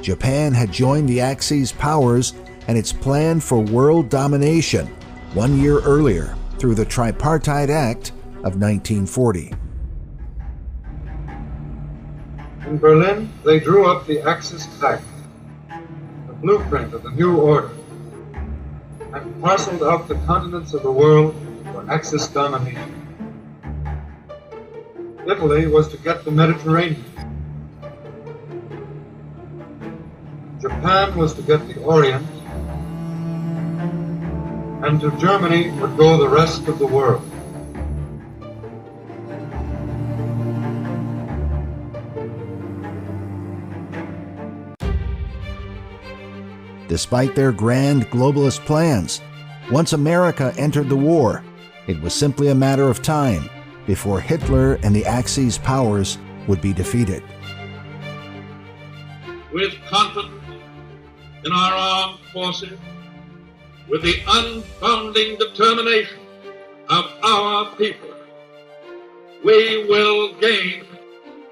Japan had joined the Axis powers and its plan for world domination 1 year earlier through the Tripartite Act of 1940. In Berlin, they drew up the Axis Act, the blueprint of the new order, and parceled out the continents of the world for Axis domination. Italy was to get the Mediterranean. Japan was to get the Orient, and to Germany would go the rest of the world. Despite their grand globalist plans, once America entered the war, it was simply a matter of time before Hitler and the Axis powers would be defeated. With confidence in our armed forces, with the unbounding determination of our people, we will gain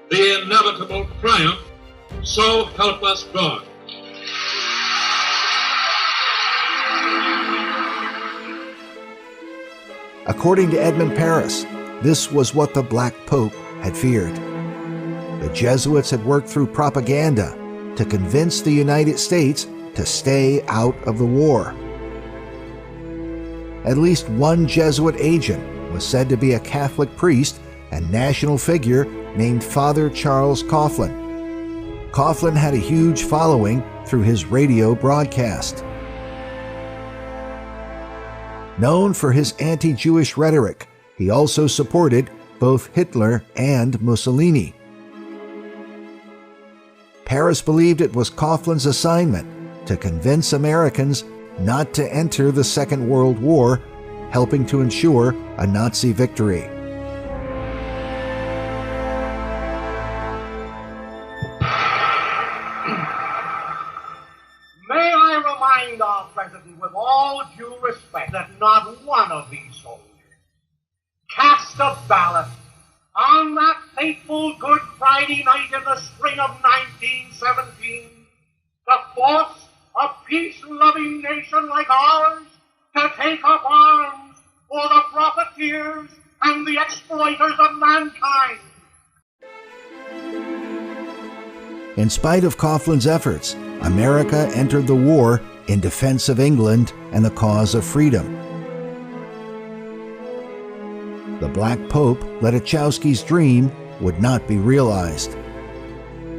the inevitable triumph, so help us God. According to Edmund Paris, this was what the Black Pope had feared. The Jesuits had worked through propaganda to convince the United States to stay out of the war. At least one Jesuit agent was said to be a Catholic priest and national figure named Father Charles Coughlin. Coughlin had a huge following through his radio broadcast. Known for his anti-Jewish rhetoric, he also supported both Hitler and Mussolini. Paris believed it was Coughlin's assignment to convince Americans not to enter the Second World War, helping to ensure a Nazi victory. May I remind our President with all due respect that not one of these soldiers cast a ballot on that fateful Good Friday night in the spring of 1917 to force a peace-loving nation like ours to take up arms for the profiteers and the exploiters of mankind. In spite of Coughlin's efforts, America entered the war in defense of England and the cause of freedom. The Black Pope let Lechowski's dream would not be realized.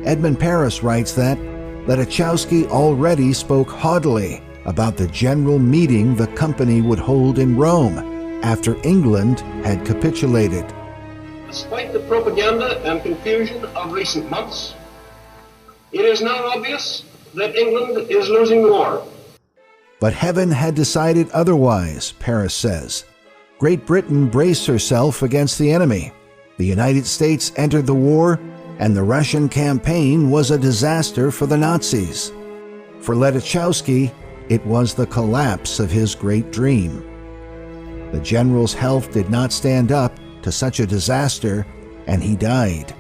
Edmund Paris writes that Ledichowski already spoke haughtily about the general meeting the company would hold in Rome after England had capitulated. Despite the propaganda and confusion of recent months, it is now obvious that England is losing the war. But heaven had decided otherwise, Paris says. Great Britain braced herself against the enemy. The United States entered the war, and the Russian campaign was a disaster for the Nazis. For Ledichowski, it was the collapse of his great dream. The general's health did not stand up to such a disaster, and he died.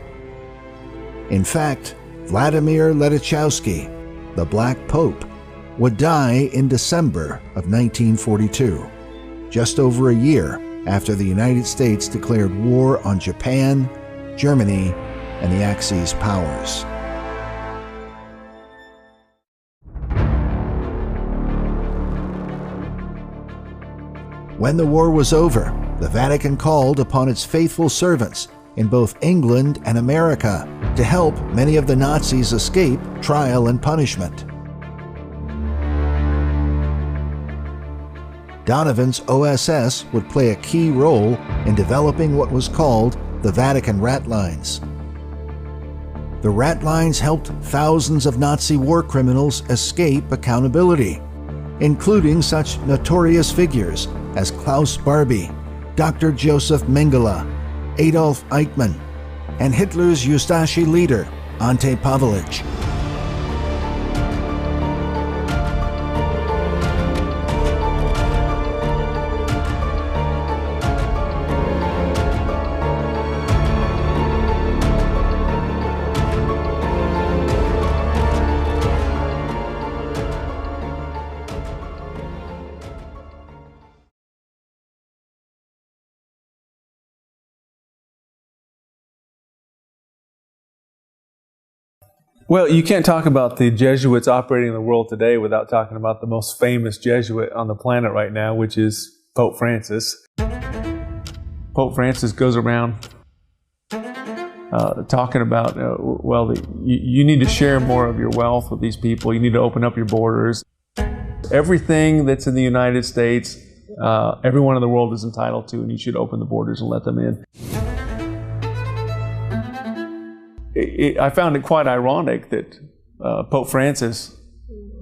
In fact, Vladimir Ledichowski, the Black Pope, would die in December of 1942, just over a year after the United States declared war on Japan, Germany, and the Axis powers. When the war was over, the Vatican called upon its faithful servants in both England and America to help many of the Nazis escape trial and punishment. Donovan's OSS would play a key role in developing what was called the Vatican Rat Lines. The Rat Lines helped thousands of Nazi war criminals escape accountability, including such notorious figures as Klaus Barbie, Dr. Joseph Mengele, Adolf Eichmann, and Hitler's Ustashi leader, Ante Pavlovich. Well, you can't talk about the Jesuits operating in the world today without talking about the most famous Jesuit on the planet right now, which is Pope Francis. Pope Francis goes around talking about, you need to share more of your wealth with these people. You need to open up your borders. Everything that's in the United States, everyone in the world is entitled to, and you should open the borders and let them in. I found it quite ironic that Pope Francis,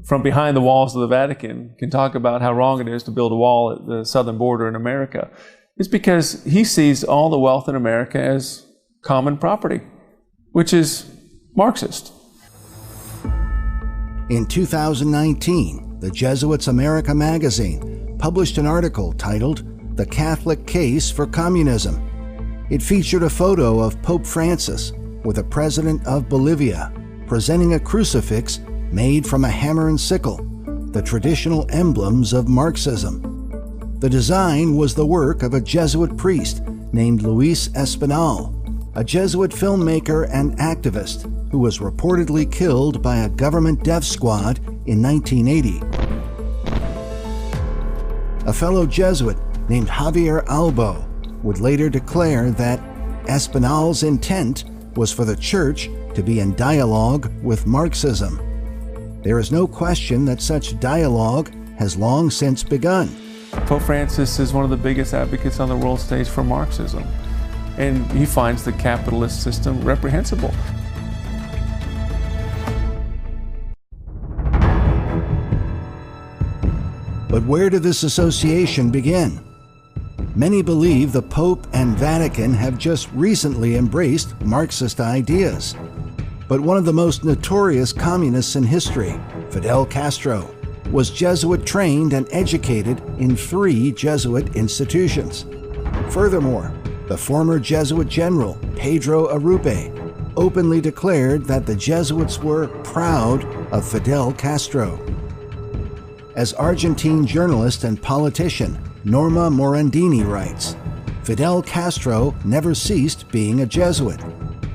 from behind the walls of the Vatican, can talk about how wrong it is to build a wall at the southern border in America. It's because he sees all the wealth in America as common property, which is Marxist. In 2019, the Jesuits' America magazine published an article titled "The Catholic Case for Communism." It featured a photo of Pope Francis with the president of Bolivia presenting a crucifix made from a hammer and sickle, the traditional emblems of Marxism. The design was the work of a Jesuit priest named Luis Espinal, a Jesuit filmmaker and activist who was reportedly killed by a government death squad in 1980. A fellow Jesuit named Javier Albo would later declare that Espinal's intent was for the Church to be in dialogue with Marxism. There is no question that such dialogue has long since begun. Pope Francis is one of the biggest advocates on the world stage for Marxism, and he finds the capitalist system reprehensible. But where did this association begin? Many believe the Pope and Vatican have just recently embraced Marxist ideas. But one of the most notorious communists in history, Fidel Castro, was Jesuit trained and educated in 3 Jesuit institutions. Furthermore, the former Jesuit general, Pedro Arrupe, openly declared that the Jesuits were proud of Fidel Castro. As Argentine journalist and politician Norma Morandini writes, Fidel Castro never ceased being a Jesuit,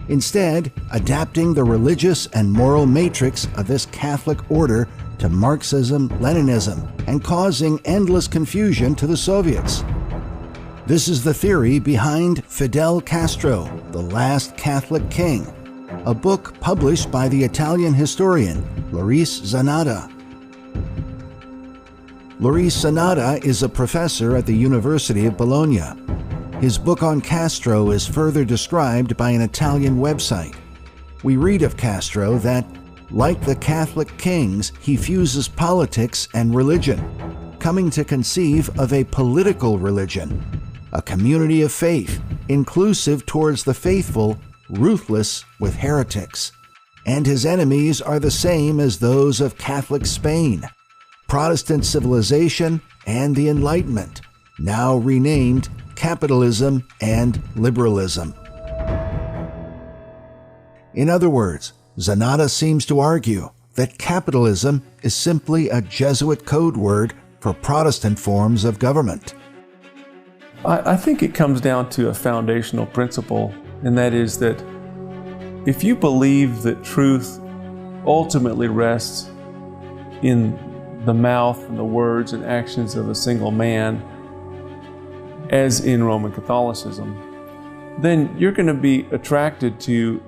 instead adapting the religious and moral matrix of this Catholic order to Marxism-Leninism and causing endless confusion to the Soviets. This is the theory behind Fidel Castro, the Last Catholic King, a book published by the Italian historian Laurice Zanatta. Laurice Zanatta is a professor at the University of Bologna. His book on Castro is further described by an Italian website. We read of Castro that, like the Catholic kings, he fuses politics and religion, coming to conceive of a political religion, a community of faith, inclusive towards the faithful, ruthless with heretics. And his enemies are the same as those of Catholic Spain, Protestant civilization, and the Enlightenment, now renamed capitalism and liberalism. In other words, Zanatta seems to argue that capitalism is simply a Jesuit code word for Protestant forms of government. I think it comes down to a foundational principle, and that is that if you believe that truth ultimately rests in the mouth and the words and actions of a single man, as in Roman Catholicism, then you're going to be attracted to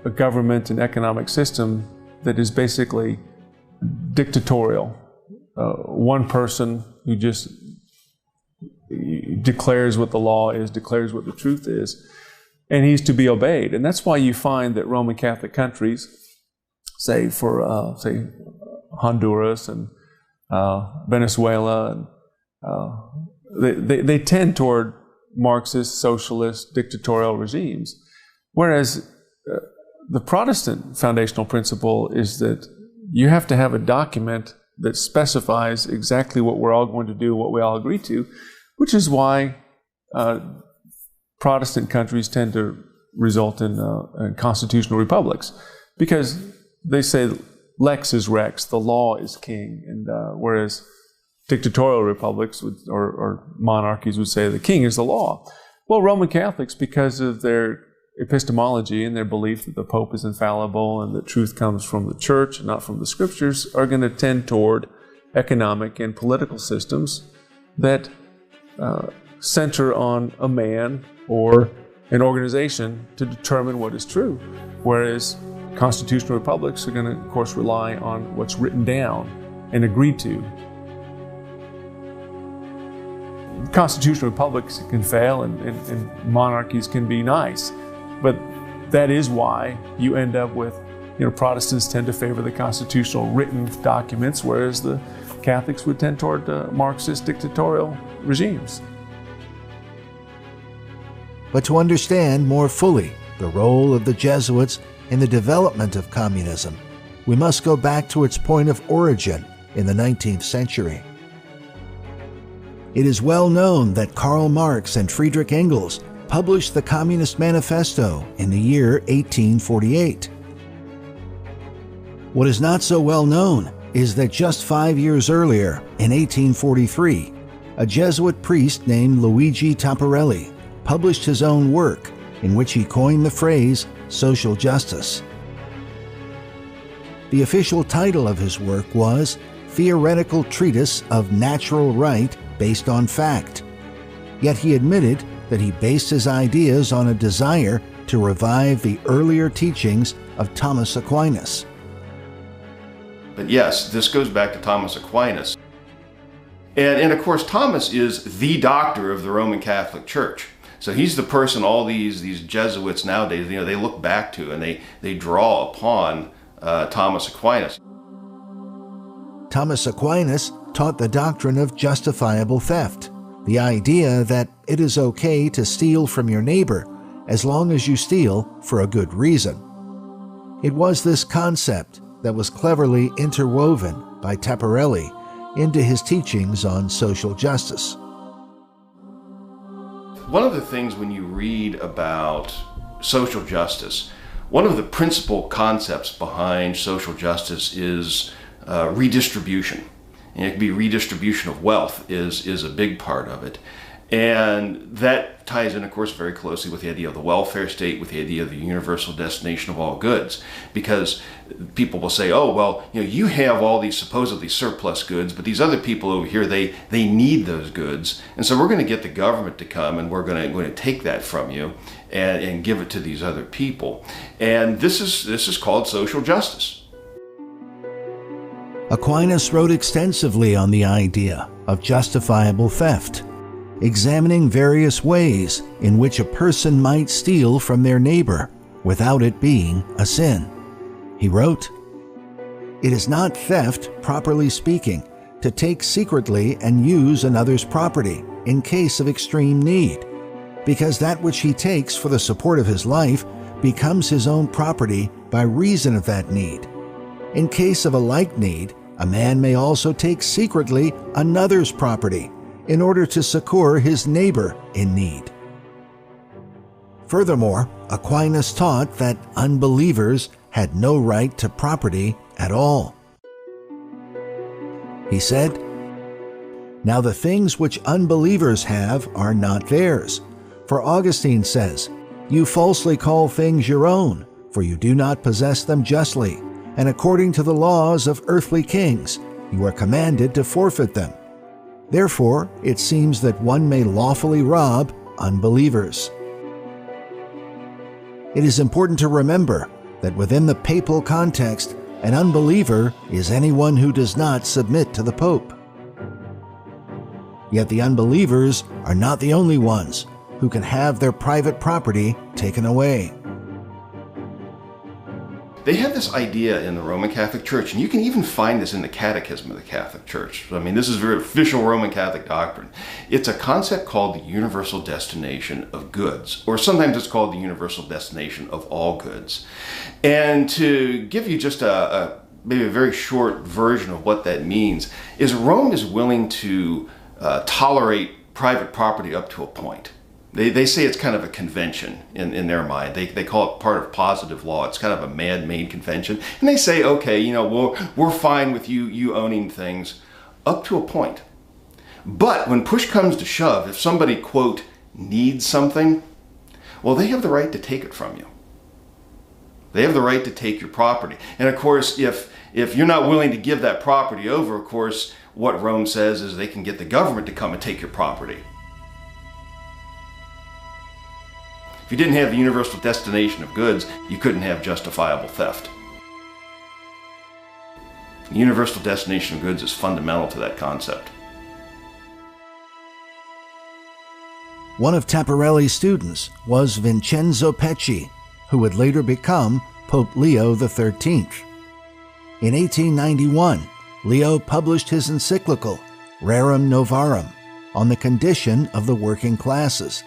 a government and economic system that is basically dictatorial. One person who just declares what the law is, declares what the truth is, and he's to be obeyed. And that's why you find that Roman Catholic countries, say Honduras and Venezuela, and they tend toward Marxist, socialist, dictatorial regimes. Whereas the Protestant foundational principle is that you have to have a document that specifies exactly what we're all going to do, what we all agree to, which is why Protestant countries tend to result in constitutional republics, because they say lex is rex, the law is king, and whereas dictatorial republics or monarchies would say the king is the law. Well, Roman Catholics, because of their epistemology and their belief that the Pope is infallible and that truth comes from the church and not from the scriptures, are going to tend toward economic and political systems that center on a man or an organization to determine what is true. Whereas constitutional republics are going to, of course, rely on what's written down and agreed to. Constitutional republics can fail and monarchies can be nice. But that is why you end up with, Protestants tend to favor the constitutional written documents, whereas the Catholics would tend toward Marxist dictatorial regimes. But to understand more fully the role of the Jesuits in the development of communism, we must go back to its point of origin in the 19th century. It is well known that Karl Marx and Friedrich Engels published the Communist Manifesto in the year 1848. What is not so well known is that just 5 years earlier, in 1843, a Jesuit priest named Luigi Tapparelli published his own work in which he coined the phrase social justice. The official title of his work was Theoretical Treatise of Natural Right Based on Fact, yet he admitted that he based his ideas on a desire to revive the earlier teachings of Thomas Aquinas. But yes, this goes back to Thomas Aquinas. And of course, Thomas is the doctor of the Roman Catholic Church. So he's the person all these Jesuits nowadays, they look back to, and they draw upon Thomas Aquinas. Thomas Aquinas taught the doctrine of justifiable theft, the idea that it is okay to steal from your neighbor as long as you steal for a good reason. It was this concept that was cleverly interwoven by Tapparelli into his teachings on social justice. One of the things when you read about social justice, one of the principal concepts behind social justice is redistribution. And it can be redistribution of wealth is a big part of it. And that ties in, of course, very closely with the idea of the welfare state, with the idea of the universal destination of all goods. Because people will say, oh, well, you have all these supposedly surplus goods, but these other people over here, they need those goods. And so we're going to get the government to come and we're going to take that from you and give it to these other people. And this is called social justice. Aquinas wrote extensively on the idea of justifiable theft, examining various ways in which a person might steal from their neighbor without it being a sin. He wrote, "It is not theft, properly speaking, to take secretly and use another's property in case of extreme need, because that which he takes for the support of his life becomes his own property by reason of that need. In case of a like need, a man may also take secretly another's property in order to succor his neighbor in need." Furthermore, Aquinas taught that unbelievers had no right to property at all. He said, "Now the things which unbelievers have are not theirs. For Augustine says, 'You falsely call things your own, for you do not possess them justly, and according to the laws of earthly kings, you are commanded to forfeit them. Therefore, it seems that one may lawfully rob unbelievers.'" It is important to remember that within the papal context, an unbeliever is anyone who does not submit to the Pope. Yet the unbelievers are not the only ones who can have their private property taken away. They have this idea in the Roman Catholic Church, and you can even find this in the Catechism of the Catholic Church. I mean, this is very official Roman Catholic doctrine. It's a concept called the universal destination of goods, or sometimes it's called the universal destination of all goods. And to give you just maybe a very short version of what that means, is Rome is willing to tolerate private property up to a point. They say it's kind of a convention in their mind. They call it part of positive law. It's kind of a man-made convention. And they say, okay, we're fine with you owning things up to a point. But when push comes to shove, if somebody, quote, needs something, well, they have the right to take it from you. They have the right to take your property. And of course, if you're not willing to give that property over, of course, what Rome says is they can get the government to come and take your property. If you didn't have the universal destination of goods, you couldn't have justifiable theft. The universal destination of goods is fundamental to that concept. One of Tapparelli's students was Vincenzo Pecci, who would later become Pope Leo XIII. In 1891, Leo published his encyclical, Rerum Novarum, on the condition of the working classes,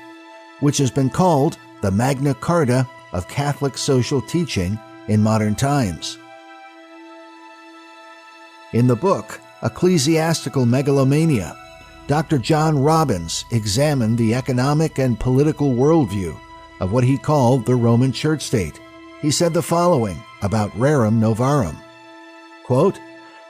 which has been called the Magna Carta of Catholic social teaching in modern times. In the book, Ecclesiastical Megalomania, Dr. John Robbins examined the economic and political worldview of what he called the Roman Church state. He said the following about Rerum Novarum, quote,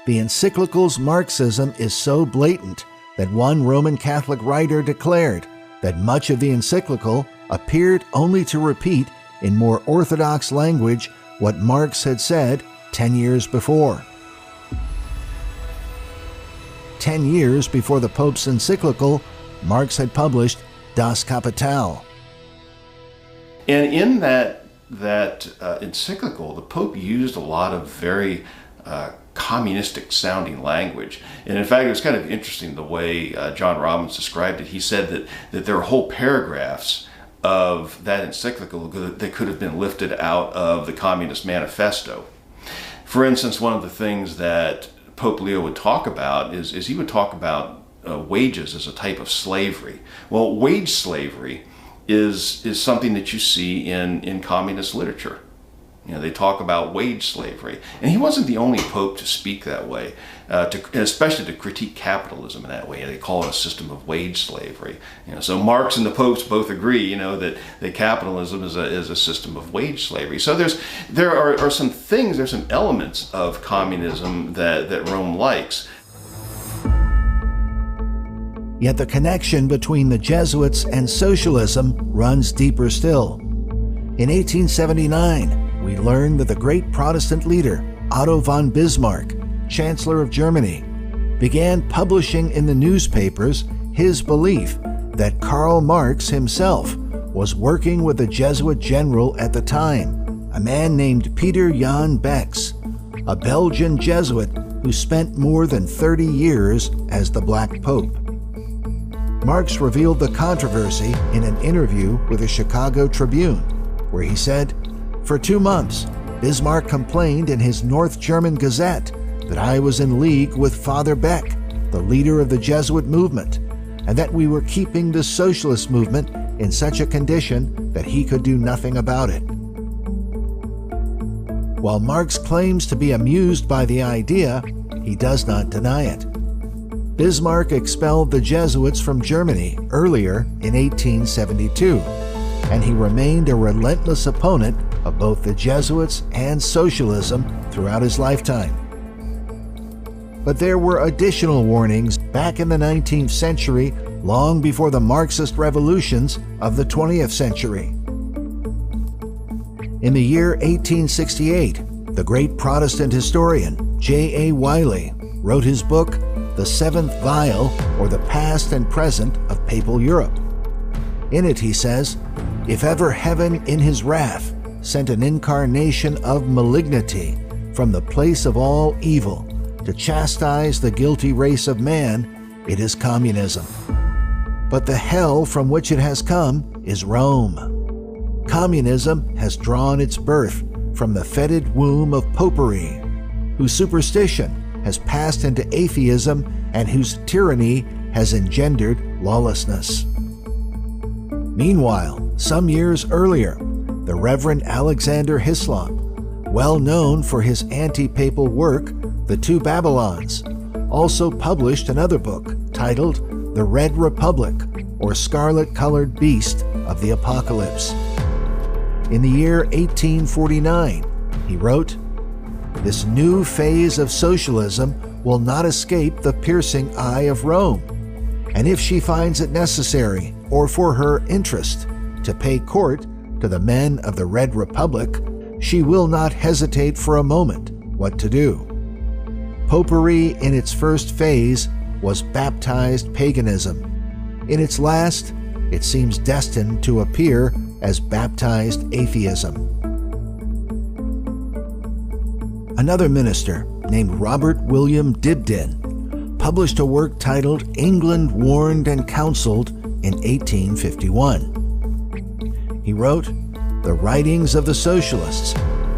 "The encyclical's Marxism is so blatant that one Roman Catholic writer declared that much of the encyclical appeared only to repeat in more orthodox language what Marx had said 10 years before. 10 years before the Pope's encyclical, Marx had published Das Kapital." And in that encyclical, the Pope used a lot of very communistic sounding language. And in fact, it was kind of interesting the way John Robbins described it. He said that there are whole paragraphs of that encyclical that could have been lifted out of the Communist Manifesto. For instance, one of the things that Pope Leo would talk about is he would talk about wages as a type of slavery. Well, wage slavery is something that you see in communist literature. They talk about wage slavery. And he wasn't the only pope to speak that way, especially to critique capitalism in that way. They call it a system of wage slavery. So Marx and the popes both agree, that capitalism is a system of wage slavery. So there are some things, there's some elements of communism that Rome likes. Yet the connection between the Jesuits and socialism runs deeper still. In 1879, we learn that the great Protestant leader, Otto von Bismarck, Chancellor of Germany, began publishing in the newspapers his belief that Karl Marx himself was working with the Jesuit general at the time, a man named Peter Jan Becks, a Belgian Jesuit who spent more than 30 years as the Black Pope. Marx revealed the controversy in an interview with the Chicago Tribune, where he said, "For 2 months, Bismarck complained in his North German Gazette that I was in league with Father Beck, the leader of the Jesuit movement, and that we were keeping the socialist movement in such a condition that he could do nothing about it." While Marx claims to be amused by the idea, he does not deny it. Bismarck expelled the Jesuits from Germany earlier in 1872, and he remained a relentless opponent of both the Jesuits and socialism throughout his lifetime. But there were additional warnings back in the 19th century, long before the Marxist revolutions of the 20th century. In the year 1868, the great Protestant historian J.A. Wiley wrote his book, The Seventh Vial, or the Past and Present of Papal Europe. In it he says, "If ever heaven in his wrath sent an incarnation of malignity from the place of all evil to chastise the guilty race of man, it is communism. But the hell from which it has come is Rome. Communism has drawn its birth from the fetid womb of popery, whose superstition has passed into atheism and whose tyranny has engendered lawlessness." Meanwhile, some years earlier, the Reverend Alexander Hislop, well known for his anti-papal work, The Two Babylons, also published another book titled The Red Republic, or Scarlet-Colored Beast of the Apocalypse. In the year 1849, he wrote, "This new phase of socialism will not escape the piercing eye of Rome, and if she finds it necessary, or for her interest, to pay court to the men of the Red Republic, she will not hesitate for a moment what to do." Popery in its first phase was baptized paganism. In its last, it seems destined to appear as baptized atheism. Another minister named Robert William Dibdin published a work titled England Warned and Counseled in 1851. He wrote, "The writings of the socialists.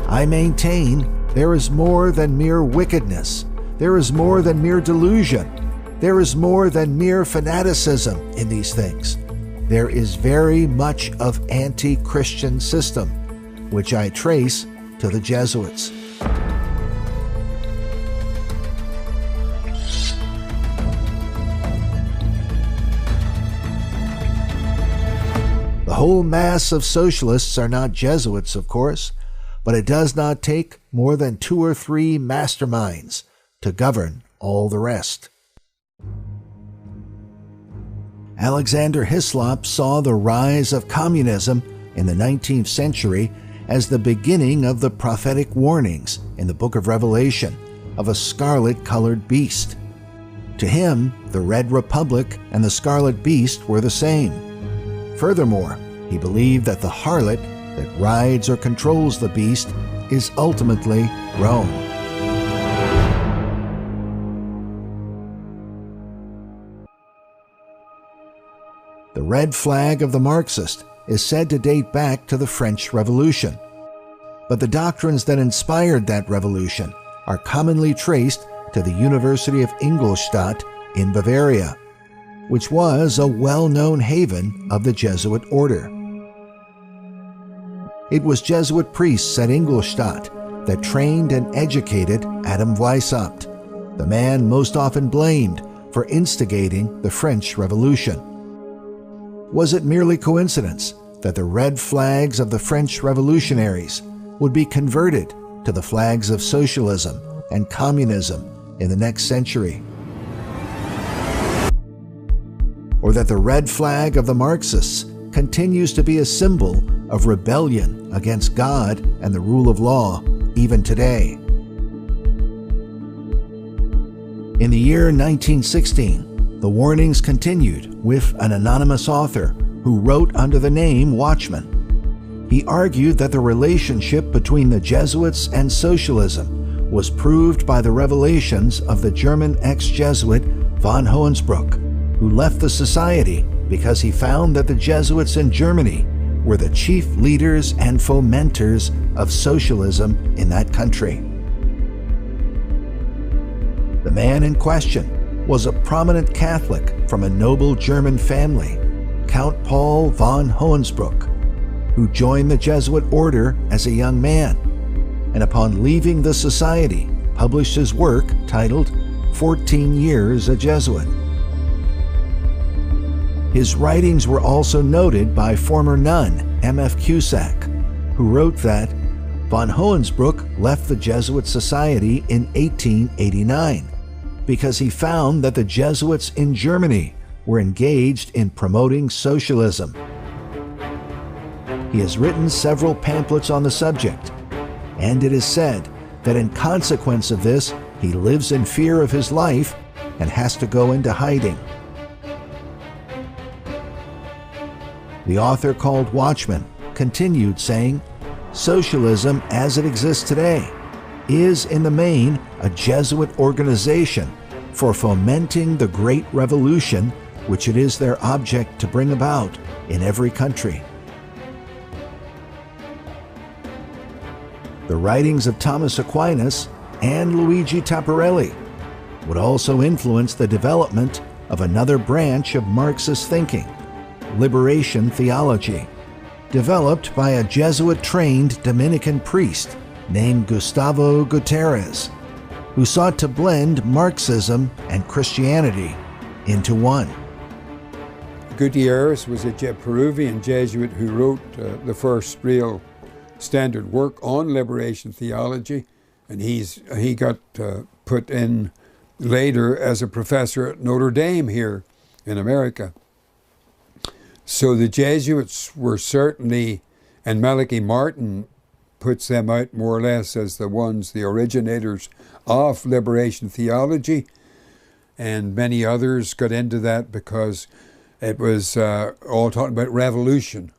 I maintain there is more than mere wickedness. There is more than mere delusion. There is more than mere fanaticism in these things. There is very much of anti-Christian system, which I trace to the Jesuits." The whole mass of socialists are not Jesuits, of course, but it does not take more than 2 or 3 masterminds to govern all the rest. Alexander Hislop saw the rise of communism in the 19th century as the beginning of the prophetic warnings in the book of Revelation of a scarlet-colored beast. To him, the Red Republic and the Scarlet Beast were the same. Furthermore, he believed that the harlot that rides or controls the beast is ultimately Rome. The red flag of the Marxist is said to date back to the French Revolution. But the doctrines that inspired that revolution are commonly traced to the University of Ingolstadt in Bavaria, which was a well-known haven of the Jesuit order. It was Jesuit priests at Ingolstadt that trained and educated Adam Weishaupt, the man most often blamed for instigating the French Revolution. Was it merely coincidence that the red flags of the French revolutionaries would be converted to the flags of socialism and communism in the next century? or that the red flag of the Marxists continues to be a symbol of rebellion against God and the rule of law even today. In the year 1916, the warnings continued with an anonymous author who wrote under the name Watchman. He argued that the relationship between the Jesuits and socialism was proved by the revelations of the German ex-Jesuit von Hoensbroek, who left the society because he found that the Jesuits in Germany were the chief leaders and fomenters of socialism in that country. The man in question was a prominent Catholic from a noble German family, Count Paul von Hoensbroek, who joined the Jesuit order as a young man, and upon leaving the society, published his work titled 14 Years a Jesuit. His writings were also noted by former nun M.F. Cusack, who wrote that von Hoensbroek left the Jesuit Society in 1889 because he found that the Jesuits in Germany were engaged in promoting socialism. He has written several pamphlets on the subject, and it is said that in consequence of this, he lives in fear of his life and has to go into hiding. The author called Watchman continued saying, "Socialism as it exists today is in the main a Jesuit organization for fomenting the Great Revolution, which it is their object to bring about in every country." The writings of Thomas Aquinas and Luigi Tapparelli would also influence the development of another branch of Marxist thinking, liberation theology, developed by a Jesuit-trained Dominican priest named Gustavo Gutierrez, who sought to blend Marxism and Christianity into one. Gutierrez was a Peruvian Jesuit who wrote the first real standard work on liberation theology, and he got put in later as a professor at Notre Dame here in America. So the Jesuits were certainly, and Malachi Martin puts them out more or less as the originators of liberation theology, and many others got into that because it was all talking about revolution.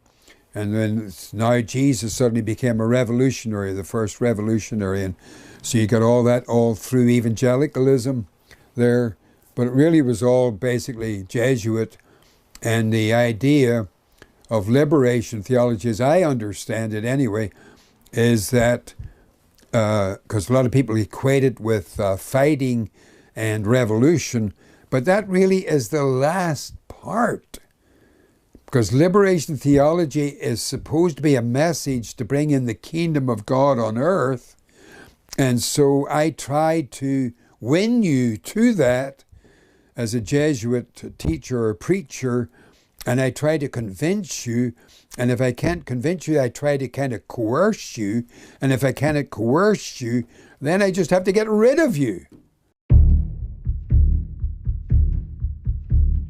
And then now Jesus suddenly became a revolutionary, the first revolutionary, and so you got all that all through evangelicalism there, but it really was all basically Jesuit. And the idea of liberation theology, as I understand it anyway, is that, because a lot of people equate it with fighting and revolution, but that really is the last part. Because liberation theology is supposed to be a message to bring in the kingdom of God on earth. And so I tried to win you to that as a Jesuit teacher or preacher, and I try to convince you, and if I can't convince you, I try to kind of coerce you, and if I can't coerce you, then I just have to get rid of you.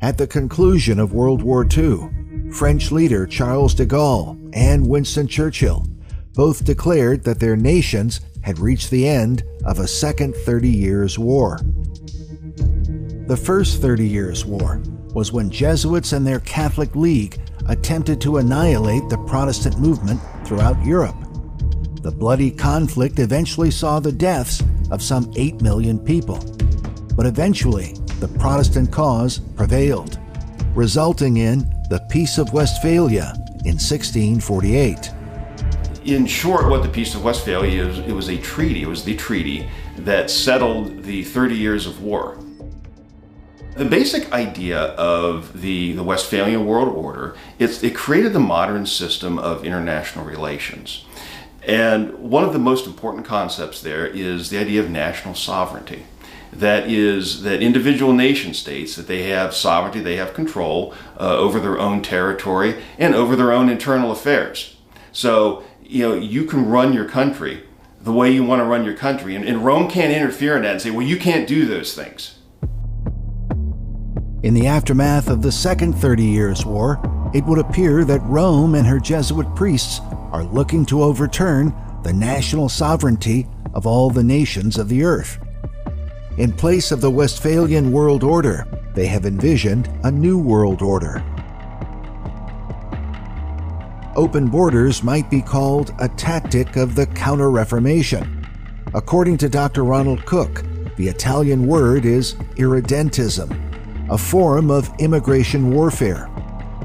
At the conclusion of World War II, French leader Charles de Gaulle and Winston Churchill both declared that their nations had reached the end of a second 30 Years' War. The first 30 Years' War was when Jesuits and their Catholic League attempted to annihilate the Protestant movement throughout Europe. The bloody conflict eventually saw the deaths of some 8 million people, but eventually the Protestant cause prevailed, resulting in the Peace of Westphalia in 1648. In short, what the Peace of Westphalia is, it was a treaty. It was the treaty that settled the 30 Years of War. The basic idea of the Westphalian World Order, it created the modern system of international relations. And one of the most important concepts there is the idea of national sovereignty. That is, that individual nation states, that they have sovereignty, they have control over their own territory and over their own internal affairs. So, you can run your country the way you want to run your country, and Rome can't interfere in that and say, well, you can't do those things. In the aftermath of the Second 30 Years' War, it would appear that Rome and her Jesuit priests are looking to overturn the national sovereignty of all the nations of the earth. In place of the Westphalian world order, they have envisioned a new world order. Open borders might be called a tactic of the Counter-Reformation. According to Dr. Ronald Cook, the Italian word is irredentism, a form of immigration warfare,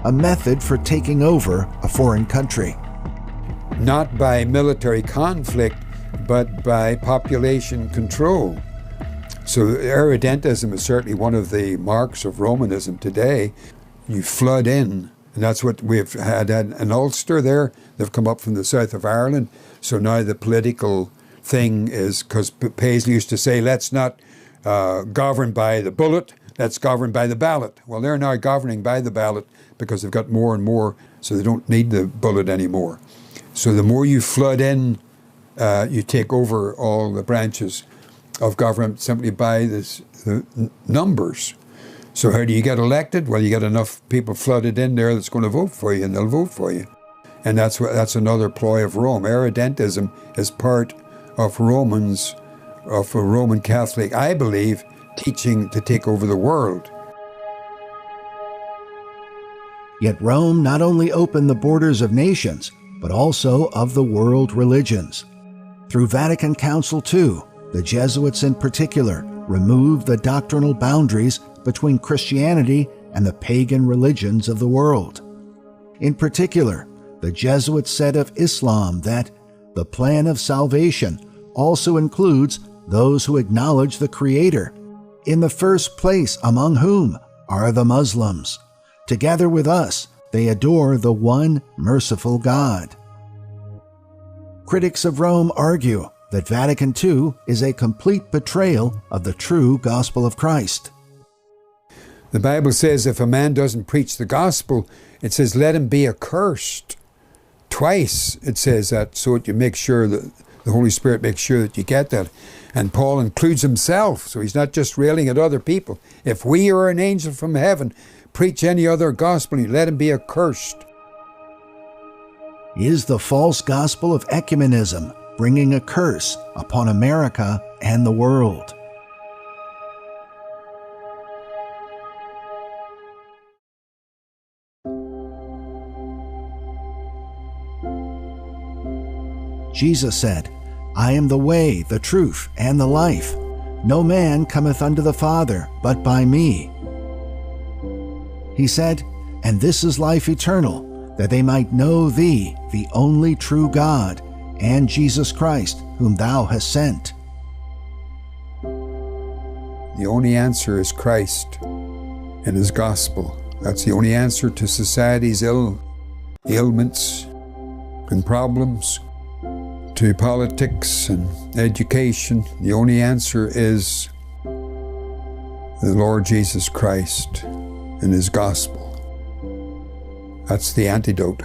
a method for taking over a foreign country. Not by military conflict, but by population control. So irredentism is certainly one of the marks of Romanism today. You flood in, and that's what we've had in Ulster there. They've come up from the south of Ireland. So now the political thing is, because Paisley used to say, let's not govern by the bullet, let's govern by the ballot. Well, they're now governing by the ballot because they've got more and more, so they don't need the bullet anymore. So the more you flood in, you take over all the branches of government simply by the numbers. So how do you get elected? Well, you get enough people flooded in there that's going to vote for you, and they'll vote for you. And that's another ploy of Rome. Irredentism is part of a Roman Catholic, I believe, teaching to take over the world. Yet Rome not only opened the borders of nations, but also of the world religions. Through Vatican Council II, the Jesuits in particular removed the doctrinal boundaries between Christianity and the pagan religions of the world. In particular, the Jesuits said of Islam that the plan of salvation also includes those who acknowledge the Creator, in the first place among whom are the Muslims. Together with us, they adore the one merciful God. Critics of Rome argue that Vatican II is a complete betrayal of the true gospel of Christ. The Bible says if a man doesn't preach the gospel, it says let him be accursed. Twice it says that, so that you make sure that the Holy Spirit makes sure that you get that. And Paul includes himself, so he's not just railing at other people. If we or an angel from heaven preach any other gospel, let him be accursed. Is the false gospel of Ecumenism bringing a curse upon America and the world? Jesus said, I am the way, the truth, and the life. No man cometh unto the Father but by me. He said, and this is life eternal, that they might know thee, the only true God, and Jesus Christ, whom thou hast sent. The only answer is Christ and his gospel. That's the only answer to society's ailments and problems, to politics and education. The only answer is the Lord Jesus Christ and his gospel. That's the antidote.